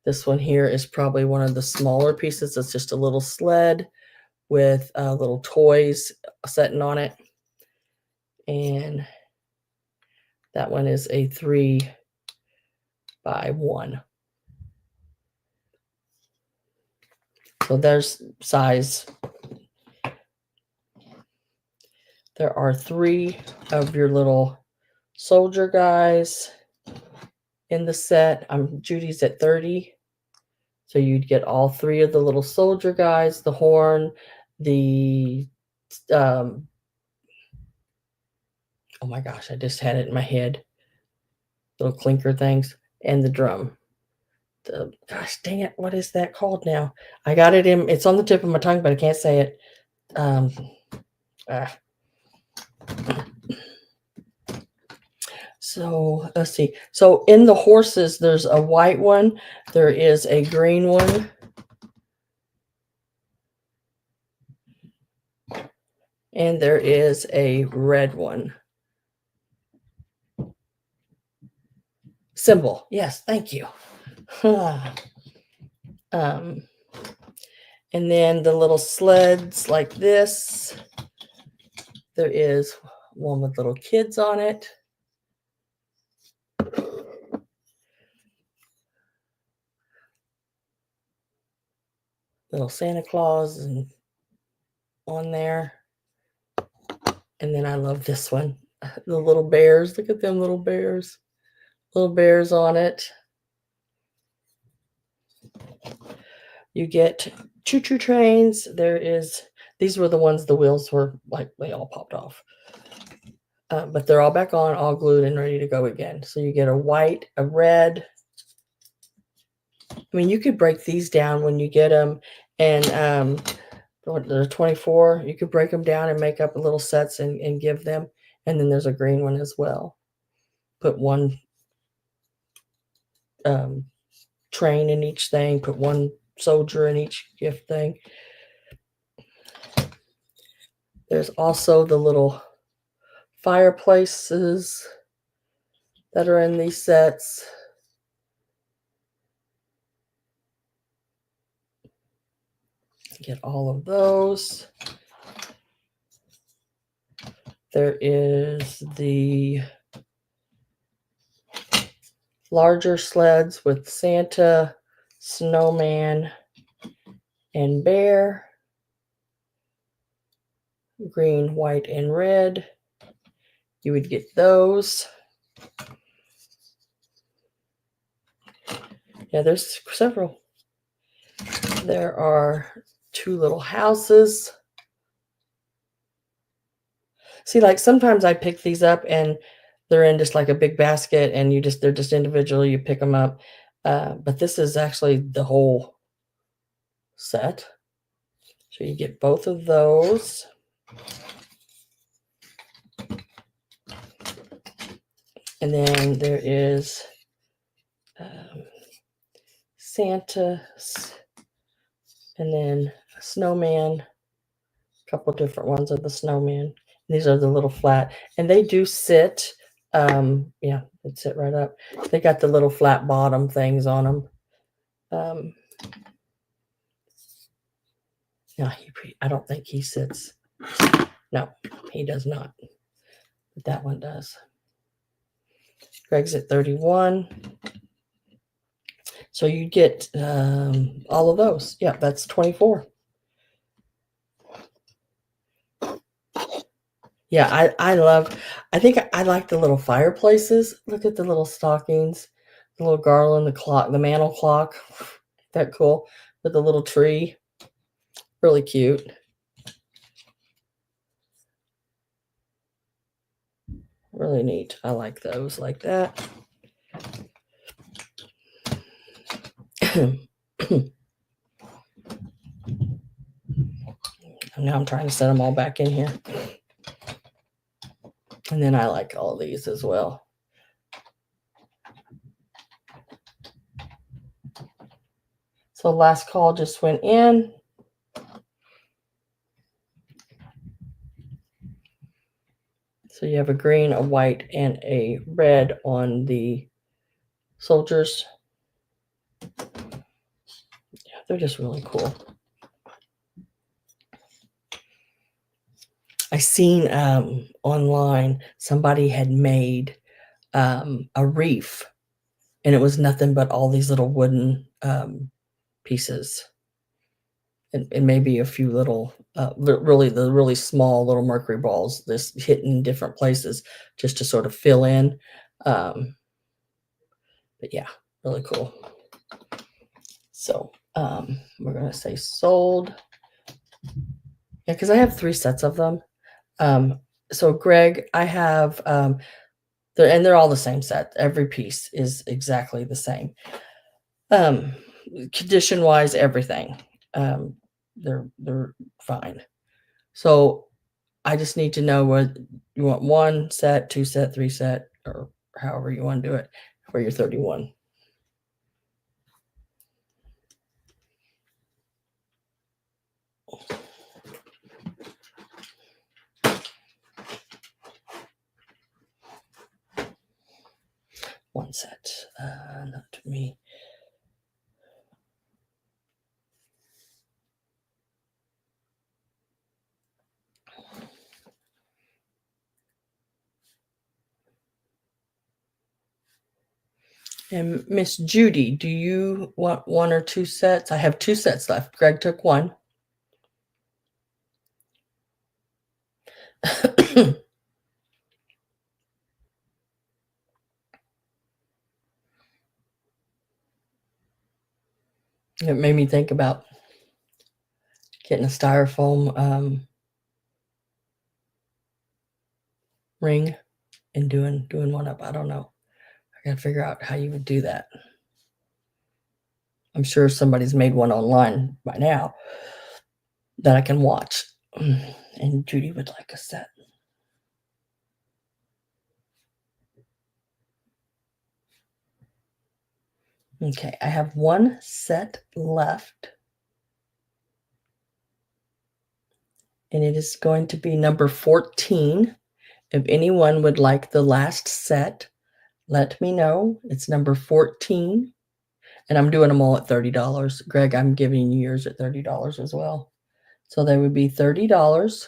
this one here is probably one of the smaller pieces. It's just a little sled with little toys sitting on it. And that one is a 3 by 1. So there's size. There are 3 of your little soldier guys in the set. Judy's at 30. So you'd get all 3 of the little soldier guys, the horn, the oh my gosh, I just had it in my head. Little clinker things and the drum. Gosh dang it, what is that called now? I got it it's on the tip of my tongue, but I can't say it. So let's see. So in the horses, there's a white one. There is a green one. And there is a red one. Symbol. Yes, thank you. And then the little sleds like this. There is one with little kids on it. Little Santa Claus and on there. And then I love this one. The little bears. Look at them little bears. Little bears on it. You get choo-choo trains. These were the ones the wheels were like they all popped off. but they're all back on, all glued and ready to go again. So you get a white, a red. I mean, you could break these down when you get them, and they're 24. You could break them down and make up little sets and give them. And then there's a green one as well. Put one train in each thing, put one soldier in each gift thing. There's also the little fireplaces that are in these sets. Get all of those. There is the larger sleds with Santa, Snowman, and Bear. Green, white, and red. You would get those. Yeah, there's several. There are 2 little houses. See, like sometimes I pick these up and they're in just like a big basket and they're just individual, you pick them up. But this is actually the whole set. So you get both of those. And then there is Santa, and then a snowman, a couple different ones of the snowman. These are the little flat, and they do sit. Yeah, they'd sit right up. They got the little flat bottom things on them. No, I don't think he sits. No, he does not. But that one does. Greg's at 31. So you get all of those. Yeah, that's 24. Yeah, I think I like the little fireplaces. Look at the little stockings, the little garland, the clock, the mantle clock. That cool with the little tree. Really cute. Really neat. I like those like that. Now I'm trying to set them all back in here. And then I like all these as well. So last call just went in. So you have a green, a white, and a red on the soldiers. Yeah, they're just really cool. I seen online somebody had made a reef, and it was nothing but all these little wooden pieces, and maybe a few little the really small little mercury balls, this hidden in different places just to sort of fill in. But yeah, really cool. So we're gonna say sold. Yeah, because I have 3 sets of them. So Greg, I have they're all the same set. Every piece is exactly the same. Condition wise, everything. They're fine. So I just need to know what you want: 1 set, 2 set, 3 set, or however you want to do it for your 31. One set, not me. And Miss Judy, do you want 1 or 2 sets? I have 2 sets left. Greg took 1. It made me think about getting a styrofoam ring and doing one up. I don't know. I gotta figure out how you would do that. I'm sure somebody's made one online by now that I can watch. And Judy would like a set. Okay, I have one set left. And it is going to be number 14. If anyone would like the last set, let me know. It's number 14. And I'm doing them all at $30. Greg, I'm giving you yours at $30 as well. So they would be $30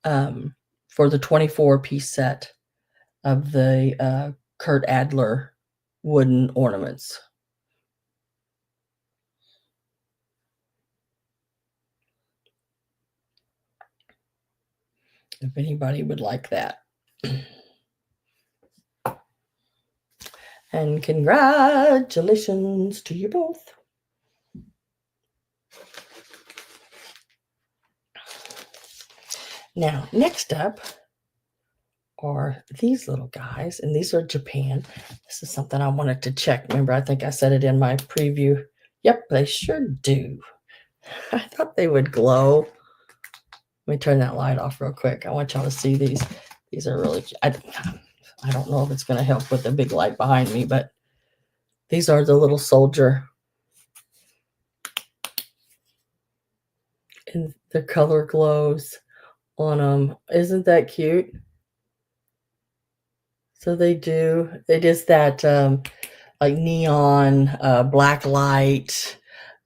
for the 24-piece set of the Kurt Adler wooden ornaments. If anybody would like that. And congratulations to you both. Now, next up are these little guys, and these are Japan. This is something I wanted to check. Remember, I think I said it in my preview. Yep, they sure do. I thought they would glow. Let me turn that light off real quick. I want y'all to see these. These are really cute. I don't know if it's going to help with the big light behind me, but these are the little soldier. And the color glows on them. Isn't that cute? So it is that like neon black light.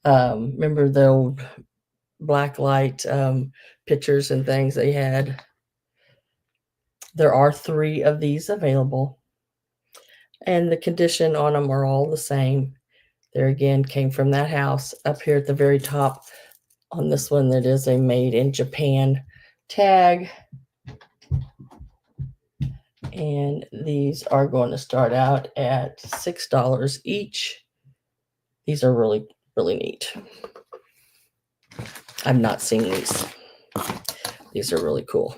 Remember the old black light pictures and things they had? There are 3 of these available. And the condition on them are all the same. There again came from that house. Up here at the very top on this one, that is a made in Japan tag. And these are going to start out at $6 each. These are really, really neat. I've not seen these. These are really cool.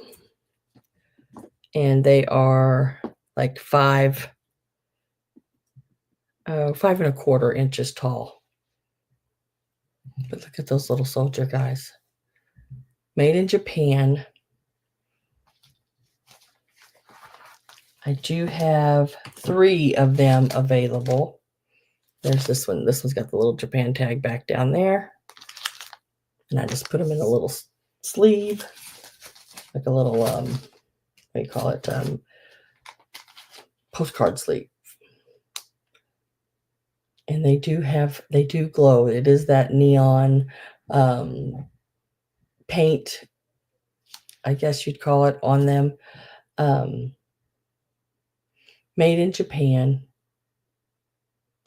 And they are like 5.25 inches tall. But look at those little soldier guys. Made in Japan. I do have 3 of them available. There's this one. This one's got the little Japan tag back down there. And I just put them in a little sleeve. Like a little, what do you call it? Postcard sleeve. And they do glow. It is that neon paint, I guess you'd call it, on them. Made in Japan.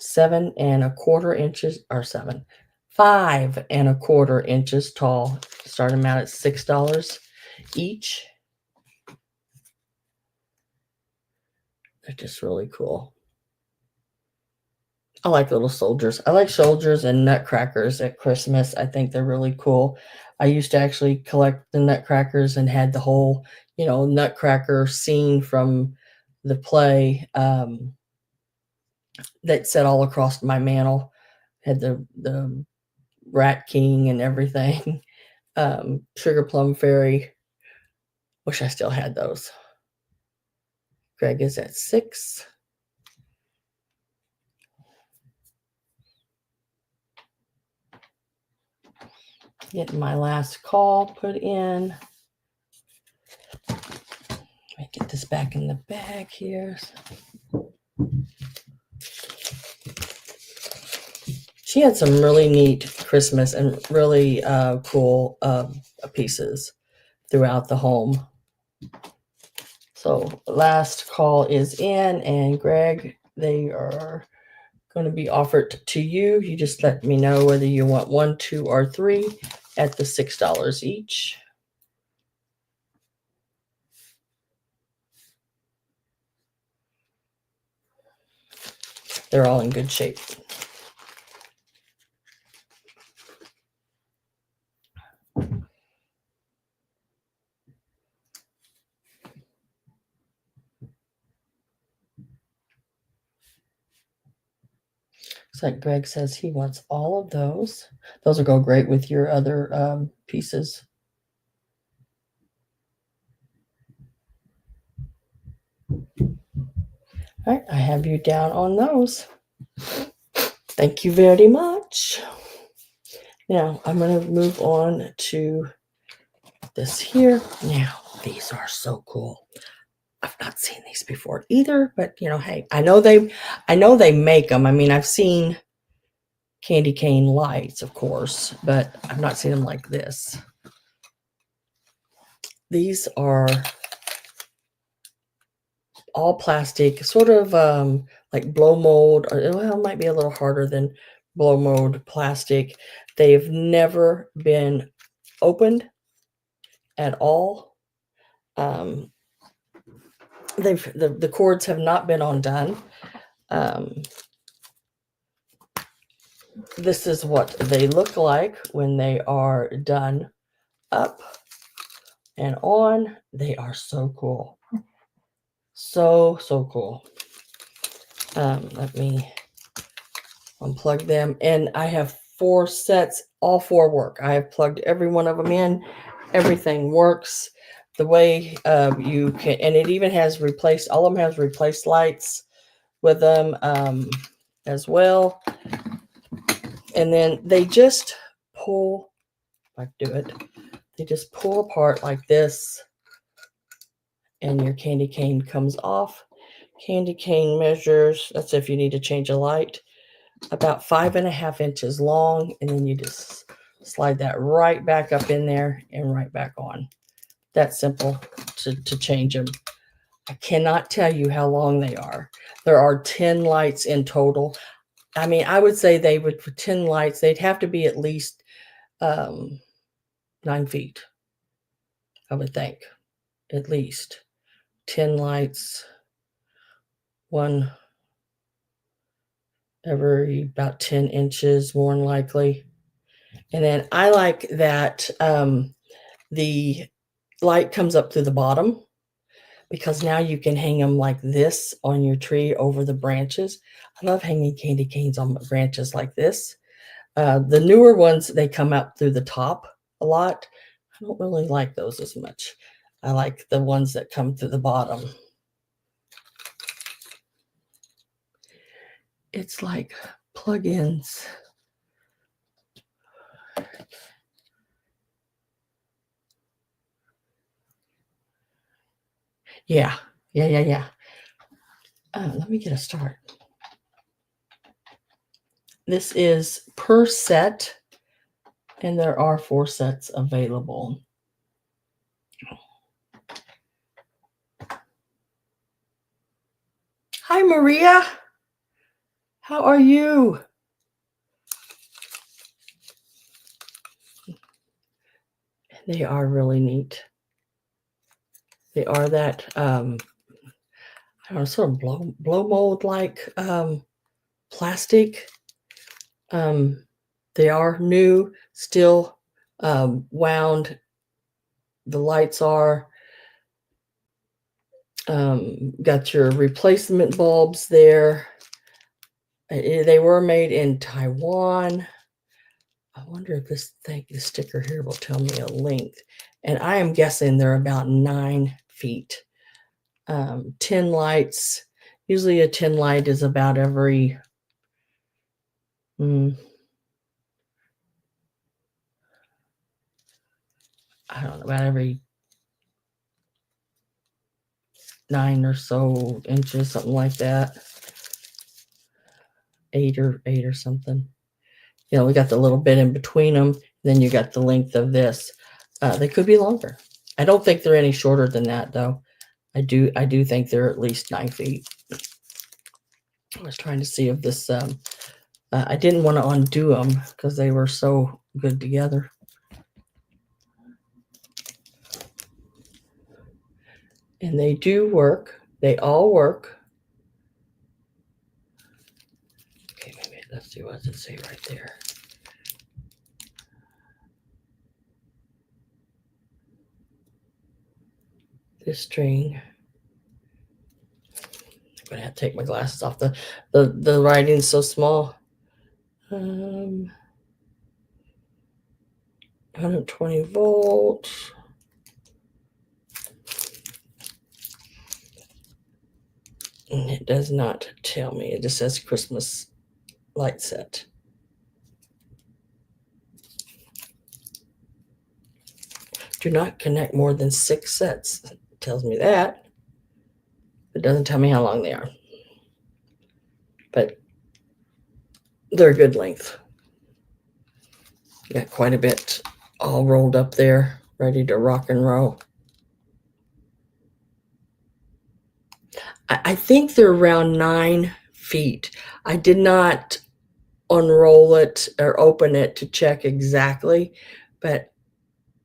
5.25 inches tall. Start them out at $6 each. They're just really cool. I like little soldiers. I like soldiers and nutcrackers at Christmas. I think they're really cool. I used to actually collect the nutcrackers and had the whole, nutcracker scene from the play that set all across my mantle. Had the Rat King and everything. Sugar Plum Fairy. Wish I still had those. Greg is at 6. Getting my last call put in. Let me get this back in the bag here. She had some really neat Christmas and really cool pieces throughout the home. So last call is in, and Greg, they are going to be offered to you. You just let me know whether you want 1, 2, or 3 at the $6 each. They're all in good shape. Looks like Greg says he wants all of those. Those will go great with your other pieces. All right, I have you down on those. Thank you very much. Now I'm going to move on to this here. Now, these are so cool. I've not seen these before either, but you know, hey, I know they make them. I mean, I've seen candy cane lights, of course, but I've not seen them like this. These are all plastic, sort of like blow mold, or well, it might be a little harder than blow mold plastic. They've never been opened at all. The cords have not been undone. This is what they look like when they are done up and on. They are so cool. So cool. Let me unplug them. And I have 4 sets. All 4 work. I have plugged every one of them in. Everything works the way you can. And it even has replaced, all of them has replaced lights with them as well. And then they just pull, if I do it, they just pull apart like this. And your candy cane comes off. Candy cane measures, that's if you need to change a light, about 5.5 inches long. And then you just slide that right back up in there and right back on. That's simple to change them. I cannot tell you how long they are. There are 10 lights in total. I mean, I would say they would, for 10 lights, they'd have to be at least 9 feet, I would think. At least 10 lights, one every about 10 inches, more than likely. And then I like that the light comes up through the bottom, because now you can hang them like this on your tree over the branches. I love hanging candy canes on branches like this. The newer ones, they come out through the top a lot. I don't really like those as much. I like the ones that come through the bottom. It's like plug-ins. Yeah. Let me get a start. This is per set, and there are 4 sets available. Hi, Maria. How are you? They are really neat. They are that I don't know, sort of blow mold like plastic. They are new, still wound. The lights are got your replacement bulbs there. They were made in Taiwan. I wonder if this sticker here will tell me a length. And I am guessing they're about 9 feet. 10 lights. Usually a 10 light is about every I don't know, about every 9 or so inches, something like that. 8 or something. You know, we got the little bit in between them. Then you got the length of this. They could be longer. I don't think they're any shorter than that, though. I do think they're at least 9 feet. I was trying to see if this. I didn't want to undo them because they were so good together. And they do work. They all work. Okay, maybe let's see, what does it say right there? This string. I'm gonna have to take my glasses off. The writing's so small. 120 volts. And it does not tell me. It just says Christmas light set. Do not connect more than 6 sets. It tells me that. It doesn't tell me how long they are. But they're a good length. Got quite a bit all rolled up there, ready to rock and roll. I think they're around 9 feet. I did not unroll it or open it to check exactly, but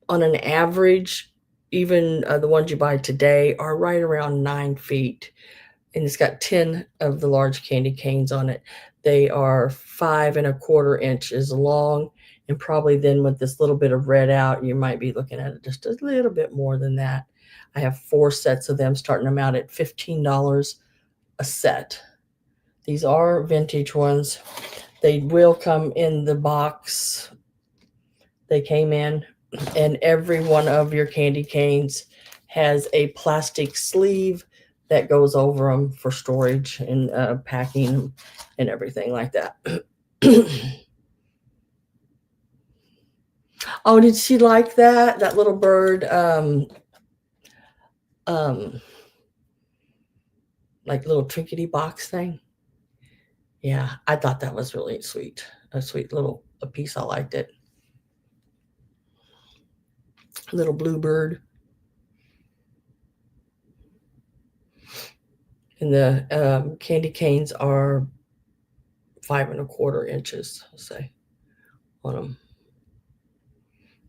on an average, even the ones you buy today are right around 9 feet. And it's got 10 of the large candy canes on it. They are 5¼ inches long, and probably then with this little bit of red out, you might be looking at it just a little bit more than that. I have 4 sets of them, starting them out at $15 a set. These are vintage ones. They will come in the box they came in, and every one of your candy canes has a plastic sleeve that goes over them for storage and packing and everything like that. Oh, did she like that? That little bird, like little trinkety box thing? Yeah, I thought that was really sweet. A sweet little piece. I liked it. Little bluebird. And the candy canes are 5¼ inches, I'll say, on them.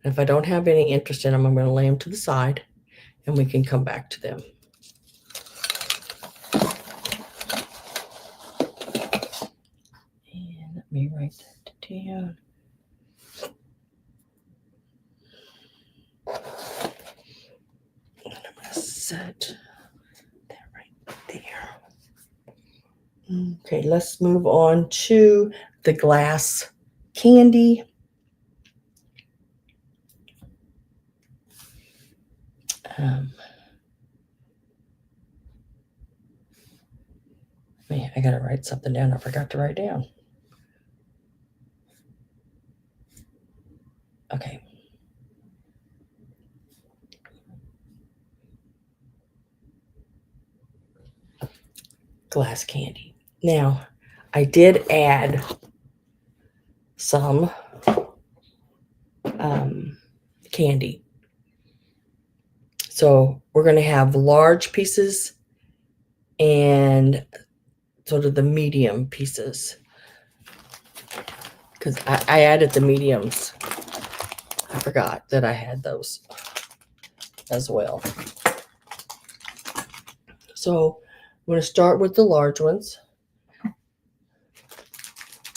And if I don't have any interest in them, I'm going to lay them to the side and we can come back to them. And let me write that down. And I'm going to set that right there. Okay, let's move on to the glass candy. I got to write something down I forgot to write down. Okay. Glass candy. Now, I did add some candy. So we're going to have large pieces and sort of the medium pieces, because I added the mediums. I forgot that I had those as well. So I'm going to start with the large ones.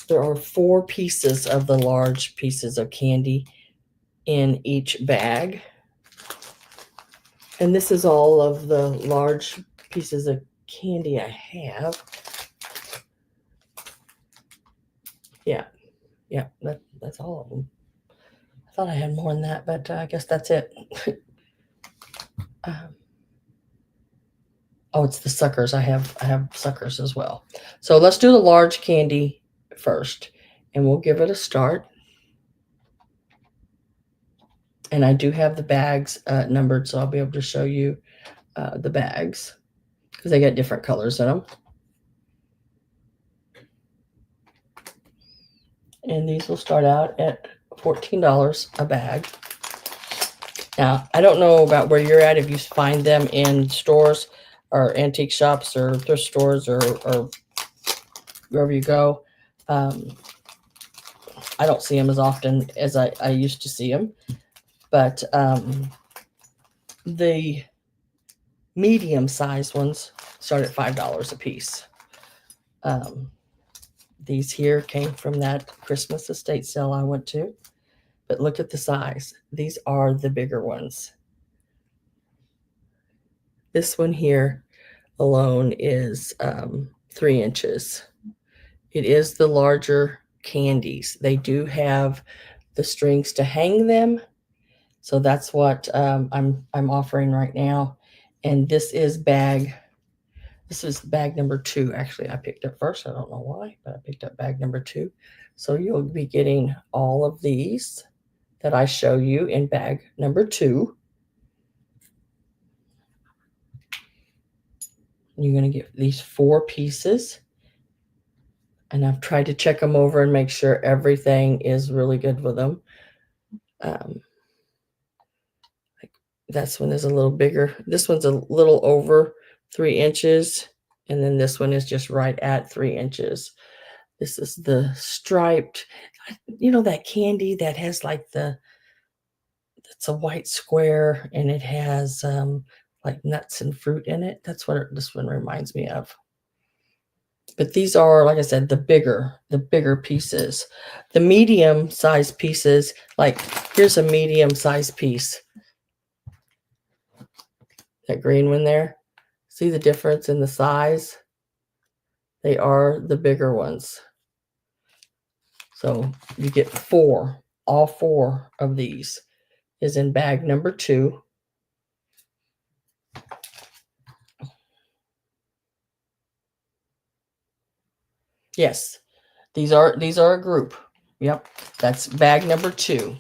There are 4 pieces of the large pieces of candy in each bag. And this is all of the large pieces of candy I have. Yeah, that's all of them. I thought I had more than that, but I guess that's it. Oh, it's the suckers. I have suckers as well. So let's do the large candy first, and we'll give it a start. And I do have the bags numbered, so I'll be able to show you the bags because they got different colors in them. And these will start out at $14 a bag. Now, I don't know about where you're at, if you find them in stores or antique shops or thrift stores or wherever you go. I don't see them as often as I used to see them. But the medium-sized ones start at $5 a piece. These here came from that Christmas estate sale I went to. But look at the size. These are the bigger ones. This one here alone is 3 inches. It is the larger candies. They do have the strings to hang them. So that's what I'm offering right now. And this is bag number 2. Actually, I picked up first. I don't know why, but I picked up bag number 2. So you'll be getting all of these that I show you in bag number 2. You're going to get these 4 pieces. And I've tried to check them over and make sure everything is really good with them. Like this one is a little bigger. This one's a little over 3 inches. And then this one is just right at 3 inches. This is the striped, you know, that candy that has like it's a white square and it has like nuts and fruit in it. That's what this one reminds me of. But these are, like I said, the bigger pieces. The medium size pieces, like here's a medium size piece. That green one there. See the difference in the size? They are the bigger ones. So you get 4. All 4 of these is in bag number 2. Yes, these are a group. Yep, that's bag number 2.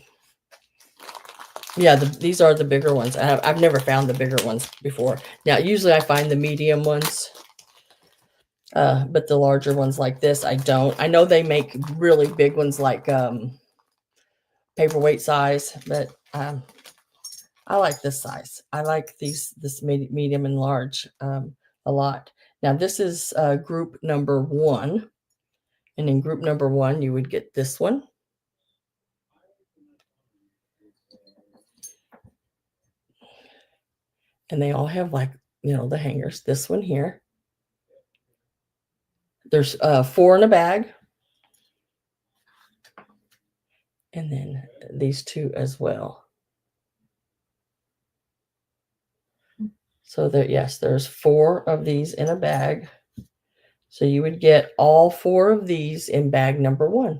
Yeah, these are the bigger ones. I've never found the bigger ones before. Now, usually I find the medium ones, but the larger ones like this, I don't. I know they make really big ones like paperweight size, but I like this size. I like this medium and large a lot. Now, this is group number 1. And in group number 1, you would get this one. And they all have like, you know, the hangers. This one here. There's 4 in a bag. And then these 2 as well. So there, yes, there's 4 of these in a bag. So you would get all 4 of these in bag number 1.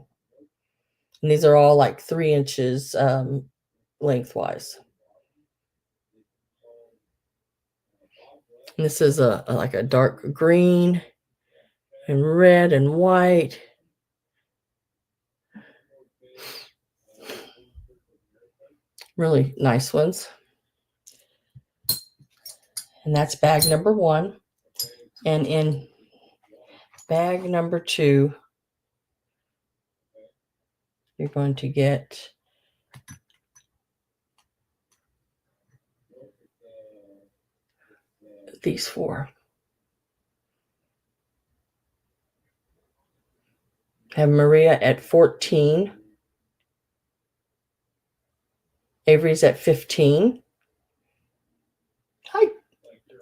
And these are all like 3 inches lengthwise. And this is like a dark green and red and white. Really nice ones. And that's bag number 1. And in bag number 2, you're going to get these 4. Have Maria at 14. Avery's at 15.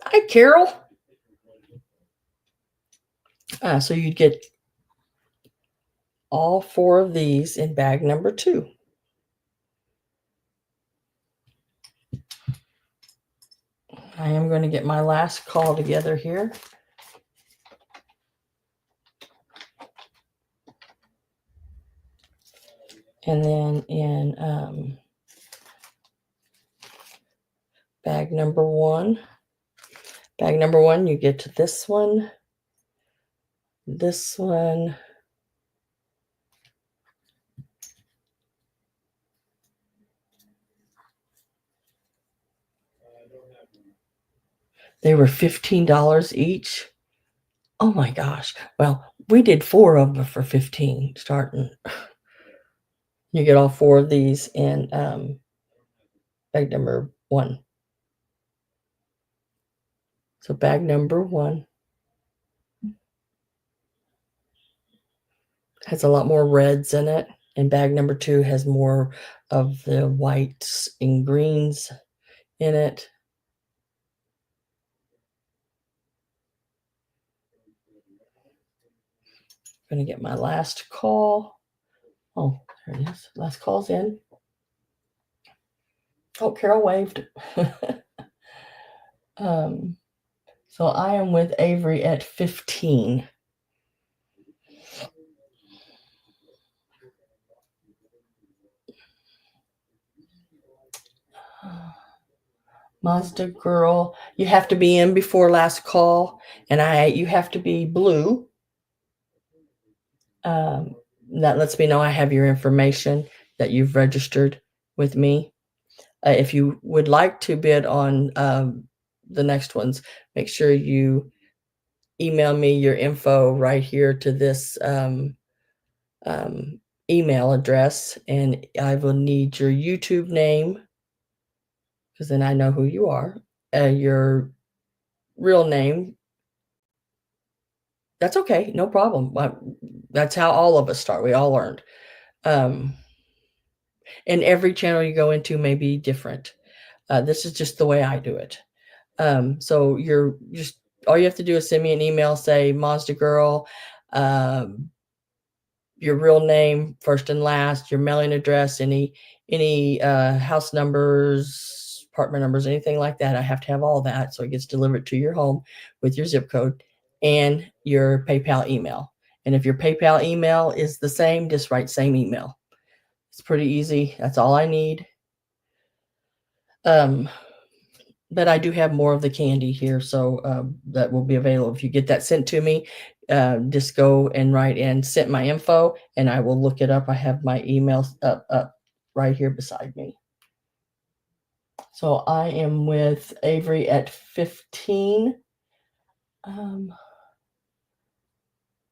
Hi, Carol. So you'd get all 4 of these in bag number 2. I am going to get my last call together here. And then in bag number 1, you get to this one, this one, they were $15 each. Oh my gosh. Well, we did 4 of them for 15 starting. You get all 4 of these in bag number 1. So bag number 1 has a lot more reds in it, and bag number 2 has more of the whites and greens in it. I'm going to get my last call. Oh, there it is. Last call's in. Oh, Carol waved. So I am with Avery at 15. Mazda Girl. You have to be in before last call, and you have to be blue. That lets me know I have your information, that you've registered with me. If you would like to bid on the next ones, make sure you email me your info right here to this email address, and I will need your YouTube name, because then I know who you are, your real name. That's okay, no problem. That's how all of us start. We all learned. And every channel you go into may be different. This is just the way I do it. So you're just, all you have to do is send me an email, say Mazda Girl, your real name, first and last, your mailing address, any house numbers, apartment numbers, anything like that. I have to have all that, so it gets delivered to your home with your zip code and your PayPal email. And if your PayPal email is the same, just write same email. It's pretty easy. That's all I need. But I do have more of the candy here, so that will be available. If you get that sent to me, just go and write in "sent my info," and I will look it up. I have my emails up right here beside me. So I am with Avery at 15.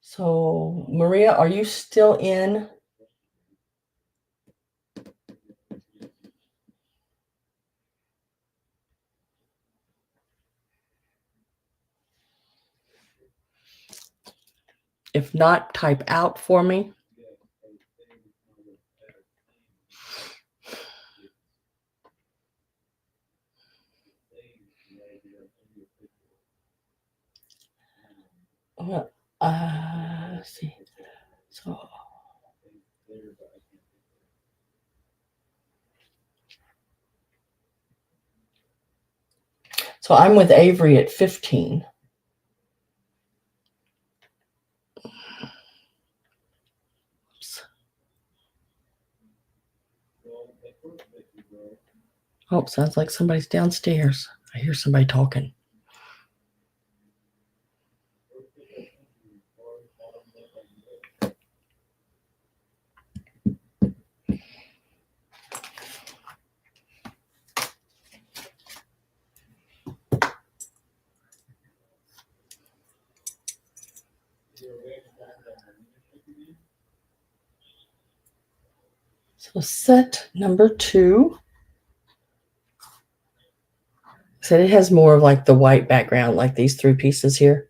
So Maria, are you still in? If not, type out for me. Let's see. So I'm with Avery at 15. Oops. Oh, sounds like somebody's downstairs. I hear somebody talking. So set number 2. So it has more of like the white background, like these 3 pieces here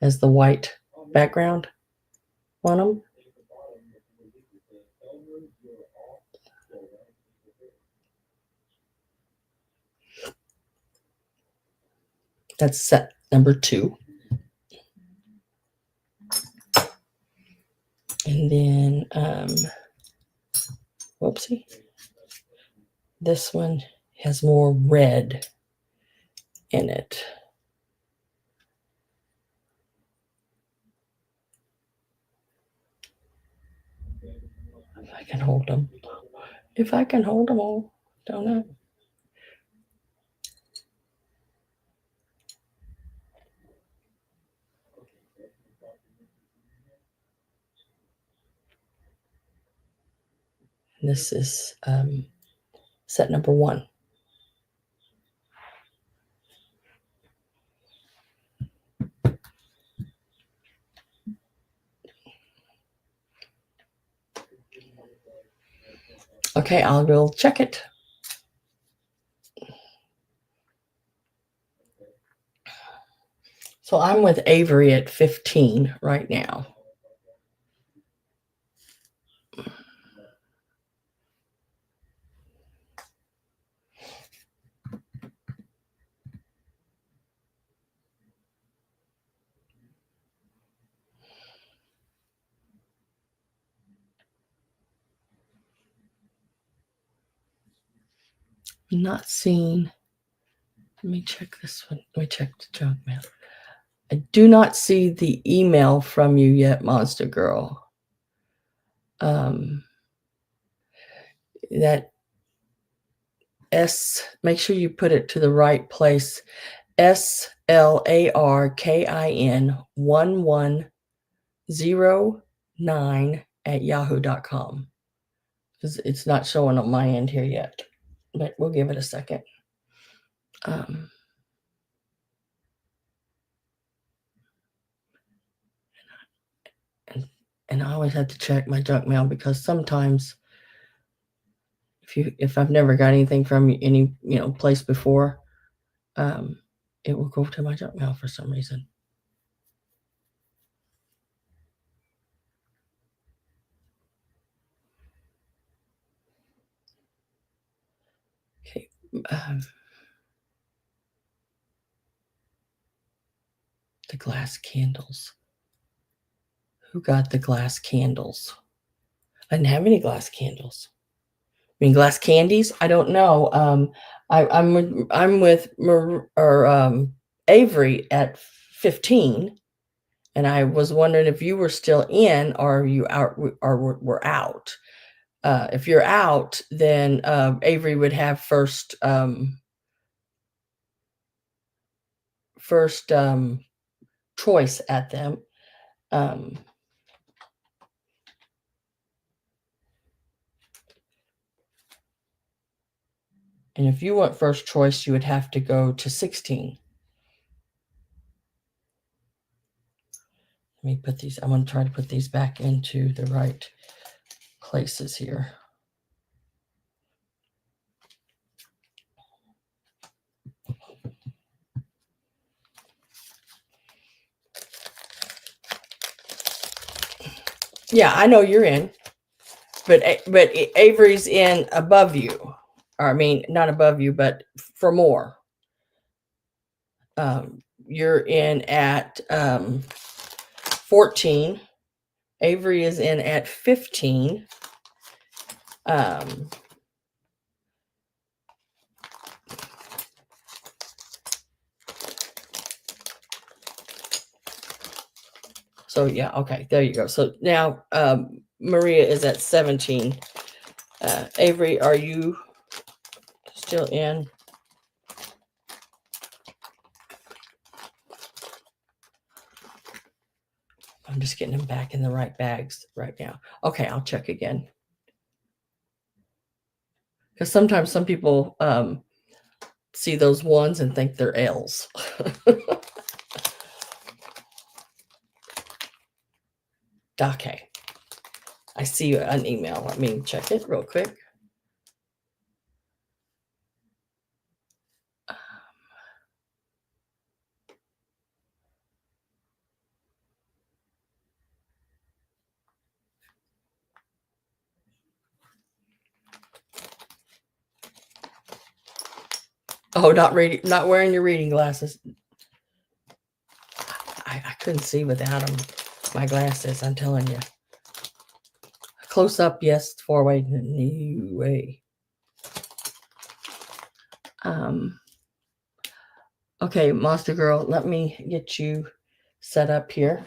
has the white background on them. That's set number 2. And then, whoopsie, this one has more red in it. If I can hold them. If I can hold them all, don't know. This is set number 1. Okay, I will check it. So I'm with Avery at 15 right now. Not seeing. Let me check this one. Let me check the junk mail. I do not see the email from you yet, Monster Girl. That make sure you put it to the right place. SLARKIN1109 at yahoo.com. Because it's not showing on my end here yet, but we'll give it a second. And I always have to check my junk mail because sometimes if I've never got anything from any place before, it will go to my junk mail for some reason. Okay. The glass candles. Who got the glass candles? I didn't have any glass candles. I mean, glass candies? I don't know. I'm with Avery at 15, and I was wondering if you were still in or you out or were out. If you're out, then Avery would have first choice at them. And if you want first choice, you would have to go to 16. Let me put these, I'm going to try to put these back into the right places here. Yeah, I know you're in, but Avery's in above you. Or, I mean, not above you, but for more. You're in at 14. Avery is in at 15. So yeah, okay, there you go. So now Maria is at 17. Avery, are you still in? I'm just getting them back in the right bags right now. Okay, I'll check again. Because sometimes some people see those ones and think they're L's. Okay. I see an email. Let me check it real quick. Oh, not wearing your reading glasses. I couldn't see without them. My glasses, I'm telling you. Close up, yes. 4-way, no way. Okay, Monster Girl, let me get you set up here.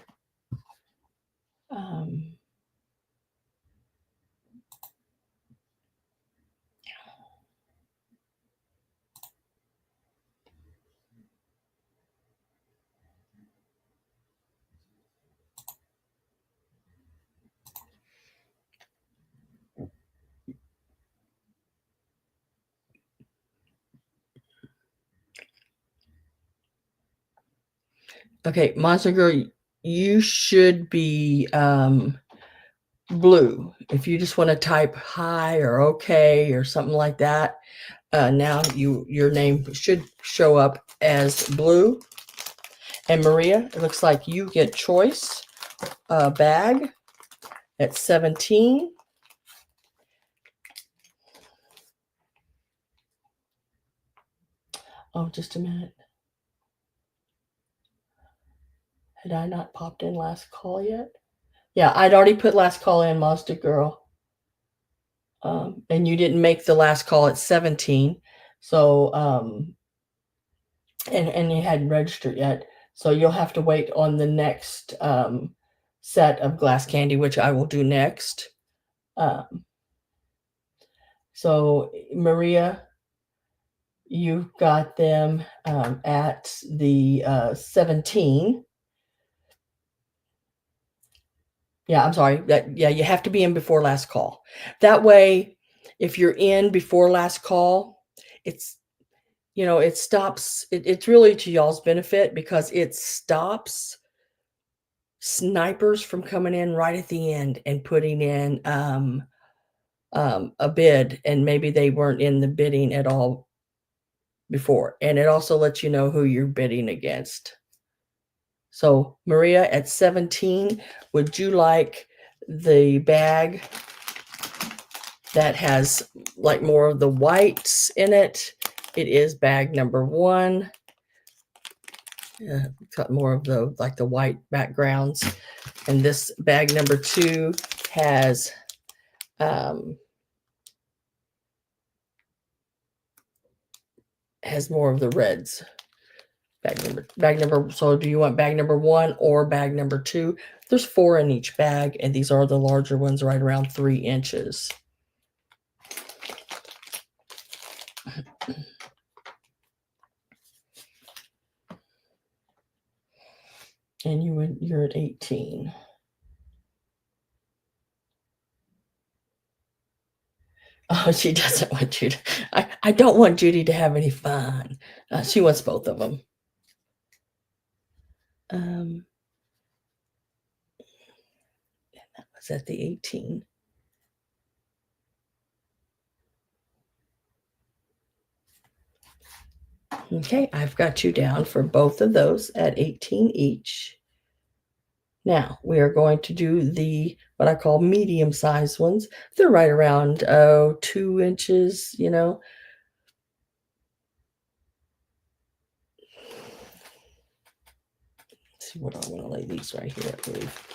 Okay, Monster Girl, you should be blue. If you just want to type hi or okay or something like that, now your name should show up as blue. And Maria, it looks like you get choice bag at 17. Oh, just a minute. Had I not popped in last call yet? Yeah, I'd already put last call in, Monster Girl. And you didn't make the last call at 17. So, and you hadn't registered yet. So you'll have to wait on the next set of glass candy, which I will do next. So Maria, you've got them at the 17. Yeah, I'm sorry. Yeah, you have to be in before last call. That way, if you're in before last call, it's, it stops. It's really to y'all's benefit because it stops snipers from coming in right at the end and putting in a bid, and maybe they weren't in the bidding at all before. And it also lets you know who you're bidding against. So Maria, at 17, would you like the bag that has like more of the whites in it? It is bag number 1. Got more of the white backgrounds. And this bag number 2 has more of the reds. Bag number. So do you want bag number 1 or bag number 2? There's 4 in each bag, and these are the larger ones, right around 3 inches. And you're at 18. Oh, she doesn't want you to. I don't want Judy to have any fun. She wants both of them. And that was at the 18. Okay, I've got you down for both of those at 18 each. Now we are going to do the what I call medium-sized ones. They're right around 2 inches, Let's see what I want to lay these right here, I believe.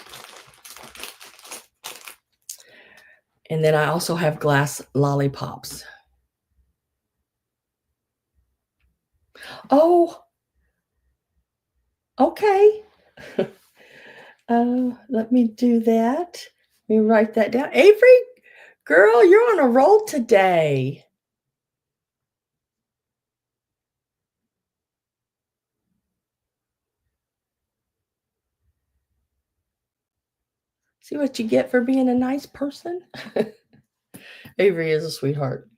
And then I also have glass lollipops. Oh, okay. Let me do that. Let me write that down. Avery, girl, you're on a roll today. See what you get for being a nice person? Avery is a sweetheart.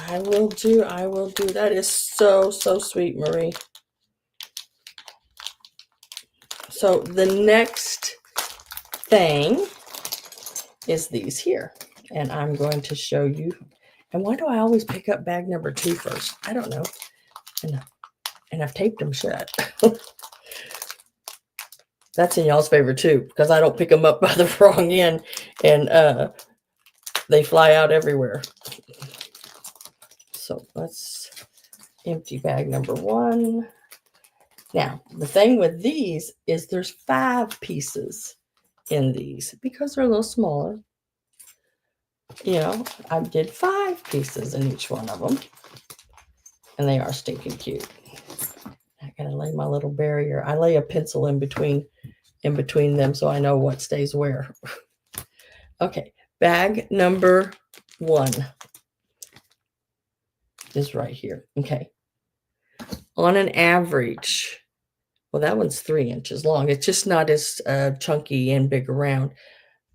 I will do. That is so sweet, Marie. So the next thing is these here. And I'm going to show you. And why do I always pick up bag number 2 first? I don't know. And I've taped them shut. That's in y'all's favor too, because I don't pick them up by the wrong end, and they fly out everywhere. So let's empty bag number 1. Now, the thing with these is there's 5 pieces in these because they're a little smaller. I did 5 pieces in each one of them, and they are stinking cute. I gotta lay my little barrier. I lay a pencil in between them so I know what stays where. Okay, bag number 1 is right here. Okay. On an average, well, that one's 3 inches long. It's just not as chunky and big around.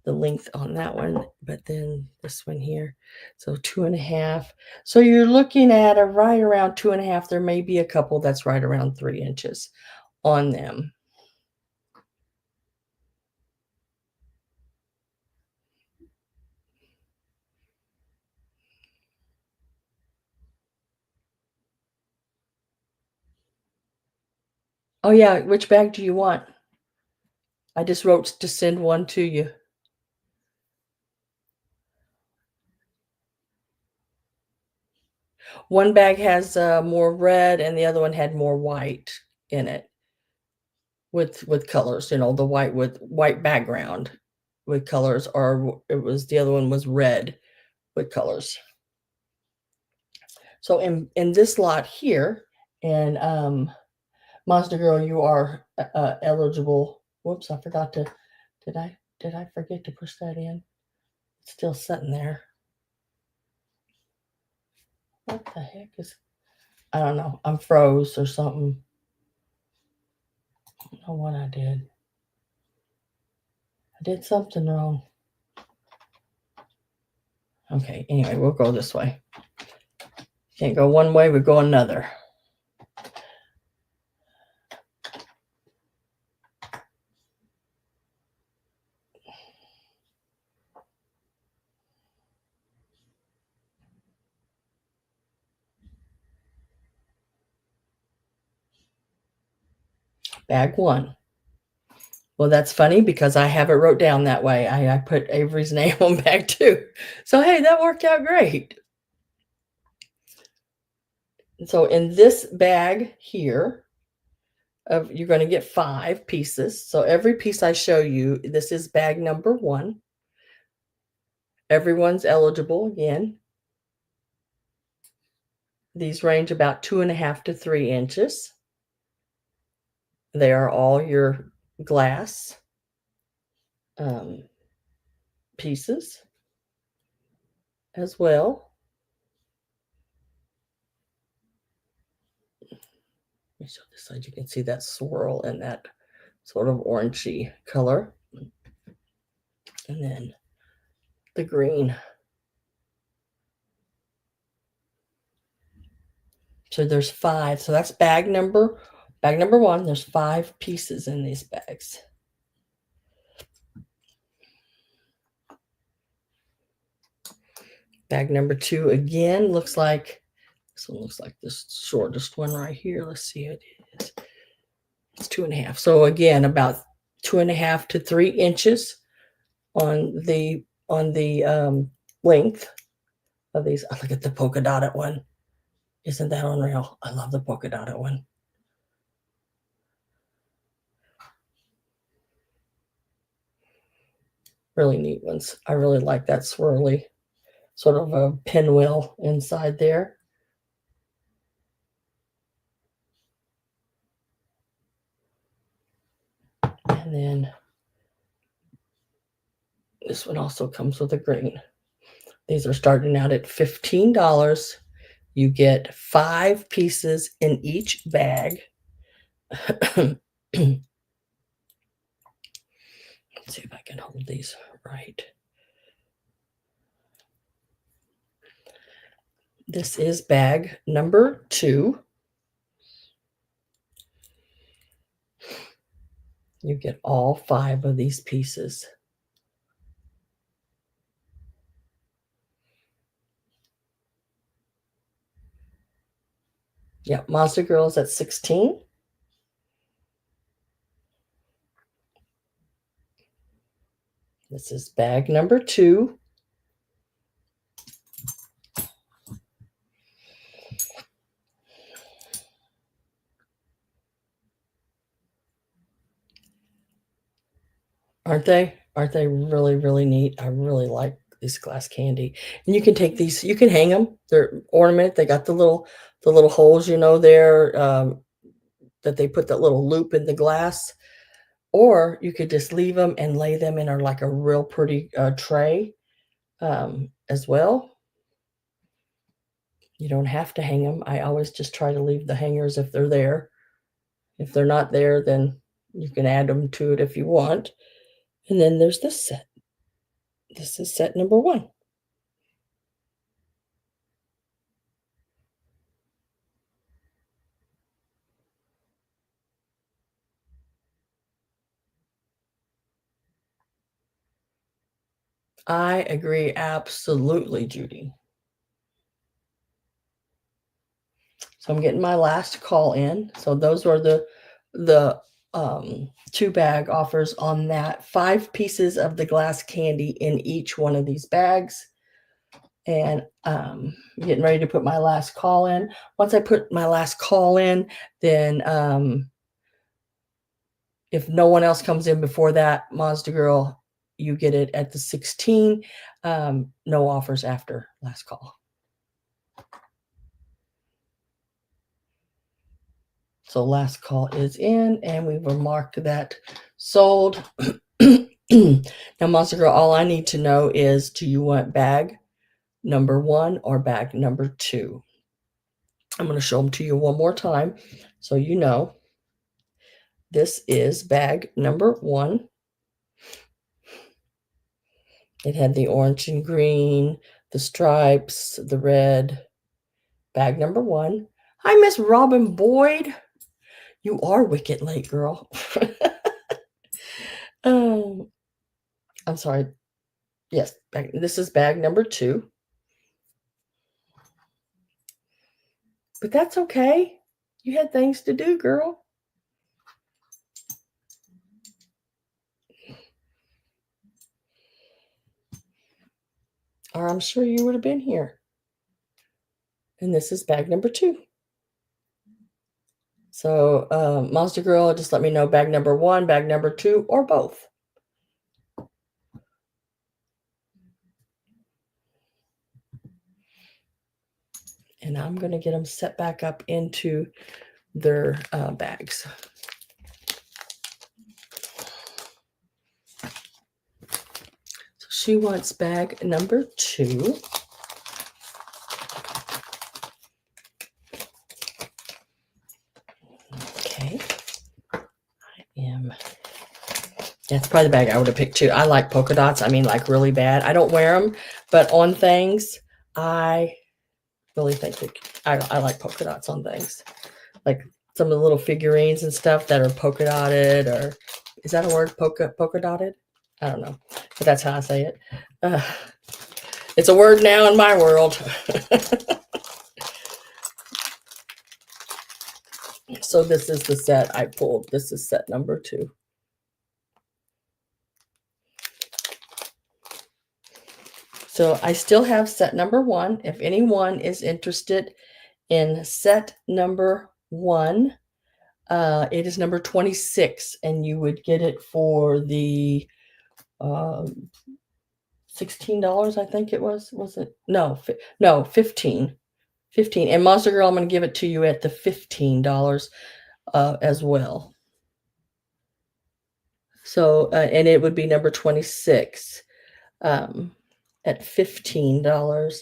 The length on that one, but then this one here, so 2.5. So you're looking at a right around 2.5. There may be a couple that's right around 3 inches on them. Oh yeah, which bag do you want? I just wrote to send one to you. One bag has more red, and the other one had more white in it, with colors. The white with white background with colors, or it was the other one was red with colors. So in this lot here, and Monster Girl, you are eligible. Whoops, I forgot to. Did I forget to push that in? It's still sitting there. What the heck is, I don't know. I'm froze or something. I don't know what I did. I did something wrong. Okay, anyway, we'll go this way. Can't go one way, we go another. Bag one. Well, that's funny because I have it wrote down that way. I put Avery's name on bag two. So, hey, that worked out great. So in this bag here, you're going to get 5 pieces. So every piece I show you, this is bag number 1. Everyone's eligible again. These range about 2.5 to 3 inches. They are all your glass pieces as well. Let me show this side. You can see that swirl and that sort of orangey color. And then the green. So there's 5. So that's bag number 1. There's 5 pieces in these bags. Bag number 2 again looks like, this one looks like this shortest one right here. Let's see what it is. It's 2.5. So again, about 2.5 to 3 inches on the length of these. Oh, look at the polka dotted one. Isn't that unreal? I love the polka dotted one. Really neat ones. I really like that swirly sort of a pinwheel inside there. And then this one also comes with a green. These are starting out at $15. You get 5 pieces in each bag. Let's see if I can hold these right. This is bag number 2. You get all 5 of these pieces. Yeah, Monster Girls at 16. This is bag number 2. Aren't they? Aren't they really, really neat? I really like this glass candy. And you can take these, you can hang them. They're ornament. They got the little holes, you know, there that they put that little loop in the glass. Or you could just leave them and lay them in like a real pretty tray as well. You don't have to hang them. I always just try to leave the hangers if they're there. If they're not there, then you can add them to it if you want. And then there's this set. This is set number 1. I agree absolutely, Judy. So I'm getting my last call in. So those were the 2 bag offers on that. 5 pieces of the glass candy in each one of these bags. And getting ready to put my last call in. Once I put my last call in, then if no one else comes in before that, Monster Girl, you get it at the 16. No offers after last call. So last call is in, and we will mark that sold. Now, Monster Girl, all I need to know is, do you want bag number 1 or bag number 2? I'm going to show them to you one more time so you know. This is bag number 1. It had the orange and green, the stripes, the red. Bag number 1. Hi, Miss Robin Boyd. You are wicked late, girl. I'm sorry. Yes, this is bag number 2. But that's okay. You had things to do, girl. Or I'm sure you would have been here. And this is bag number 2. So, Monster Girl, just let me know bag number 1, bag number 2, or both. And I'm going to get them set back up into their bags. So she wants bag number 2. Okay. That's probably the bag I would have picked too. I like polka dots. I mean, like really bad. I don't wear them, but on things, I really think that I like polka dots on things. Like some of the little figurines and stuff that are polka dotted, or is that a word? Polka dotted? I don't know, but that's how I say it. It's a word now in my world. So this is the set I pulled. This is set number 2. So I still have set number 1. If anyone is interested in set number 1, it is number 26, and you would get it for the $16, I think it was. Was it? No, 15. 15. And Monster Girl, I'm going to give it to you at the $15 as well. So, and it would be number 26 at $15.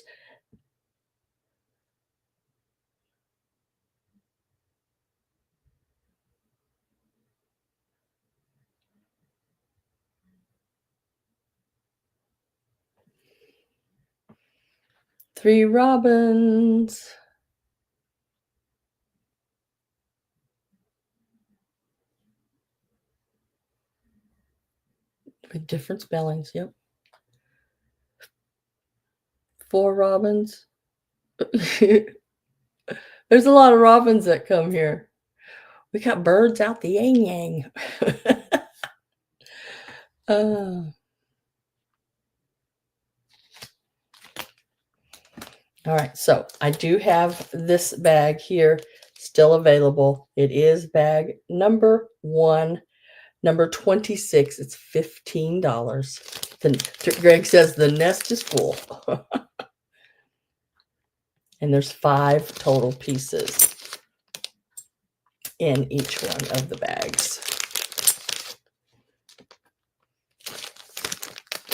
Three robins. With different spellings, yep. 4 robins. There's a lot of robins that come here. We got birds out the yang yang. All right, so I do have this bag here still available. It is bag number 1, number 26. It's $15. Greg says the nest is full. And there's 5 total pieces in each one of the bags.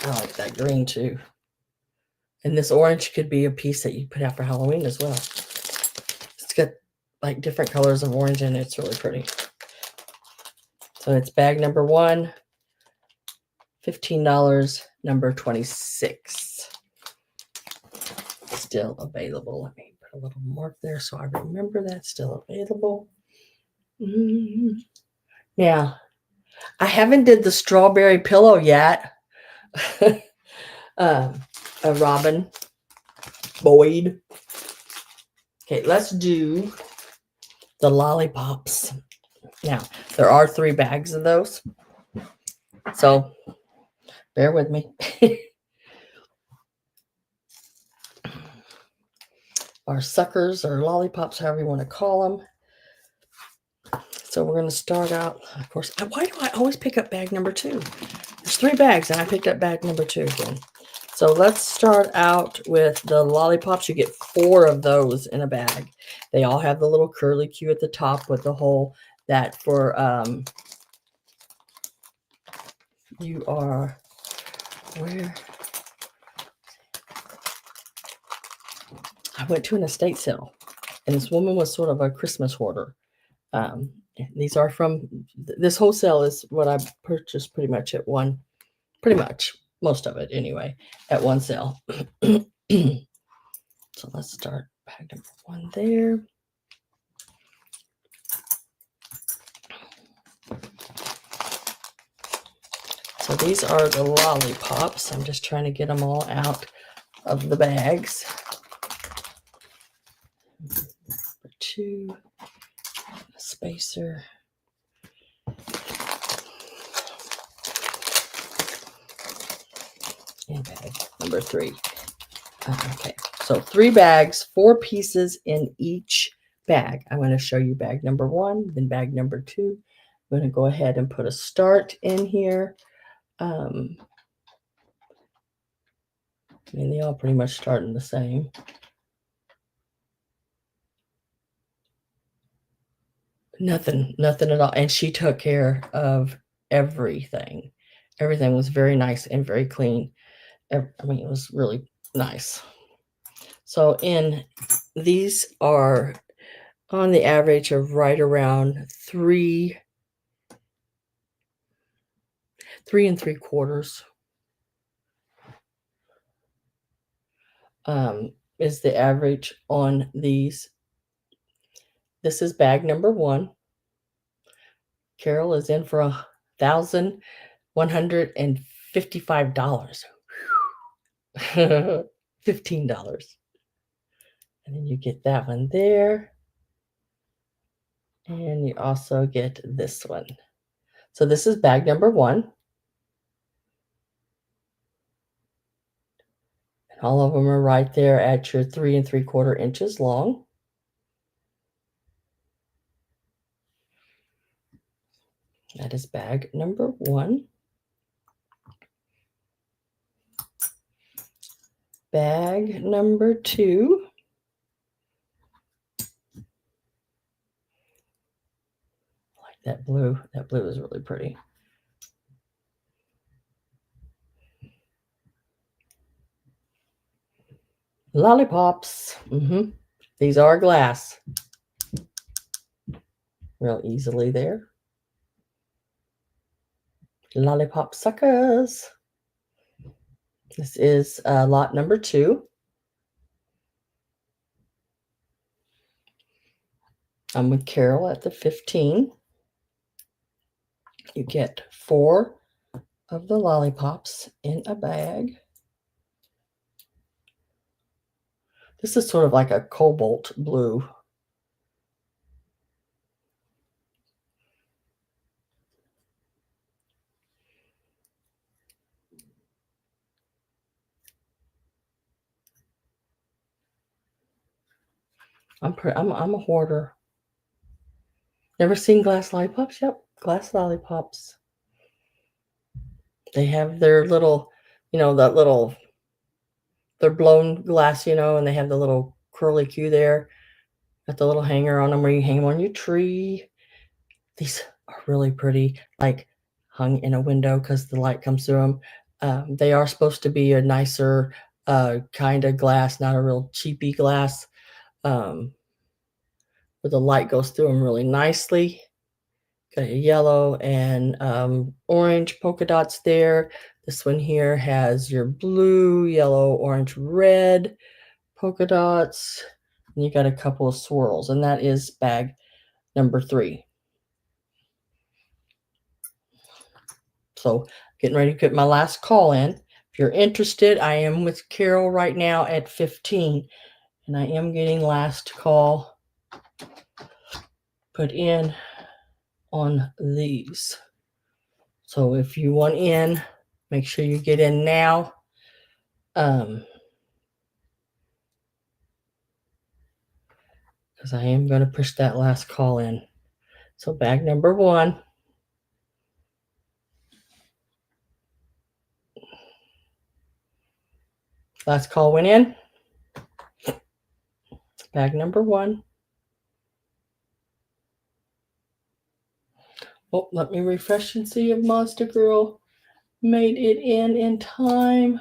I like that green too. And this orange could be a piece that you put out for Halloween as well. It's got like different colors of orange in it. It's really pretty. So it's bag number 1, $15, number 26. Still available. Let me put a little mark there so I remember that's still available. Now, I haven't did the strawberry pillow yet. Robin Boyd. Okay, let's do the lollipops. Now, there are 3 bags of those, so bear with me. Or suckers or lollipops, however you want to call them. So we're going to start out, of course. Why do I always pick up bag number 2? There's 3 bags, and I picked up bag number 2 again. So let's start out with the lollipops. You get 4 of those in a bag. They all have the little curly Q at the top with the hole that for you are, where? I went to an estate sale, and this woman was sort of a Christmas hoarder. These are from, this wholesale is what I purchased pretty much at one, pretty much, most of it anyway, at one sale. So let's start bag number 1 there. So these are the lollipops. I'm just trying to get them all out of the bags. Number 2, a spacer. And bag number 3. Okay, so 3 bags, 4 pieces in each bag. I'm going to show you bag number 1, then bag number 2. I'm going to go ahead and put a start in here. I mean, they all pretty much start in the same. Nothing at all. And she took care of everything. Everything was very nice and very clean. I mean, it was really nice. So these are on the average of right around 3 3¾ is the average on these. This is bag number 1. Carol is in for $1,155. $15. And then you get that one there. And you also get this one. So this is bag number 1. And all of them are right there at your 3 3/4 inches long. That is bag number 1. Bag number 2. I like that blue. That blue is really pretty. Lollipops. These are glass. Real easily there. Lollipop suckers. This is lot number 2. I'm with Carol at the 15. You get 4 of the lollipops in a bag. This is sort of like a cobalt blue. I'm a hoarder. Never seen glass lollipops? Yep, glass lollipops. They have their little, they're blown glass, and they have the little curly Q there. Got the little hanger on them where you hang them on your tree. These are really pretty, like hung in a window because the light comes through them. They are supposed to be a nicer kind of glass, not a real cheapy glass. Where the light goes through them really nicely. Got a yellow and orange polka dots there. This one here has your blue, yellow, orange, red polka dots. And you got a couple of swirls, and that is bag number 3. So getting ready to put my last call in. If you're interested, I am with Carol right now at 15, and I am getting last call put in on these. So if you want in, make sure you get in now. Because I am going to push that last call in. So bag number 1. Last call went in. Bag number 1. Oh, let me refresh and see if Monster Girl made it in time.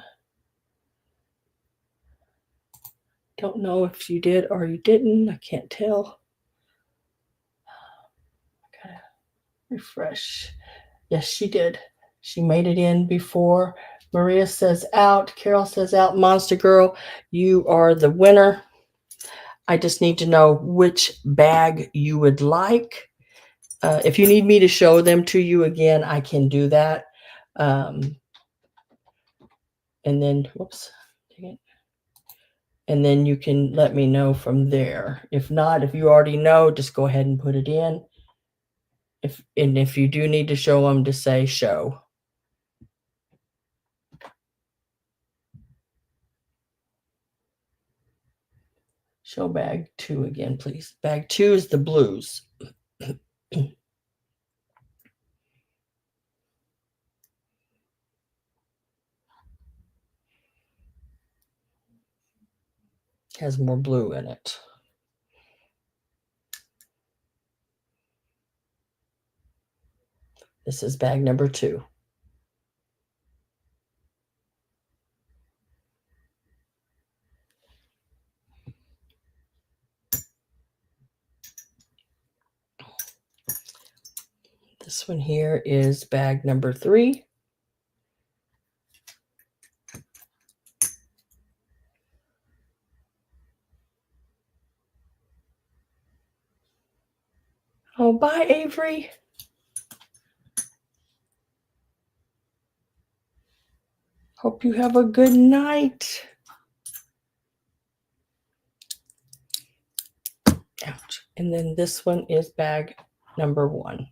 Don't know if you did or you didn't. I can't tell. Okay, refresh. Yes, she did. She made it in before. Maria says out. Carol says out. Monster Girl, you are the winner. I just need to know which bag you would like. If you need me to show them to you again, I can do that. And then, whoops, dang it. And then you can let me know from there. If not, if you already know, just go ahead and put it in. If you do need to show them, just say show. Show bag 2 again, please. Bag 2 is the blues. Has more blue in it. This is bag number 2. This one here is bag number 3. Oh, bye, Avery. Hope you have a good night. Ouch. And then this one is bag number 1.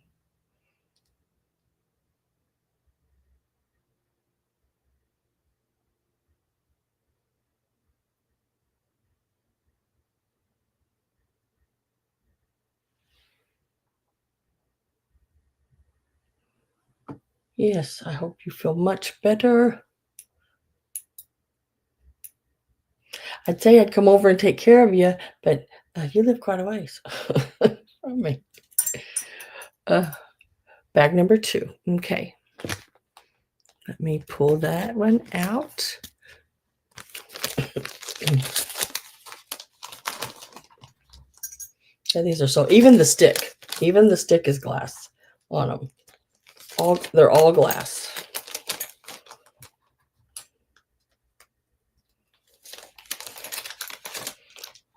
Yes, I hope you feel much better. I'd say I'd come over and take care of you, but you live quite a ways from me. Bag number 2. Okay. Let me pull that one out. Yeah, these are so, even the stick is glass on them. They're all glass.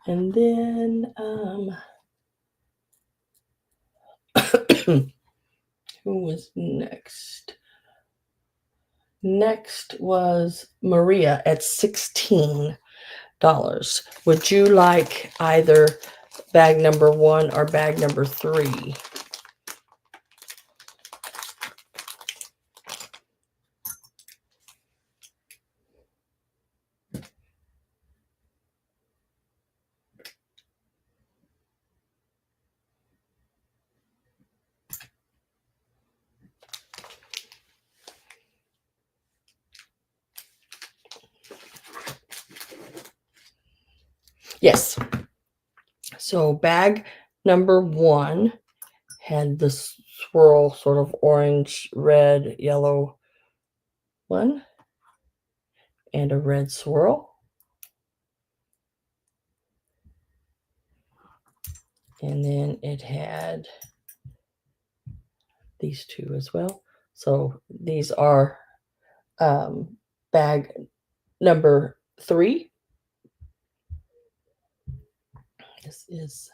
And then who was next? Next was Maria at $16. Would you like either bag number 1 or bag number 3? Yes. So bag number 1 had the swirl, sort of orange, red, yellow one, and a red swirl. And then it had these 2 as well. So these are bag number 3. This is,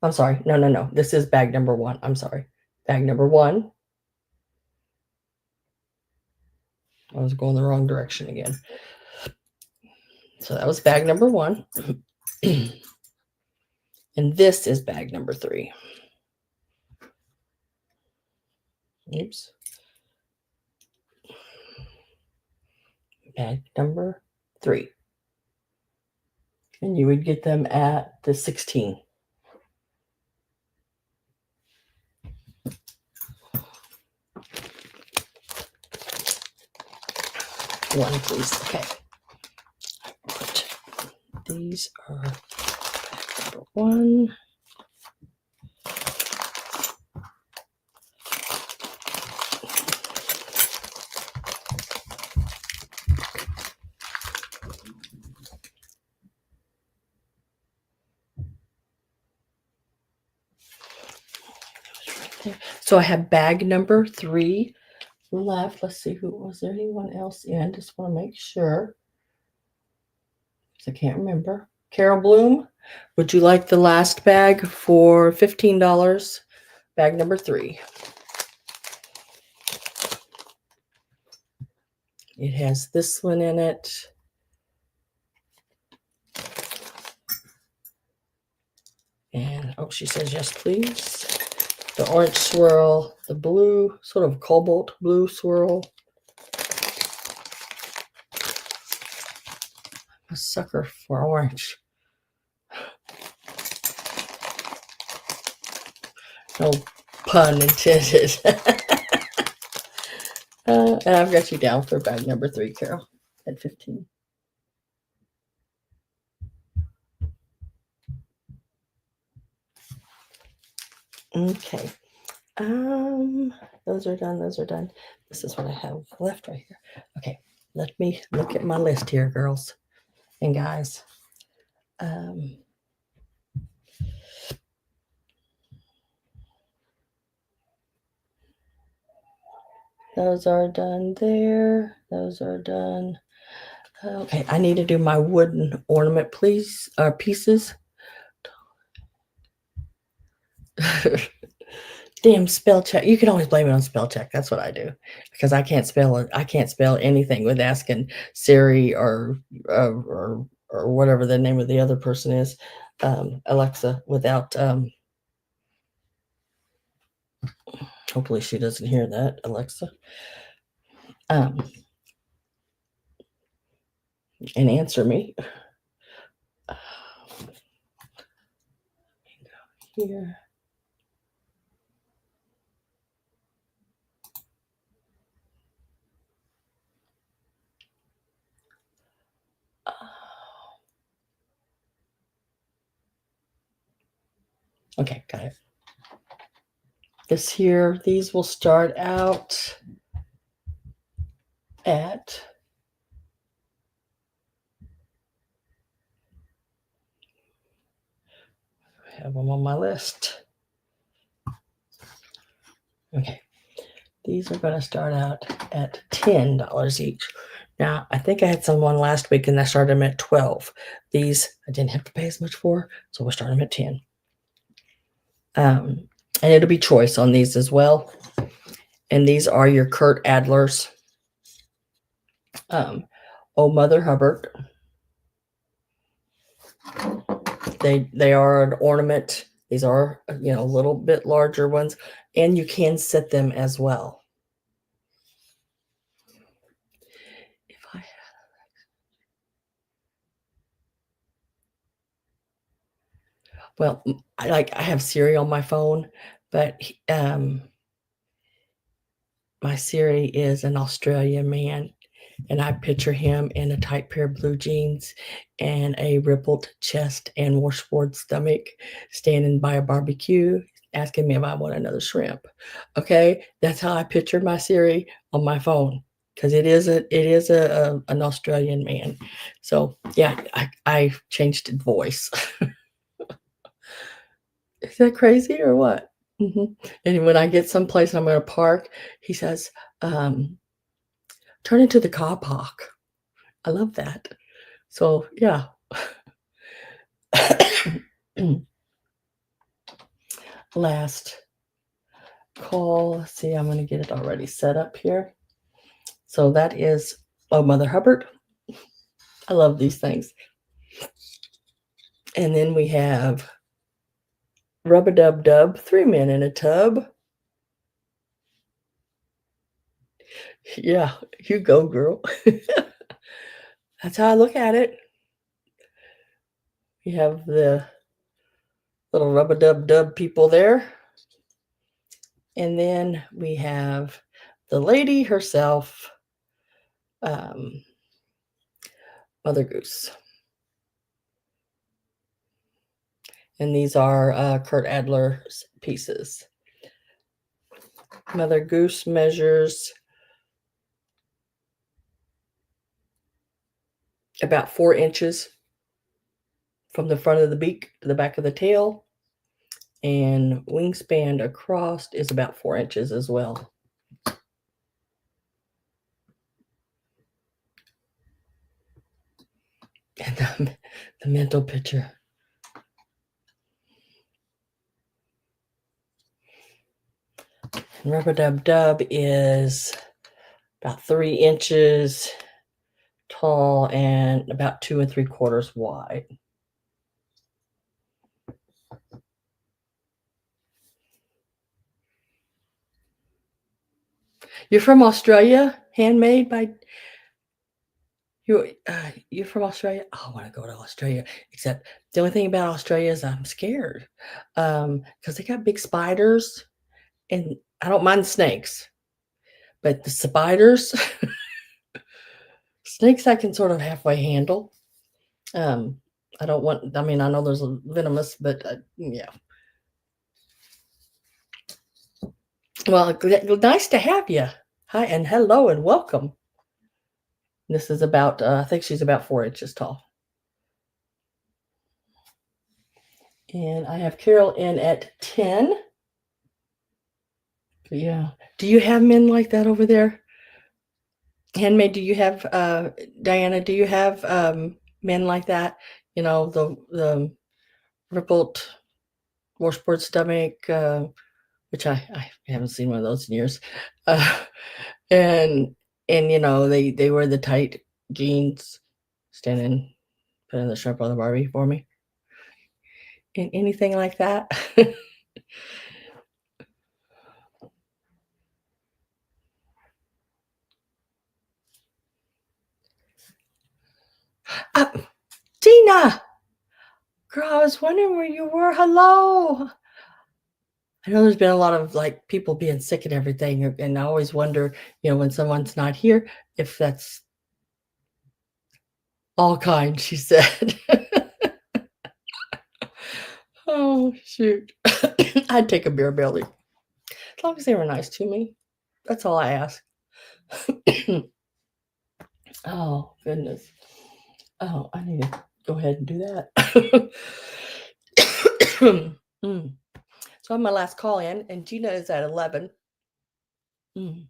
I'm sorry, no. This is bag number 1. I'm sorry. Bag number 1. I was going the wrong direction again. So that was bag number 1. And this is bag number 3. Oops. Bag number 3. And you would get them at the 16. One, please. Okay. These are number 1. So I have bag number 3 left. Let's see, was there anyone else in? Just want to make sure. I can't remember. Carol Bloom, would you like the last bag for $15? Bag number 3. It has this one in it. And, oh, she says yes, please. The orange swirl, the blue, sort of cobalt blue swirl. A sucker for orange. No pun intended. And I've got you down for bag number 3, Carol, at 15. Okay. Those are done. Those are done. This is what I have left right here. Okay. Let me look at my list here, girls and guys. Those are done there. Those are done. Okay, I need to do my wooden ornament, please, pieces. Damn spell check. You can always blame it on spell check. That's what I do because I can't spell it. I can't spell anything with asking Siri or whatever the name of the other person is, Alexa, without. Hopefully she doesn't hear that, Alexa. And answer me. Here. Okay, got it. This here, these will start out at I have them on my list. Okay, these are going to start out at $10 each. Now, I think I had someone last week and I started them at 12. These I didn't have to pay as much for, so we'll start them at 10. And it'll be choice on these as well. And these are your Kurt Adler's. Oh Mother Hubbard. They are an ornament. These are, a little bit larger ones, and you can set them as well. If I had well, I have Siri on my phone, but my Siri is an Australian man, and I picture him in a tight pair of blue jeans and a rippled chest and washboard stomach, standing by a barbecue, asking me if I want another shrimp. Okay, that's how I picture my Siri on my phone because it is an Australian man. So yeah, I changed his voice. Is that crazy or what? And when I get someplace I'm going to park, he says, turn into the car park. I love that. So, yeah. Last call. Let's see, I'm going to get it already set up here. So that is Oh Mother Hubbard. I love these things. And then we have Rub-a-Dub-Dub, 3 Men in a Tub. Yeah, you go, girl. That's how I look at it. We have the little Rub-a-Dub-Dub people there. And then we have the lady herself, Mother Goose. And these are Kurt Adler's pieces. Mother Goose measures about 4 inches from the front of the beak to the back of the tail. And wingspan across is about 4 inches as well. And the mental picture. And Rubber Dub Dub is about 3 inches tall and about 2 3/4 wide. You're from Australia? Handmade by you're from Australia? Oh, I want to go to Australia. Except the only thing about Australia is I'm scared. Because they got big spiders, and I don't mind snakes, but the spiders, snakes I can sort of halfway handle. I don't want. I mean, I know there's a venomous, but yeah. Well, nice to have you. Hi and hello and welcome. This is about, I think she's about 4 inches tall. And I have Carol in at 10. Yeah. Do you have men like that over there? Handmade, do you have, Diana, do you have men like that? You know, the rippled washboard stomach, which I haven't seen one of those in years. And you know, they wear the tight jeans, standing, putting the shrimp on the Barbie for me. Anything like that? Tina! Girl, I was wondering where you were. Hello. I know there's been a lot of like people being sick and everything, and I always wonder, you know, when someone's not here, if that's all kind, she said. Oh, shoot. I'd take a beer belly. As long as they were nice to me. That's all I ask. Oh, goodness. Oh, I need to go ahead and do that. So I'm my last call in, and Gina is at 11. Do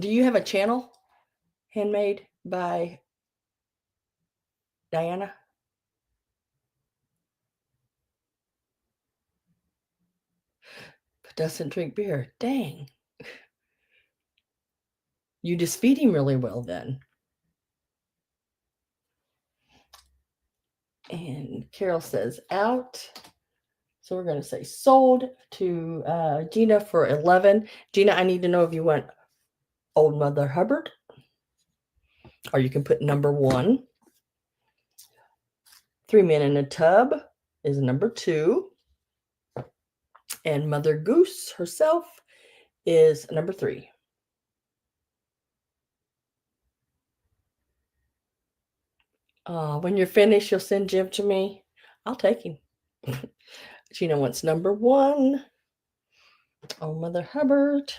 you have a channel? Handmade by Diana? But doesn't drink beer. Dang. You just feed him really well then. And Carol says out. So we're going to say sold to Gina for 11. Gina, I need to know if you want Old Mother Hubbard, or you can put number 1. 3 Men in a Tub is number 2. And Mother Goose herself is number 3. When you're finished, you'll send Jim to me. I'll take him. Gina wants number 1. Oh, Mother Hubbard.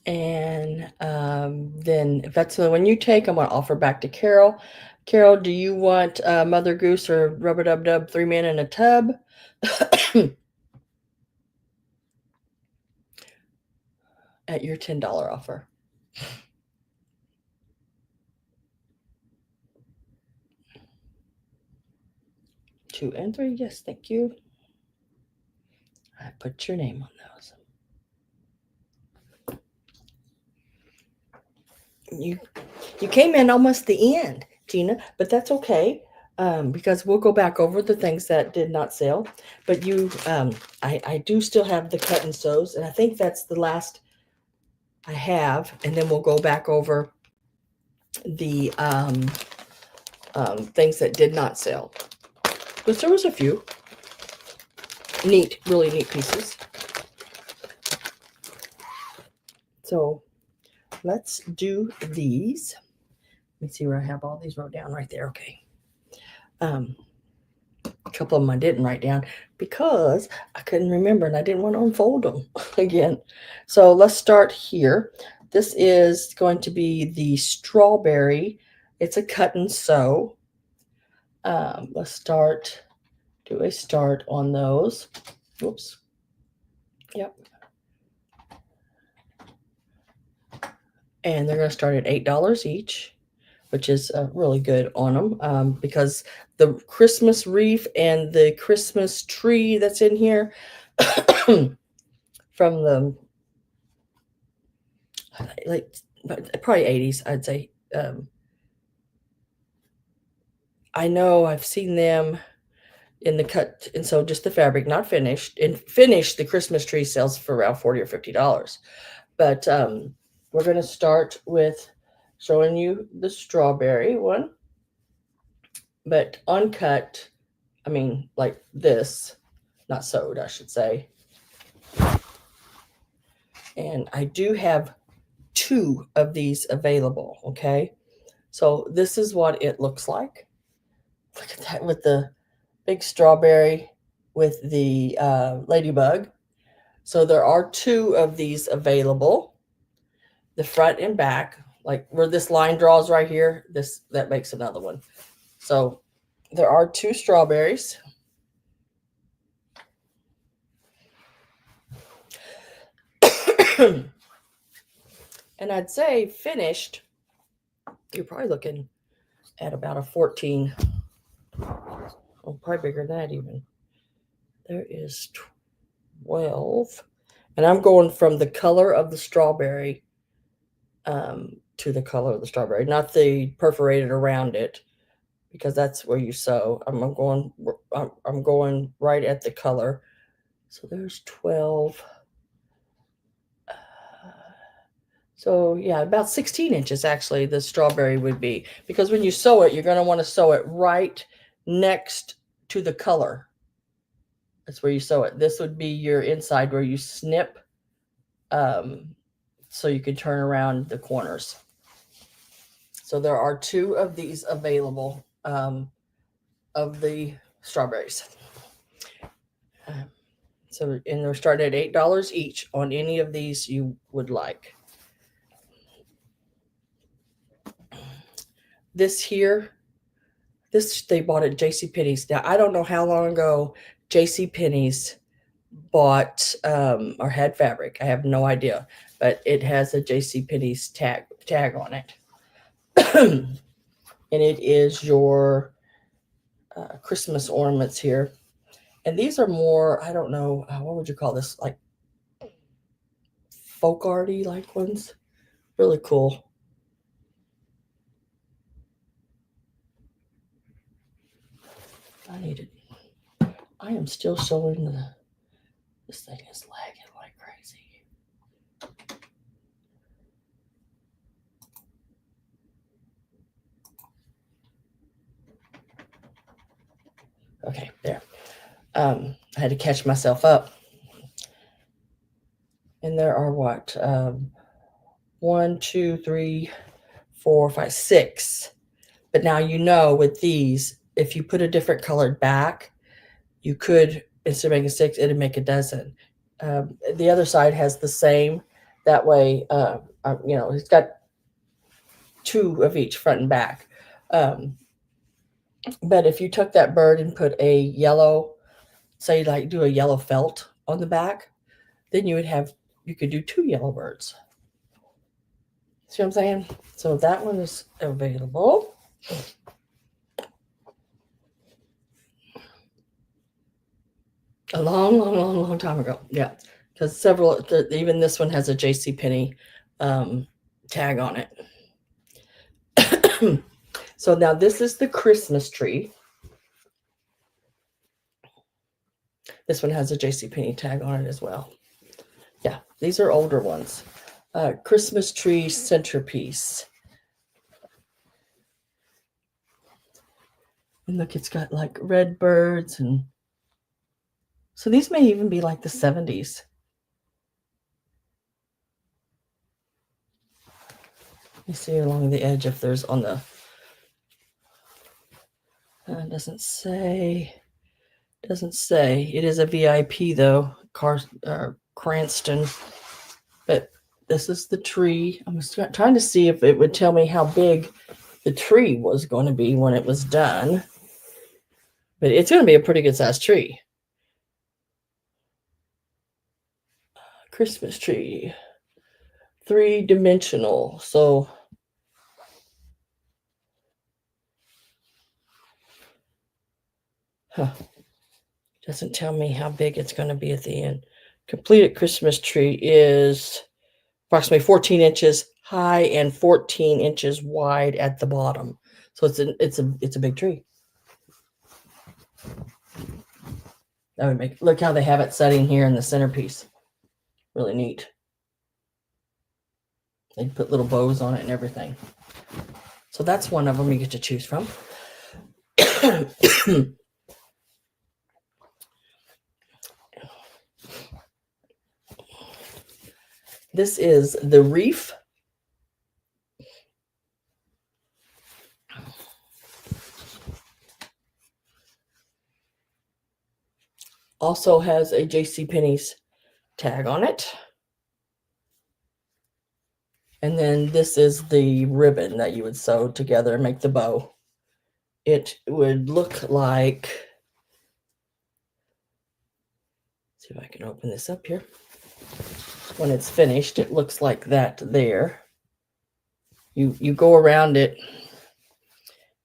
And then if that's the one you take, I'm going to offer back to Carol. Carol, do you want Mother Goose or Rubber Dub Dub 3 Men in a Tub? At your $10 offer. 2 and 3, yes, thank you. I put your name on those. You came in almost the end, Gina, but that's okay, because we'll go back over the things that did not sell. But you, I do still have the cut and sews, and I think that's the last I have, and then we'll go back over the things that did not sell. But there was a few really neat pieces. So let's do these. Let me see where I have all these wrote down right there. Okay. couple of them I didn't write down because I couldn't remember and I didn't want to unfold them again. So let's start here. This is going to be the strawberry. It's a cut and sew. Let's do a start on those. Whoops. Yep. And they're going to start at $8 each, which is really good on them because the Christmas wreath and the Christmas tree that's in here from the probably 80s, I'd say. I know I've seen them in the cut and sew, just the fabric, not finished. And finished, the Christmas tree sells for around $40 or $50. But we're going to start with showing you the strawberry one, but uncut. I mean, like this, not sewed, I should say. And I do have 2 of these available. Okay, so this is what it looks like. Look at that with the big strawberry with the ladybug. So there are 2 of these available. The front and back, like where this line draws right here, that makes another one. So there are 2 strawberries. And I'd say finished, you're probably looking at about a 14. Oh, probably bigger than that even. There is 12. And I'm going from the color of the strawberry to the color of the strawberry, not the perforated around it, because that's where you sew. I'm going right at the color. So there's 12. So yeah, about 16 inches actually the strawberry would be, because when you sew it, you're going to want to sew it right next to the color. That's where you sew it. This would be your inside where you snip, so you can turn around the corners. So there are 2 of these available of the strawberries. And they're starting at $8 each on any of these you would like. This here, they bought at JCPenney's. Now, I don't know how long ago JCPenney's bought or had fabric. I have no idea, but it has a JCPenney's tag on it. And it is your Christmas ornaments here. And these are more, I don't know, what would you call this? Like folk arty like ones. Really cool. I am still showing this thing is lagging like crazy. Okay, there. I had to catch myself up. And there are what? 1, 2, 3, 4, 5, 6. But now with these, if you put a different colored back, you could, instead of making 6, it'd make a dozen. The other side has the same. That way, it's got 2 of each, front and back. But if you took that bird and put a yellow, say like do a yellow felt on the back, then you could do 2 yellow birds. See what I'm saying? So that one is available. A long time ago. Yeah. Because even this one has a JCPenney tag on it. So now this is the Christmas tree. This one has a JCPenney tag on it as well. Yeah, these are older ones. Christmas tree centerpiece. And look, it's got like red birds, and so these may even be like the 70s. You see along the edge if there's on the, it doesn't say. Doesn't say. It is a VIP though, Cranston. But this is the tree. I was trying to see if it would tell me how big the tree was going to be when it was done. But it's going to be a pretty good sized tree. Christmas tree. 3-dimensional. So doesn't tell me how big it's going to be at the end. Completed Christmas tree is approximately 14 inches high and 14 inches wide at the bottom. So it's a big tree. That would make, look how they have it setting here in the centerpiece. Really neat. They put little bows on it and everything. So that's one of them you get to choose from. This is the wreath. Also has a JCPenney's tag on it. And then this is the ribbon that you would sew together and make the bow. It would look like, see if I can open this up here. When it's finished, it looks like that there. You go around it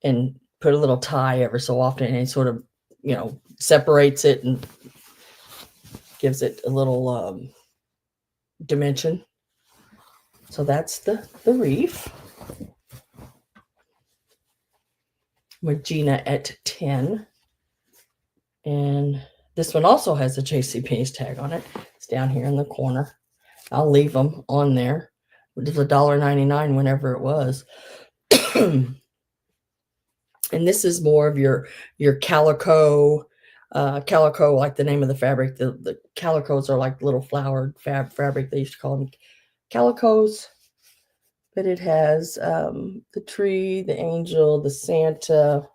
and put a little tie every so often, and it sort of, separates it and gives it a little dimension. So that's the wreath. With Gina at 10. And this one also has a JCPenney's tag on it. It's down here in the corner. I'll leave them on there. It was $1.99 whenever it was. And this is more of your calico, like the name of the fabric. The calicos are like little flowered fabric. They used to call them calicos. But it has the tree, the angel, the Santa,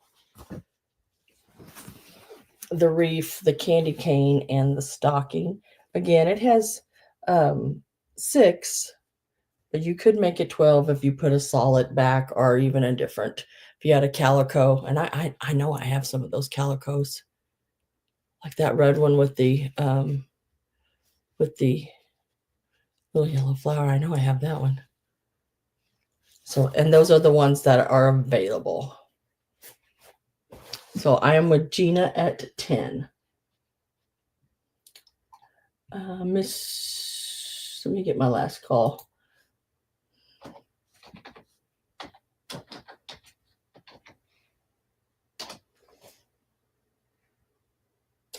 the wreath, the candy cane, and the stocking. Again, it has 6, but you could make it 12 if you put a solid back, or even a different. If you had a calico, and I know I have some of those calicos, like that red one with the little yellow flower. I know I have that one. So, and those are the ones that are available. So I am with Gina at 10. Let me get my last call.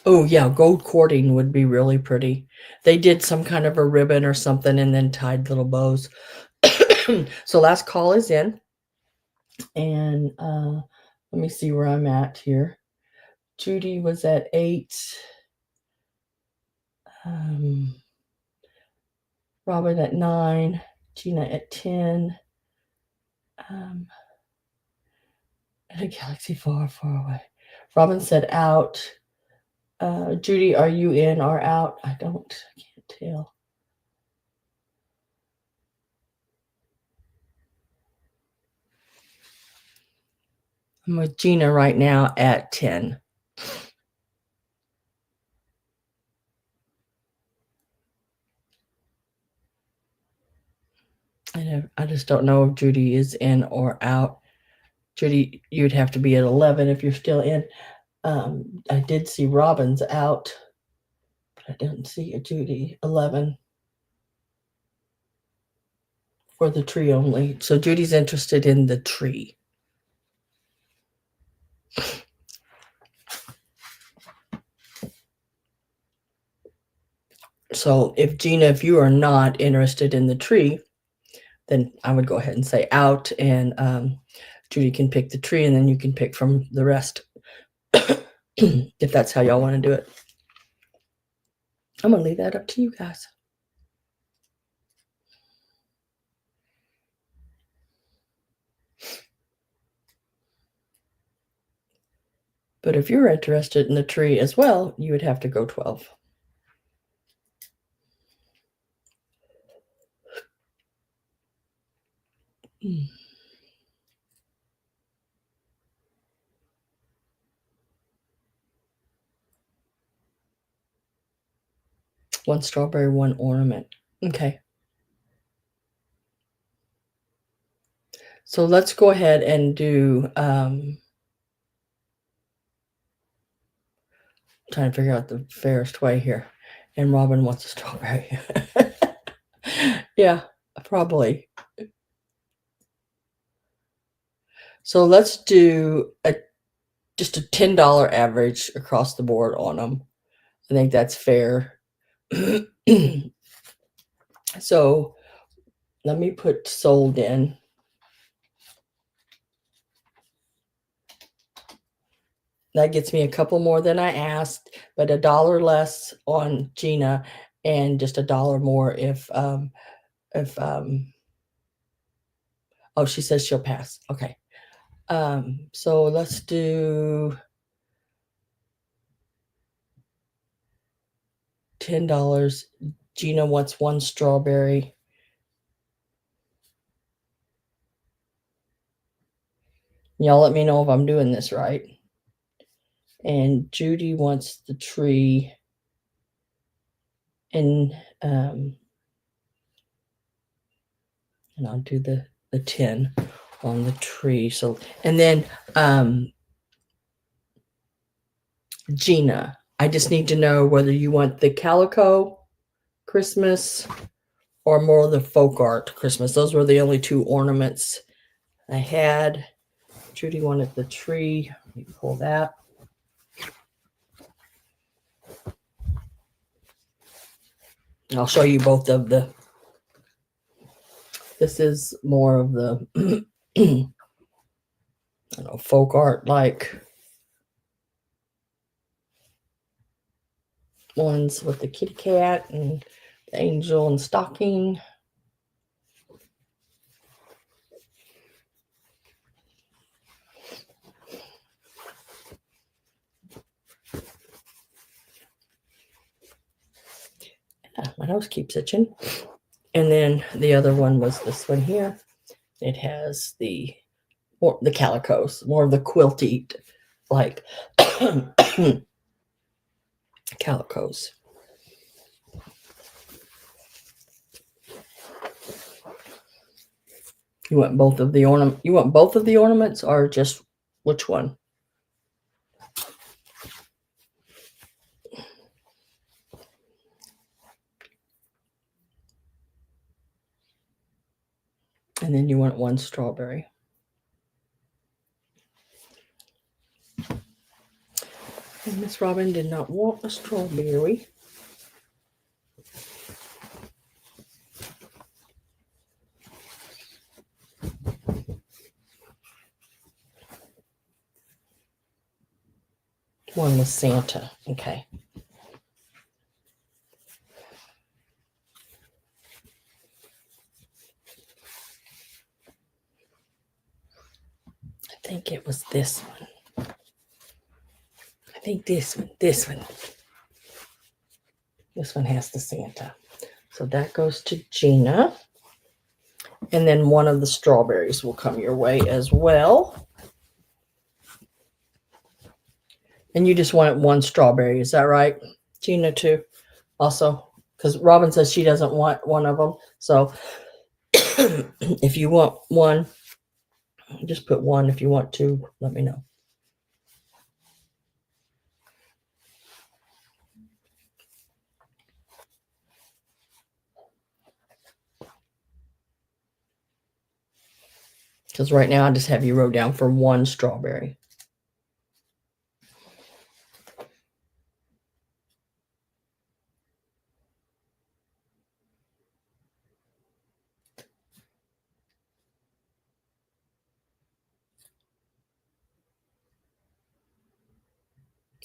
Oh yeah, gold cording would be really pretty. They did some kind of a ribbon or something and then tied little bows. So last call is in. And let me see where I'm at here. Judy was at 8. Robin at 9. Gina at 10. And a galaxy far, far away. Robin said out. Judy, are you in or out? I can't tell. I'm with Gina right now at 10. And I just don't know if Judy is in or out. Judy, you'd have to be at 11 if you're still in. I did see Robin's out, but I didn't see a Judy 11 for the tree only. So Judy's interested in the tree. So if Gina, if you are not interested in the tree, then I would go ahead and say out, and Judy can pick the tree, and then you can pick from the rest if that's how y'all want to do it. I'm going to leave that up to you guys. But if you're interested in the tree as well, you would have to go 12. One strawberry, one ornament. Okay. So let's go ahead and do, trying to figure out the fairest way here. And Robin wants a strawberry. Yeah, probably. So let's do just a $10 average across the board on them. I think that's fair. So let me put sold in. That gets me a couple more than I asked, but $1 less on Gina and just $1 more if oh, she says she'll pass. Okay. So let's do $10. Gina wants one strawberry. Y'all let me know if I'm doing this right. And Judy wants the tree. And I'll do the 10 on the tree. So, and then Gina, I just need to know whether you want the calico Christmas or more of the folk art Christmas. Those were the only two ornaments I had. Judy wanted the tree. Let me pull that. I'll show you both of the. This is more of the I don't know, folk art like ones with the kitty cat and the angel and stocking. My nose keeps itching. And then the other one was this one here. It has the calicos, more of the quilty, like calicos. You want both of the ornament? You want both of the ornaments, or just which one? And then you want one strawberry. And Miss Robin did not want a strawberry. One was Santa. Okay. I think it was this one. I think this one. This one has the Santa. So that goes to Gina. And then one of the strawberries will come your way as well. And you just wanted one strawberry. Is that right? Gina too. Also, because Robin says she doesn't want one of them. So if you want one, just put one. If you want two, let me know. Because right now I just have you wrote down for one strawberry.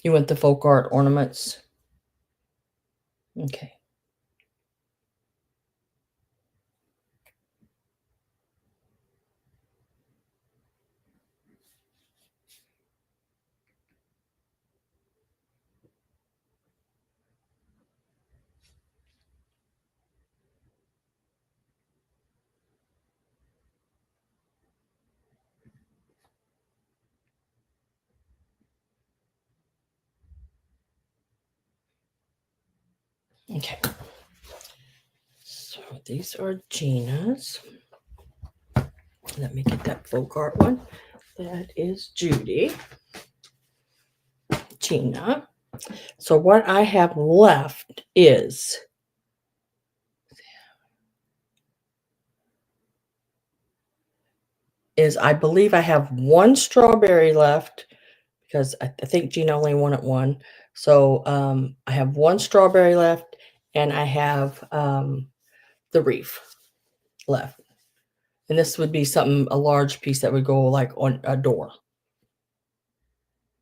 You want the folk art ornaments? Okay. Okay. So these are Gina's. Let me get that folk art one. That is Judy. Gina. So what I have left is I believe I have one strawberry left because I think Gina only wanted one. So I have one strawberry left, and I have the wreath left. And this would be something, a large piece that would go like on a door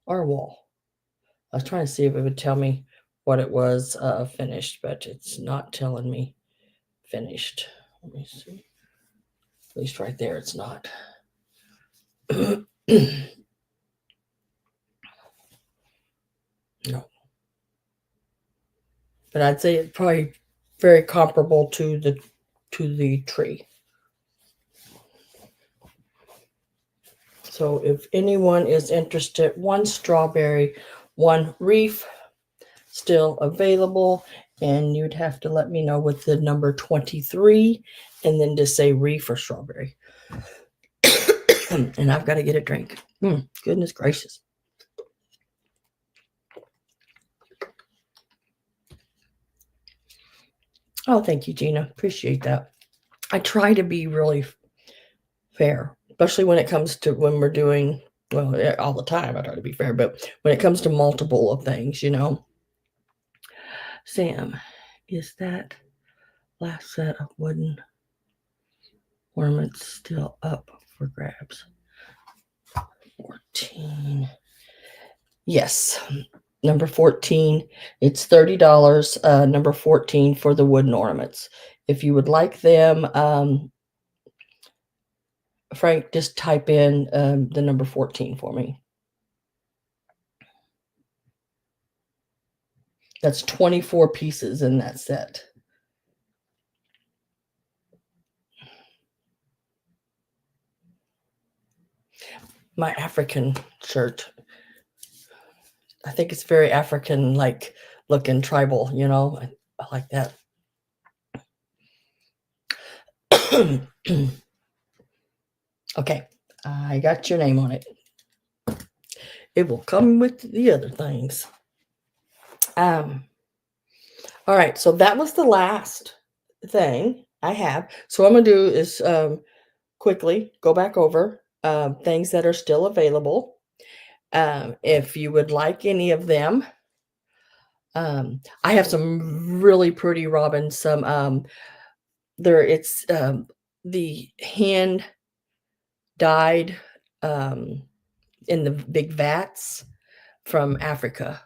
or a wall. I was trying to see if it would tell me what it was finished, but it's not telling me finished. Let me see. At least right there, it's not. No. But I'd say it's probably very comparable to the tree. So if anyone is interested, one strawberry, one wreath still available, and you'd have to let me know with the number 23 and then just say wreath or strawberry. And I've got to get a drink. Goodness gracious. Oh, thank you, Gina. Appreciate that. I try to be really fair, especially when it comes to when we're doing, well, all the time I try to be fair, but when it comes to multiple of things, you know. Sam, is that last set of wooden ornaments still up for grabs? 14. Yes. Number 14. It's $30. Number 14 for the wooden ornaments. If you would like them, Frank, just type in the number 14 for me. That's 24 pieces in that set. My African shirt. I think it's very African, like looking tribal, you know. I like that. Okay, I got your name on it. It will come with the other things. All right, so that was the last thing I have. So what I'm gonna do is quickly go back over things that are still available. If you would like any of them, I have some really pretty robins. Some it's the hand dyed in the big vats from Africa.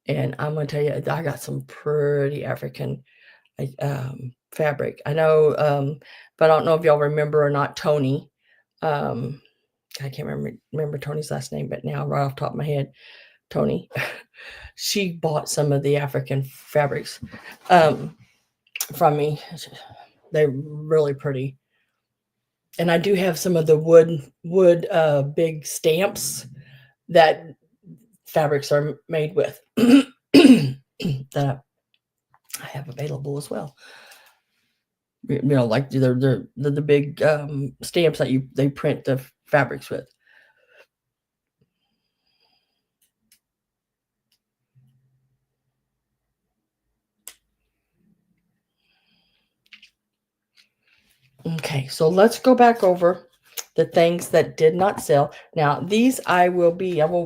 And I'm going to tell you, I got some pretty African fabric. I know, but I don't know if y'all remember or not, Tony. I can't remember Tony's last name, but now right off the top of my head, Tony, she bought some of the African fabrics from me. They're really pretty. And I do have some of the wood big stamps that fabrics are made with that I have available as well. You know, like they're the big stamps that they print the fabrics with. Okay, so let's go back over the things that did not sell. Now, these I will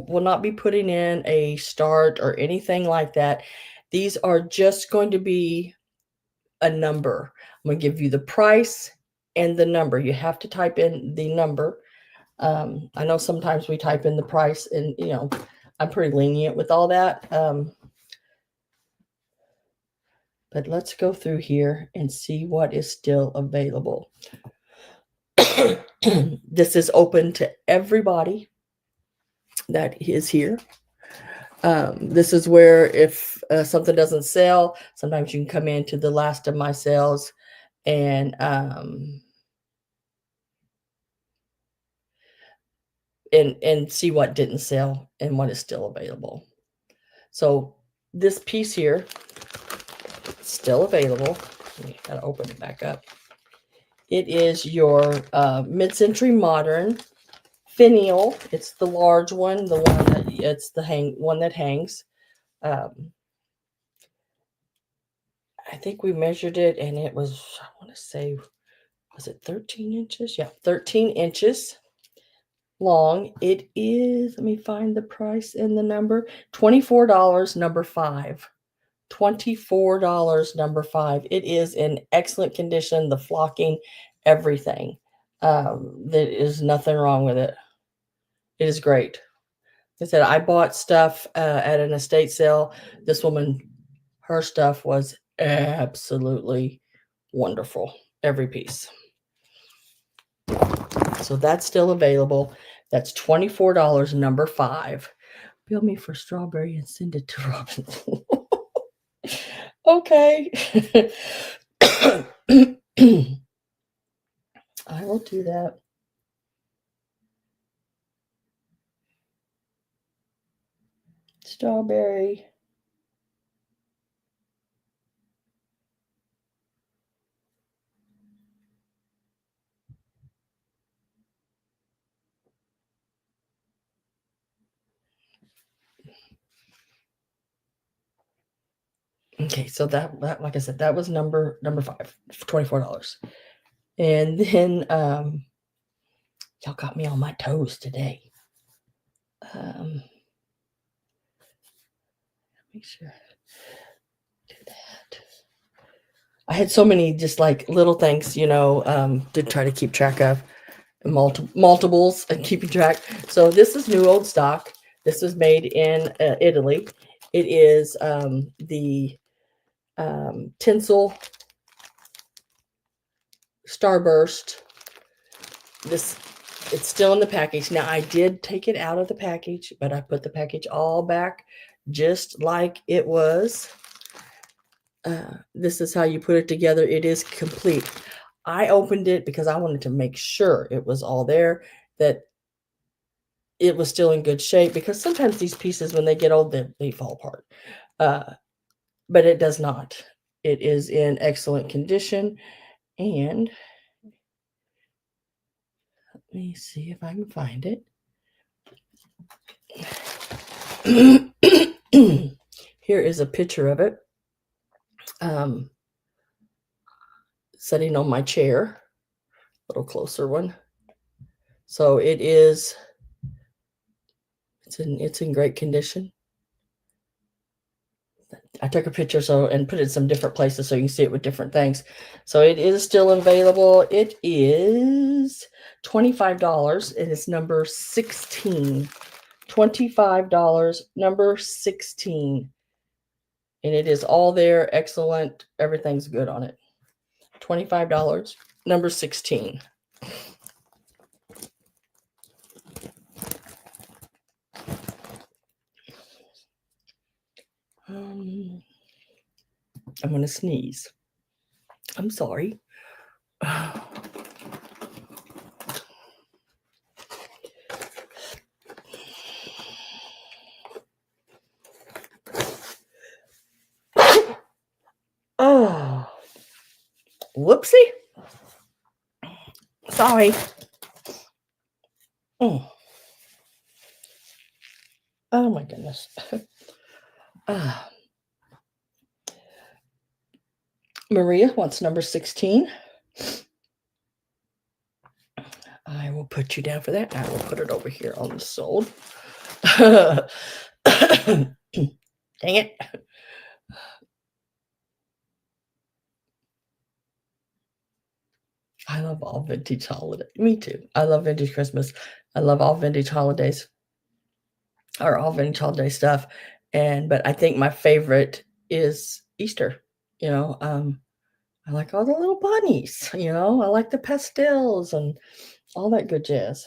not be putting in a start or anything like that. These are just going to be a number. I'm going to give you the price and the number. You have to type in the number. I know sometimes we type in the price, and you know, I'm pretty lenient with all that. But let's go through here and see what is still available. This is open to everybody that is here. This is where if something doesn't sell, sometimes you can come into the last of my sales and see what didn't sell and what is still available. So this piece here still available. I gotta open it back up. It is your mid-century modern finial. It's the large one, the one that it's the one that hangs. I think we measured it, and it was, I want to say, was it 13 inches? Yeah, 13 inches long. It is, let me find the price and the number, $24, number 5. $24, number 5. It is in excellent condition, the flocking, everything. There is nothing wrong with it. It is great. Like I said, I bought stuff at an estate sale. This woman, her stuff was absolutely wonderful. Every piece. So that's still available. That's $24, number 5. Bill me for strawberry and send it to Robin. Okay. I will do that. Strawberry. Okay, so that like I said, that was number 5, $24. And then y'all got me on my toes today. Make sure do that. I had so many just like little things, to try to keep track of, multiples and keeping track. So this is new old stock. This was made in Italy. It is the tinsel starburst. It's still in the package. Now I did take it out of the package, but I put the package all back just like it was. This is how you put it together. It is complete. I opened it because I wanted to make sure it was all there, that it was still in good shape, because sometimes these pieces, when they get old, they fall apart. But it does not. It is in excellent condition. And let me see if I can find it. Here is a picture of it. Sitting on my chair. A little closer one. So it's in great condition. I took a picture and put it in some different places so you can see it with different things. So it is still available. It is $25 and it's number 16. $25, number 16. And it is all there. Excellent. Everything's good on it. $25, number 16. I'm going to sneeze. I'm sorry. Oh, whoopsie. Sorry. Oh my goodness. Maria wants number 16. I will put you down for that. I will put it over here on the sold. Dang it. I love all vintage holiday. Me too. I love vintage Christmas. I love all vintage holidays, or all vintage holiday stuff. But I think my favorite is Easter. I like all the little bunnies. I like the pastels and all that good jazz.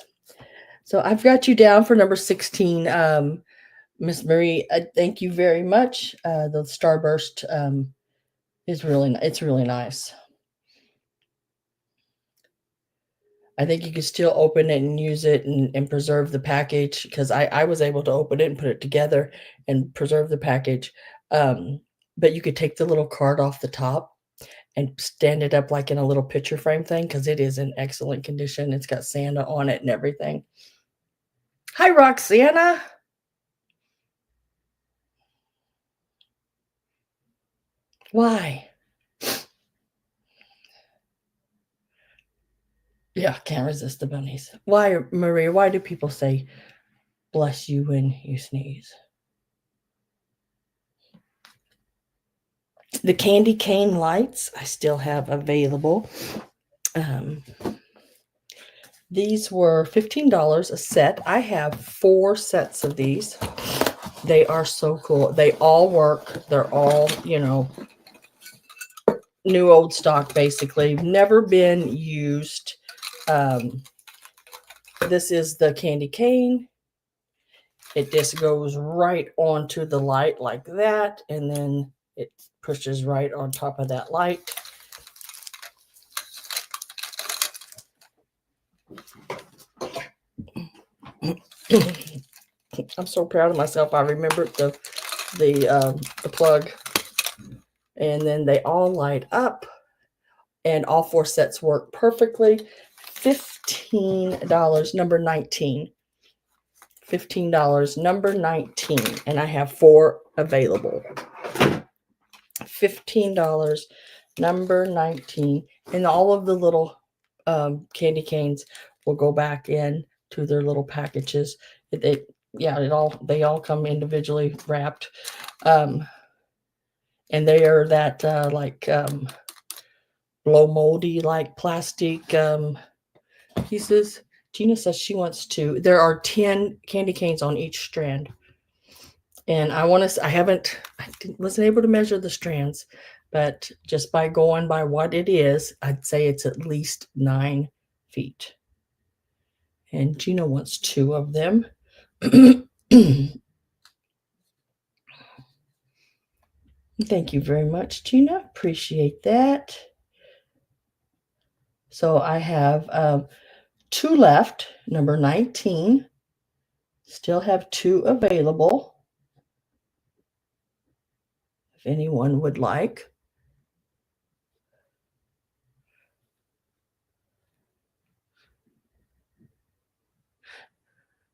So I've got you down for number 16. Miss Marie, thank you very much. The Starburst it's really nice. I think you can still open it and use it and preserve the package, because I was able to open it and put it together and preserve the package. but you could take the little card off the top and stand it up like in a little picture frame thing because it is in excellent condition. It's got Santa on it and everything. Hi, Roxana. Why? Yeah, can't resist the bunnies. Why, Maria, why do people say bless you when you sneeze? The candy cane lights I still have available. These were $15 a set. I have 4 sets of these. They are so cool. They all work. They're all, new old stock, basically. Never been used. This is the candy cane. It just goes right onto the light like that, and then it pushes right on top of that light. I'm so proud of myself. I remembered the plug, and then they all light up, and all 4 sets work perfectly. $15, number 19. $15, number 19, and I have 4 available. $15, number 19, and all of the little candy canes will go back in to their little packages. They all come individually wrapped, and they are that blow moldy like plastic pieces. Gina says she wants to. There are 10 candy canes on each strand. And I wasn't able to measure the strands, but just by going by what it is, I'd say it's at least 9 feet. And Gina wants 2 of them. Thank you very much, Gina. Appreciate that. So I have 2 left, number 19. Still have 2 available if anyone would like.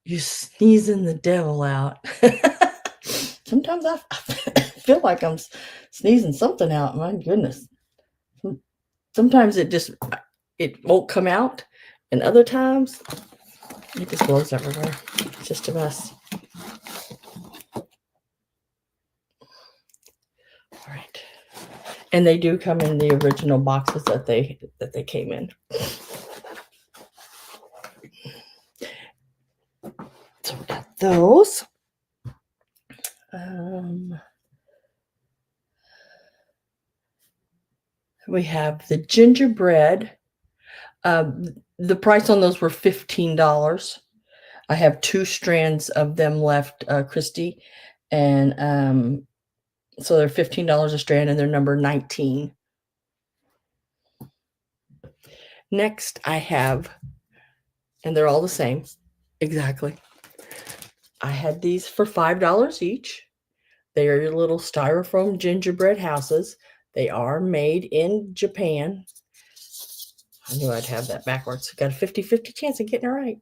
You're sneezing the devil out. Sometimes I feel like I'm sneezing something out. My goodness. Sometimes it won't come out, and other times it just blows everywhere. It's just a mess. All right. And they do come in the original boxes that they came in. So we got those. We have the gingerbread. The price on those were $15. I have 2 strands of them left, Christy, and so they're $15 a strand, and they're number 19. Next, I have, and they're all the same, exactly. I had these for $5 each. They are your little styrofoam gingerbread houses. They are made in Japan. I knew I'd have that backwards. Got a 50-50 chance of getting it right.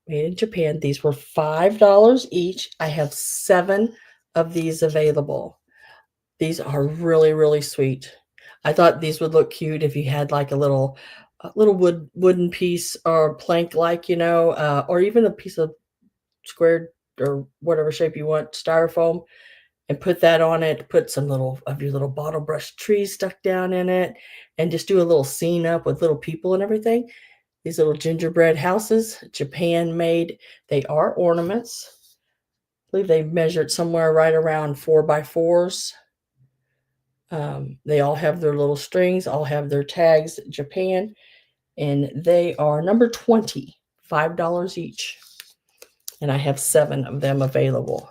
Made in Japan. These were $5 each. I have 7 of these available. These are really, really sweet. I thought these would look cute if you had like a little wooden piece or plank, like, or even a piece of squared or whatever shape you want, styrofoam, and put that on it. Put some of your little bottle brush trees stuck down in it, and just do a little scene up with little people and everything. These little gingerbread houses, Japan made. They are ornaments. I believe they measured somewhere right around 4x4s. They all have their little strings, all have their tags, Japan, and they are number 20, $5 each. And I have 7 of them available.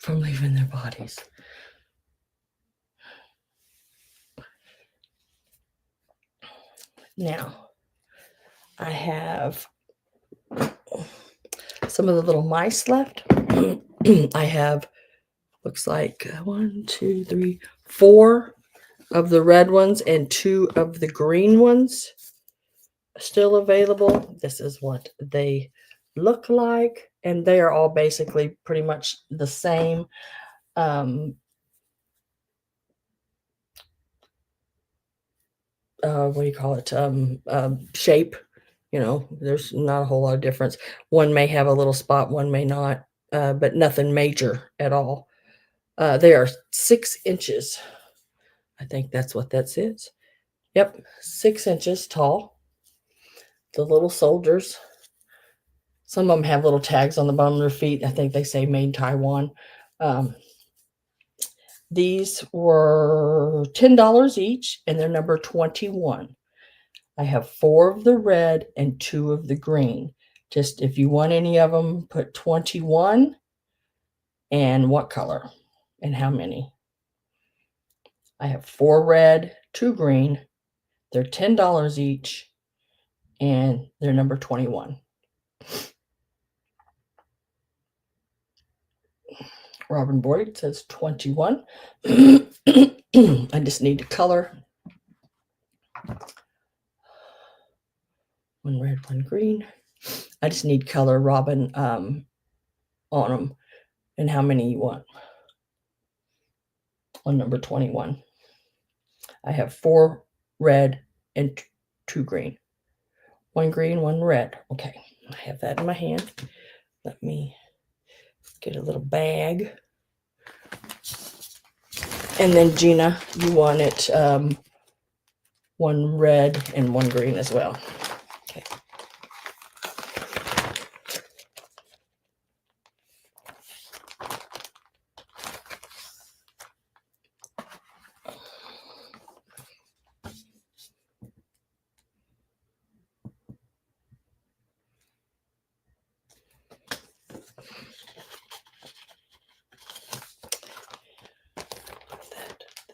from leaving their bodies. Now, I have some of the little mice left. I have, looks like 1, 2, 3, 4 of the red ones and 2 of the green ones still available. This is what they look like, and they are all basically pretty much the same. What do you call it? Shape. You know, there's not a whole lot of difference. One may have a little spot, one may not, but nothing major at all. They are 6 inches. I think that's what that says. Yep, 6 inches tall. The little soldiers. Some of them have little tags on the bottom of their feet. I think they say made Taiwan. These were $10 each, and they're number 21. I have 4 of the red and 2 of the green. Just if you want any of them, put 21 and what color and how many. I have 4 red, 2 green. They're $10 each, and they're number 21. Robin Boyd says 21. I just need to color. 1 red, 1 green. I just need color, Robin, on them and how many you want on number 21. I have 4 red and 2 green. 1 green, 1 red. Okay, I have that in my hand. Let me get a little bag. And then Gina, you want it 1 red and 1 green as well. Okay.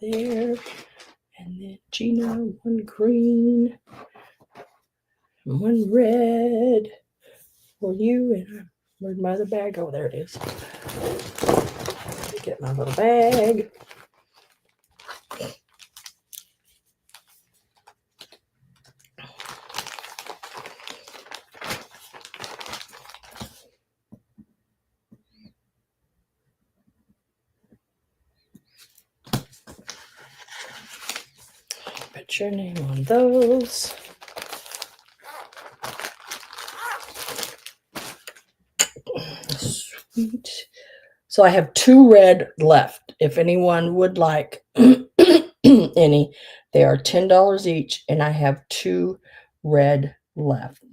There, and then Gina, 1 green, 1 red for you. And where'd my other bag go? There it is. Get my little bag. Put your name on those. Sweet. So I have 2 red left. If anyone would like any, they are $10 each, and I have 2 red left.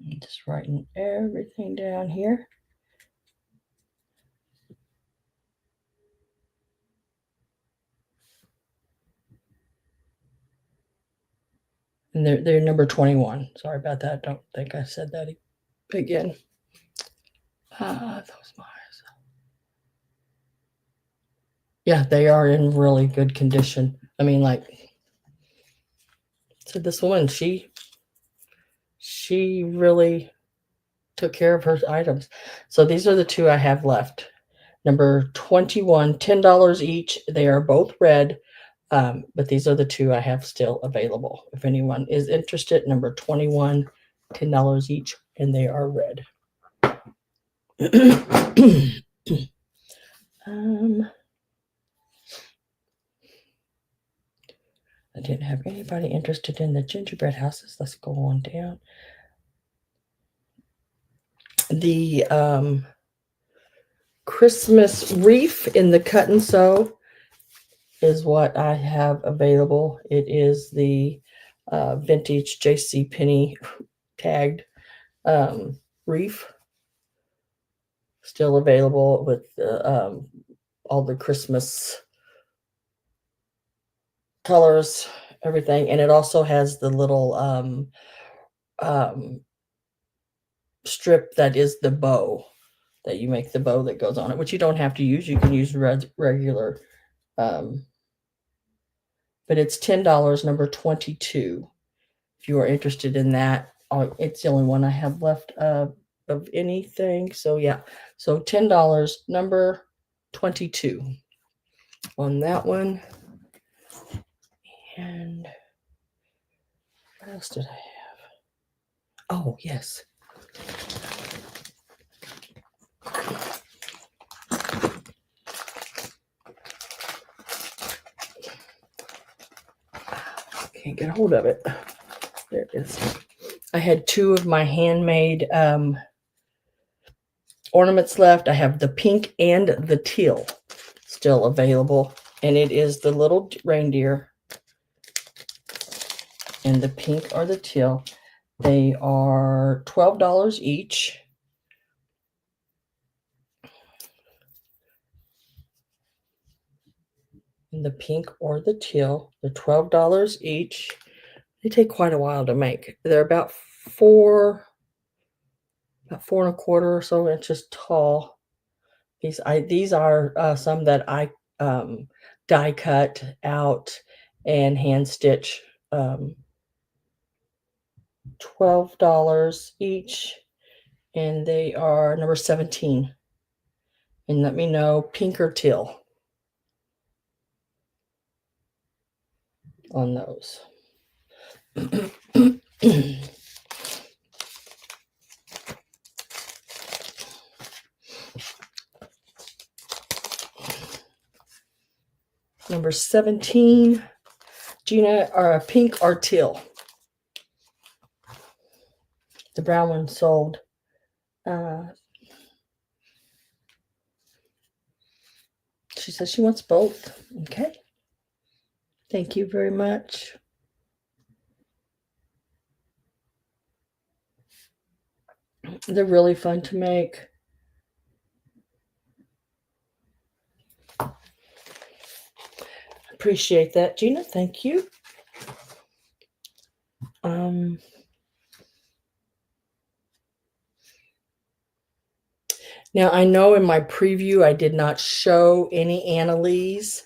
I'm just writing everything down here. And they're number 21. Sorry about that. Don't think I said that again. Those mice. Yeah, they are in really good condition. I mean, like, so this woman, she really took care of her items. So these are the 2 I have left. Number 21, $10 each. They are both red, but these are the 2 I have still available. If anyone is interested, number 21, $10 each, and they are red. I didn't have anybody interested in the gingerbread houses. Let's go on down. The Christmas wreath in the cut and sew is what I have available. It is the vintage JC Penney tagged wreath. Still available with all the Christmas colors, everything. And it also has the little strip that is the bow, that you make the bow that goes on it, which you don't have to use. You can use regular, but it's $10, number 22. If you are interested in that, it's the only one I have left of anything. So yeah, so $10, number 22 on that one. And what else did I have? Oh, yes. Can't get a hold of it. There it is. I had 2 of my handmade ornaments left. I have the pink and the teal still available. And it is the little reindeer and the pink or the teal. They are $12 each. And the pink or the teal, they're $12 each. They take quite a while to make. They're about 4 1/4 or so inches tall. These are some that I die cut out and hand stitch. $12 each, and they are number 17. And let me know pink or teal on those. Number 17, Gina, are a pink or teal. The brown one sold. She says she wants both. Okay. Thank you very much. They're really fun to make. Appreciate that, Gina. Thank you. Now, I know in my preview I did not show any Annalees.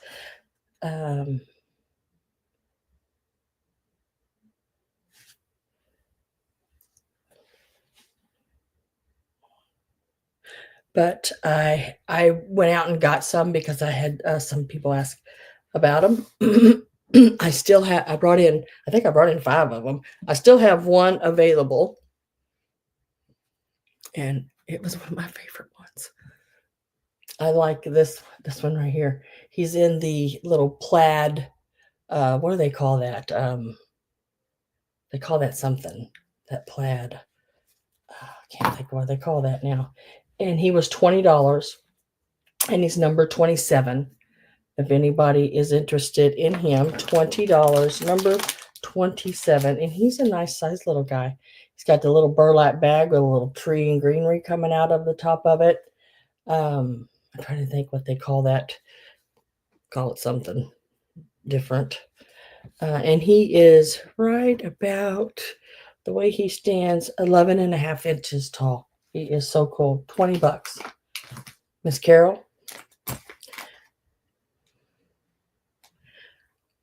But I went out and got some because I had some people ask about them. I think I brought in 5 of them. I still have one available. And it was one of my favorite ones. I like this one right here. He's in the little plaid. What do they call that? They call that something. That plaid. I can't think of what they call that now. And he was $20. And he's number 27. If anybody is interested in him, $20, number 27. And he's a nice sized little guy. He's got the little burlap bag with a little tree and greenery coming out of the top of it. I'm trying to think what they call that. Call it something different. And he is right about, the way he stands, 11.5 inches tall. He is so cool. $20. Miss Carol?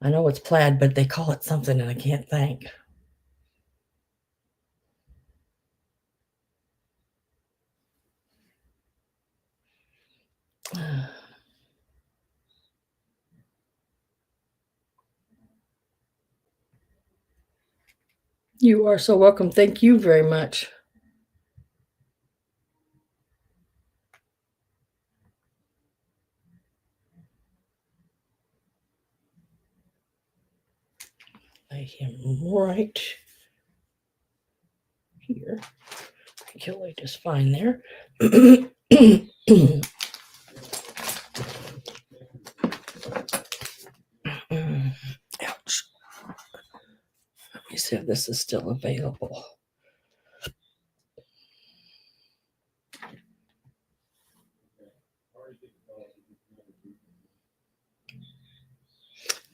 I know it's plaid, but they call it something and I can't think. You are so welcome. Thank you very much. Lay him right here. I think he'll lay just fine there. Ouch. see if this is still available.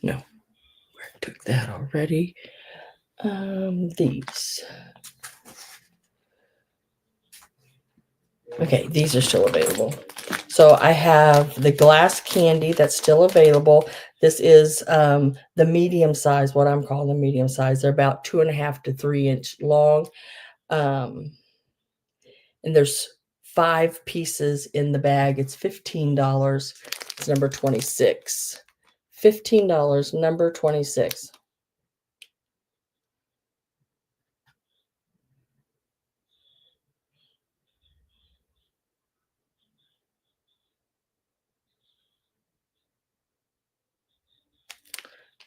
No, I took that already. These. Okay, these are still available. So I have the glass candy that's still available. This is the medium size, what I'm calling the medium size. They're about 2.5 to 3 inch long. And there's 5 pieces in the bag. It's $15. It's number 26. $15, number 26.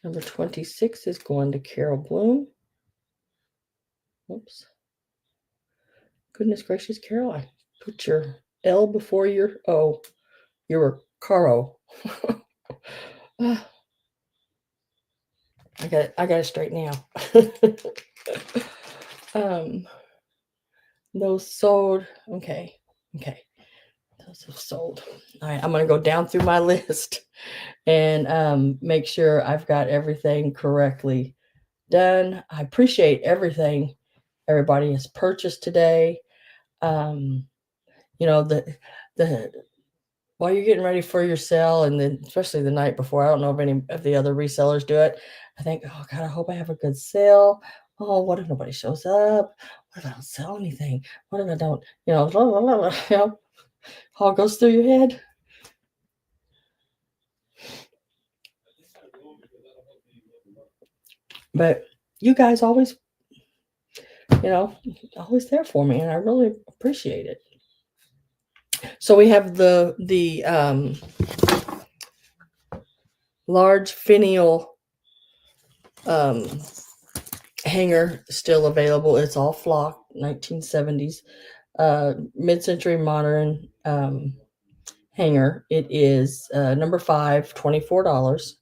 Number 26 is going to Carol Bloom. Oops. Goodness gracious, Carol, I put your L before your O. You were Caro. I got it straight now. Those sold. Okay. Those have sold. All right, I'm gonna go down through my list and make sure I've got everything correctly done. I appreciate everything everybody has purchased today. You know, the while you're getting ready for your sale, and then especially the night before, I don't know if any of the other resellers do it. I think, oh God, I hope I have a good sale. Oh, what if nobody shows up? What if I don't sell anything? What if I don't, blah, blah, blah, blah, all goes through your head. But you guys always, always there for me, and I really appreciate it. So we have the large finial hanger still available. It's all flock, 1970s, mid-century modern hanger. It is number 5, $24.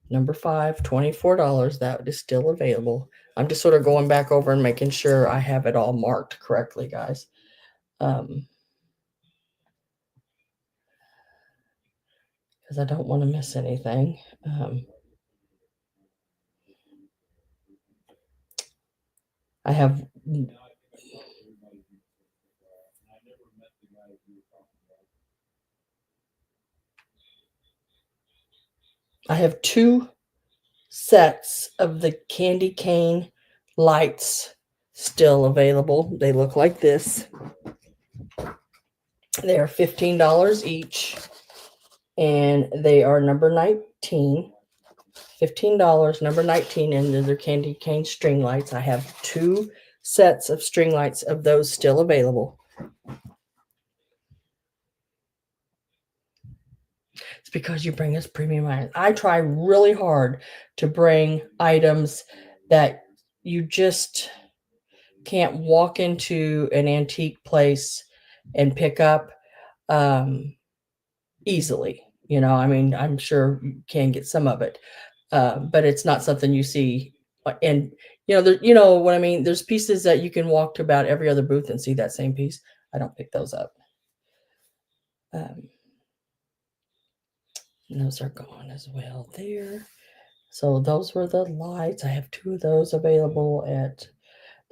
Number 5, $24. That is still available. I'm just sort of going back over and making sure I have it all marked correctly, guys. Because I don't want to miss anything. I have two sets of the candy cane lights still available. They look like this. They are $15 each, and they are number 19. $15, number 19, and they're candy cane string lights. I have 2 sets of string lights of those still available. It's because you bring us premium items. I try really hard to bring items that you just can't walk into an antique place and pick up easily. I'm sure you can get some of it, but it's not something you see. And you know what I mean. There's pieces that you can walk to about every other booth and see that same piece. I don't pick those up. And those are gone as well there. So those were the lights. I have 2 of those available at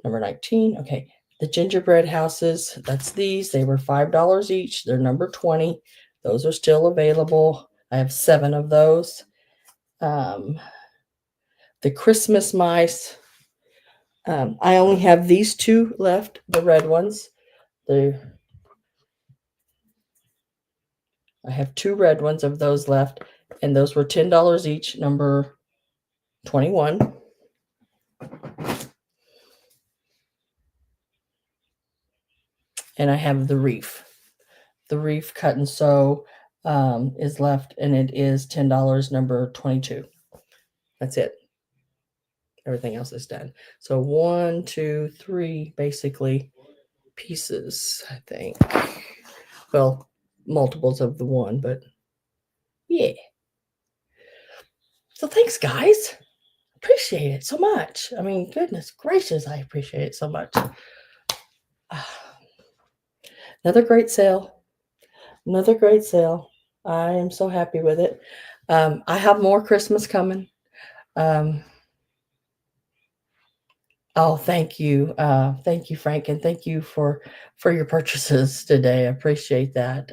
number 19. Okay. The gingerbread houses, that's these. They were $5 each. They're number 20. Those are still available. I have 7 of those. The Christmas mice, I only have these 2 left, the red ones. I have 2 red ones of those left, and those were $10 each, number 21. And I have the reef. The reef cut and sew is left, and it is $10, number 22. That's it. Everything else is done. So 1, 2, 3, basically pieces, I think. Well, multiples of the 1, but yeah. So thanks, guys. appreciate it so much. I mean, goodness gracious, I appreciate it so much. Another great sale. Another great sale. I am so happy with it. I have more Christmas coming. Oh, thank you. Thank you, Frank, and thank you for your purchases today. I appreciate that.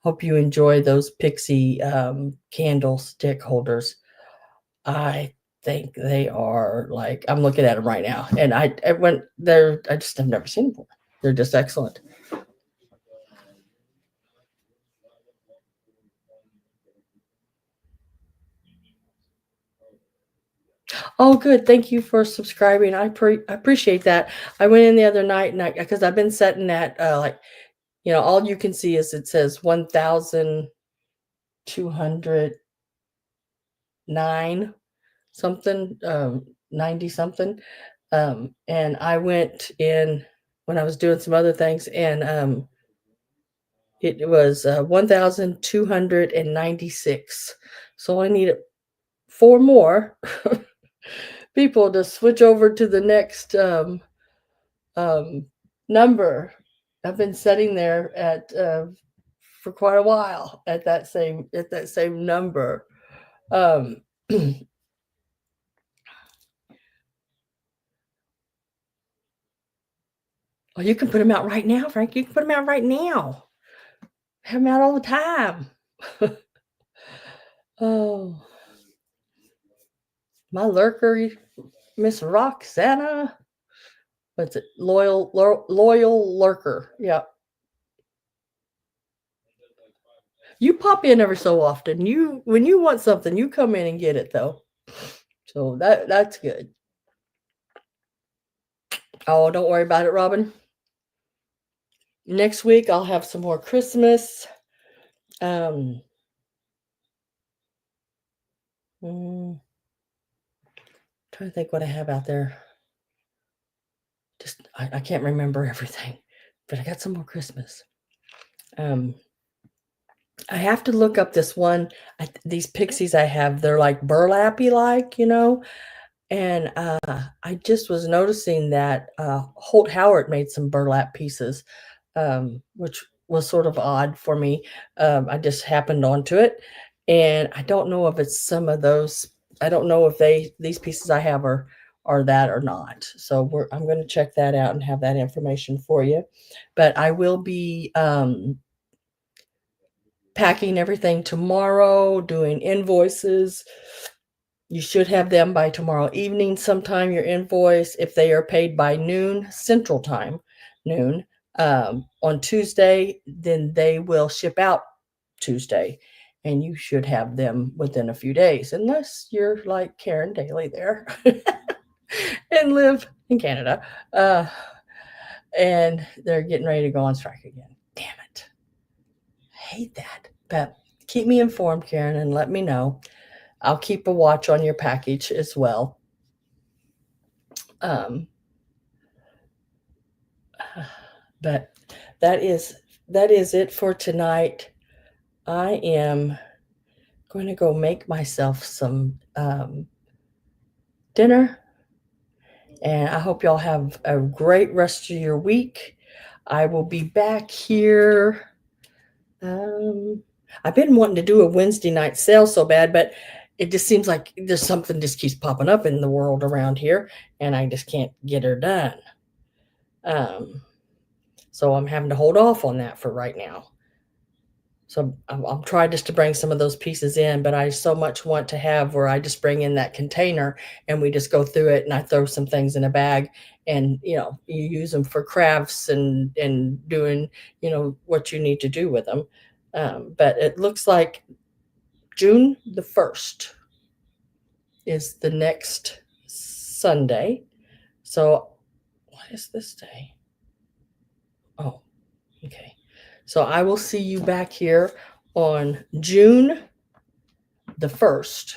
Hope you enjoy those Pixie candlestick holders. I think they are like, I'm looking at them right now, and I went there. I just have never seen them before. They're just excellent. Oh, good. Thank you for subscribing. I appreciate that. I went in the other night and because I've been setting at like, all you can see is it says 1,209 something, 90 something. And I went in when I was doing some other things, and it was 1,296. So I needed 4 more people to switch over to the next um, number. I've been sitting there at for quite a while at that same number. Um, oh, you can put them out right now, Frank. You can put them out right now. Have them out all the time. Oh, my lurker, Miss Roxana. What's it? Loyal lurker. Yeah. You pop in every so often. When you want something, you come in and get it though. So that's good. Oh, don't worry about it, Robin. Next week I'll have some more Christmas. Trying to think what I have out there. Just I can't remember everything, but I got some more Christmas. I have to look up this one. These Pixies I have, they're like burlappy, and I just was noticing that Holt Howard made some burlap pieces, which was sort of odd for me. I just happened onto it, and I don't know if it's some of those. I don't know if these pieces I have are that or not. So I'm going to check that out and have that information for you. But I will be packing everything tomorrow, doing invoices. You should have them by tomorrow evening sometime, your invoice, if they are paid by noon Central Time, noon, on Tuesday, then they will ship out Tuesday, and you should have them within a few days, unless you're like Karen Daly there and live in Canada, and they're getting ready to go on strike again. Damn it. I hate that. But keep me informed, Karen, and let me know. I'll keep a watch on your package as well. But that is it for tonight. I am going to go make myself some dinner, and I hope y'all have a great rest of your week. I will be back here. I've been wanting to do a Wednesday night sale so bad, but it just seems like there's something just keeps popping up in the world around here, and I just can't get her done. So I'm having to hold off on that for right now. So I'm trying just to bring some of those pieces in, but I so much want to have where I just bring in that container and we just go through it, and I throw some things in a bag, and you use them for crafts and doing what you need to do with them. But it looks like June the 1st is the next Sunday. So what is this day? Oh, okay. So I will see you back here on June the 1st.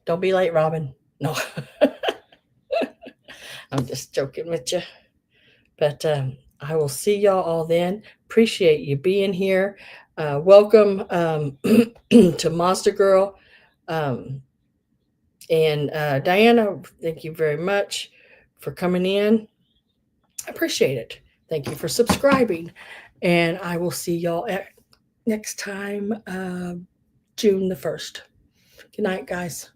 Don't be late, Robin. No. I'm just joking with you. But I will see y'all all then. Appreciate you being here. Welcome to Monster Girl. And Diana, thank you very much for coming in. I appreciate it. Thank you for subscribing. And I will see y'all next time, June the 1st. Good night, guys.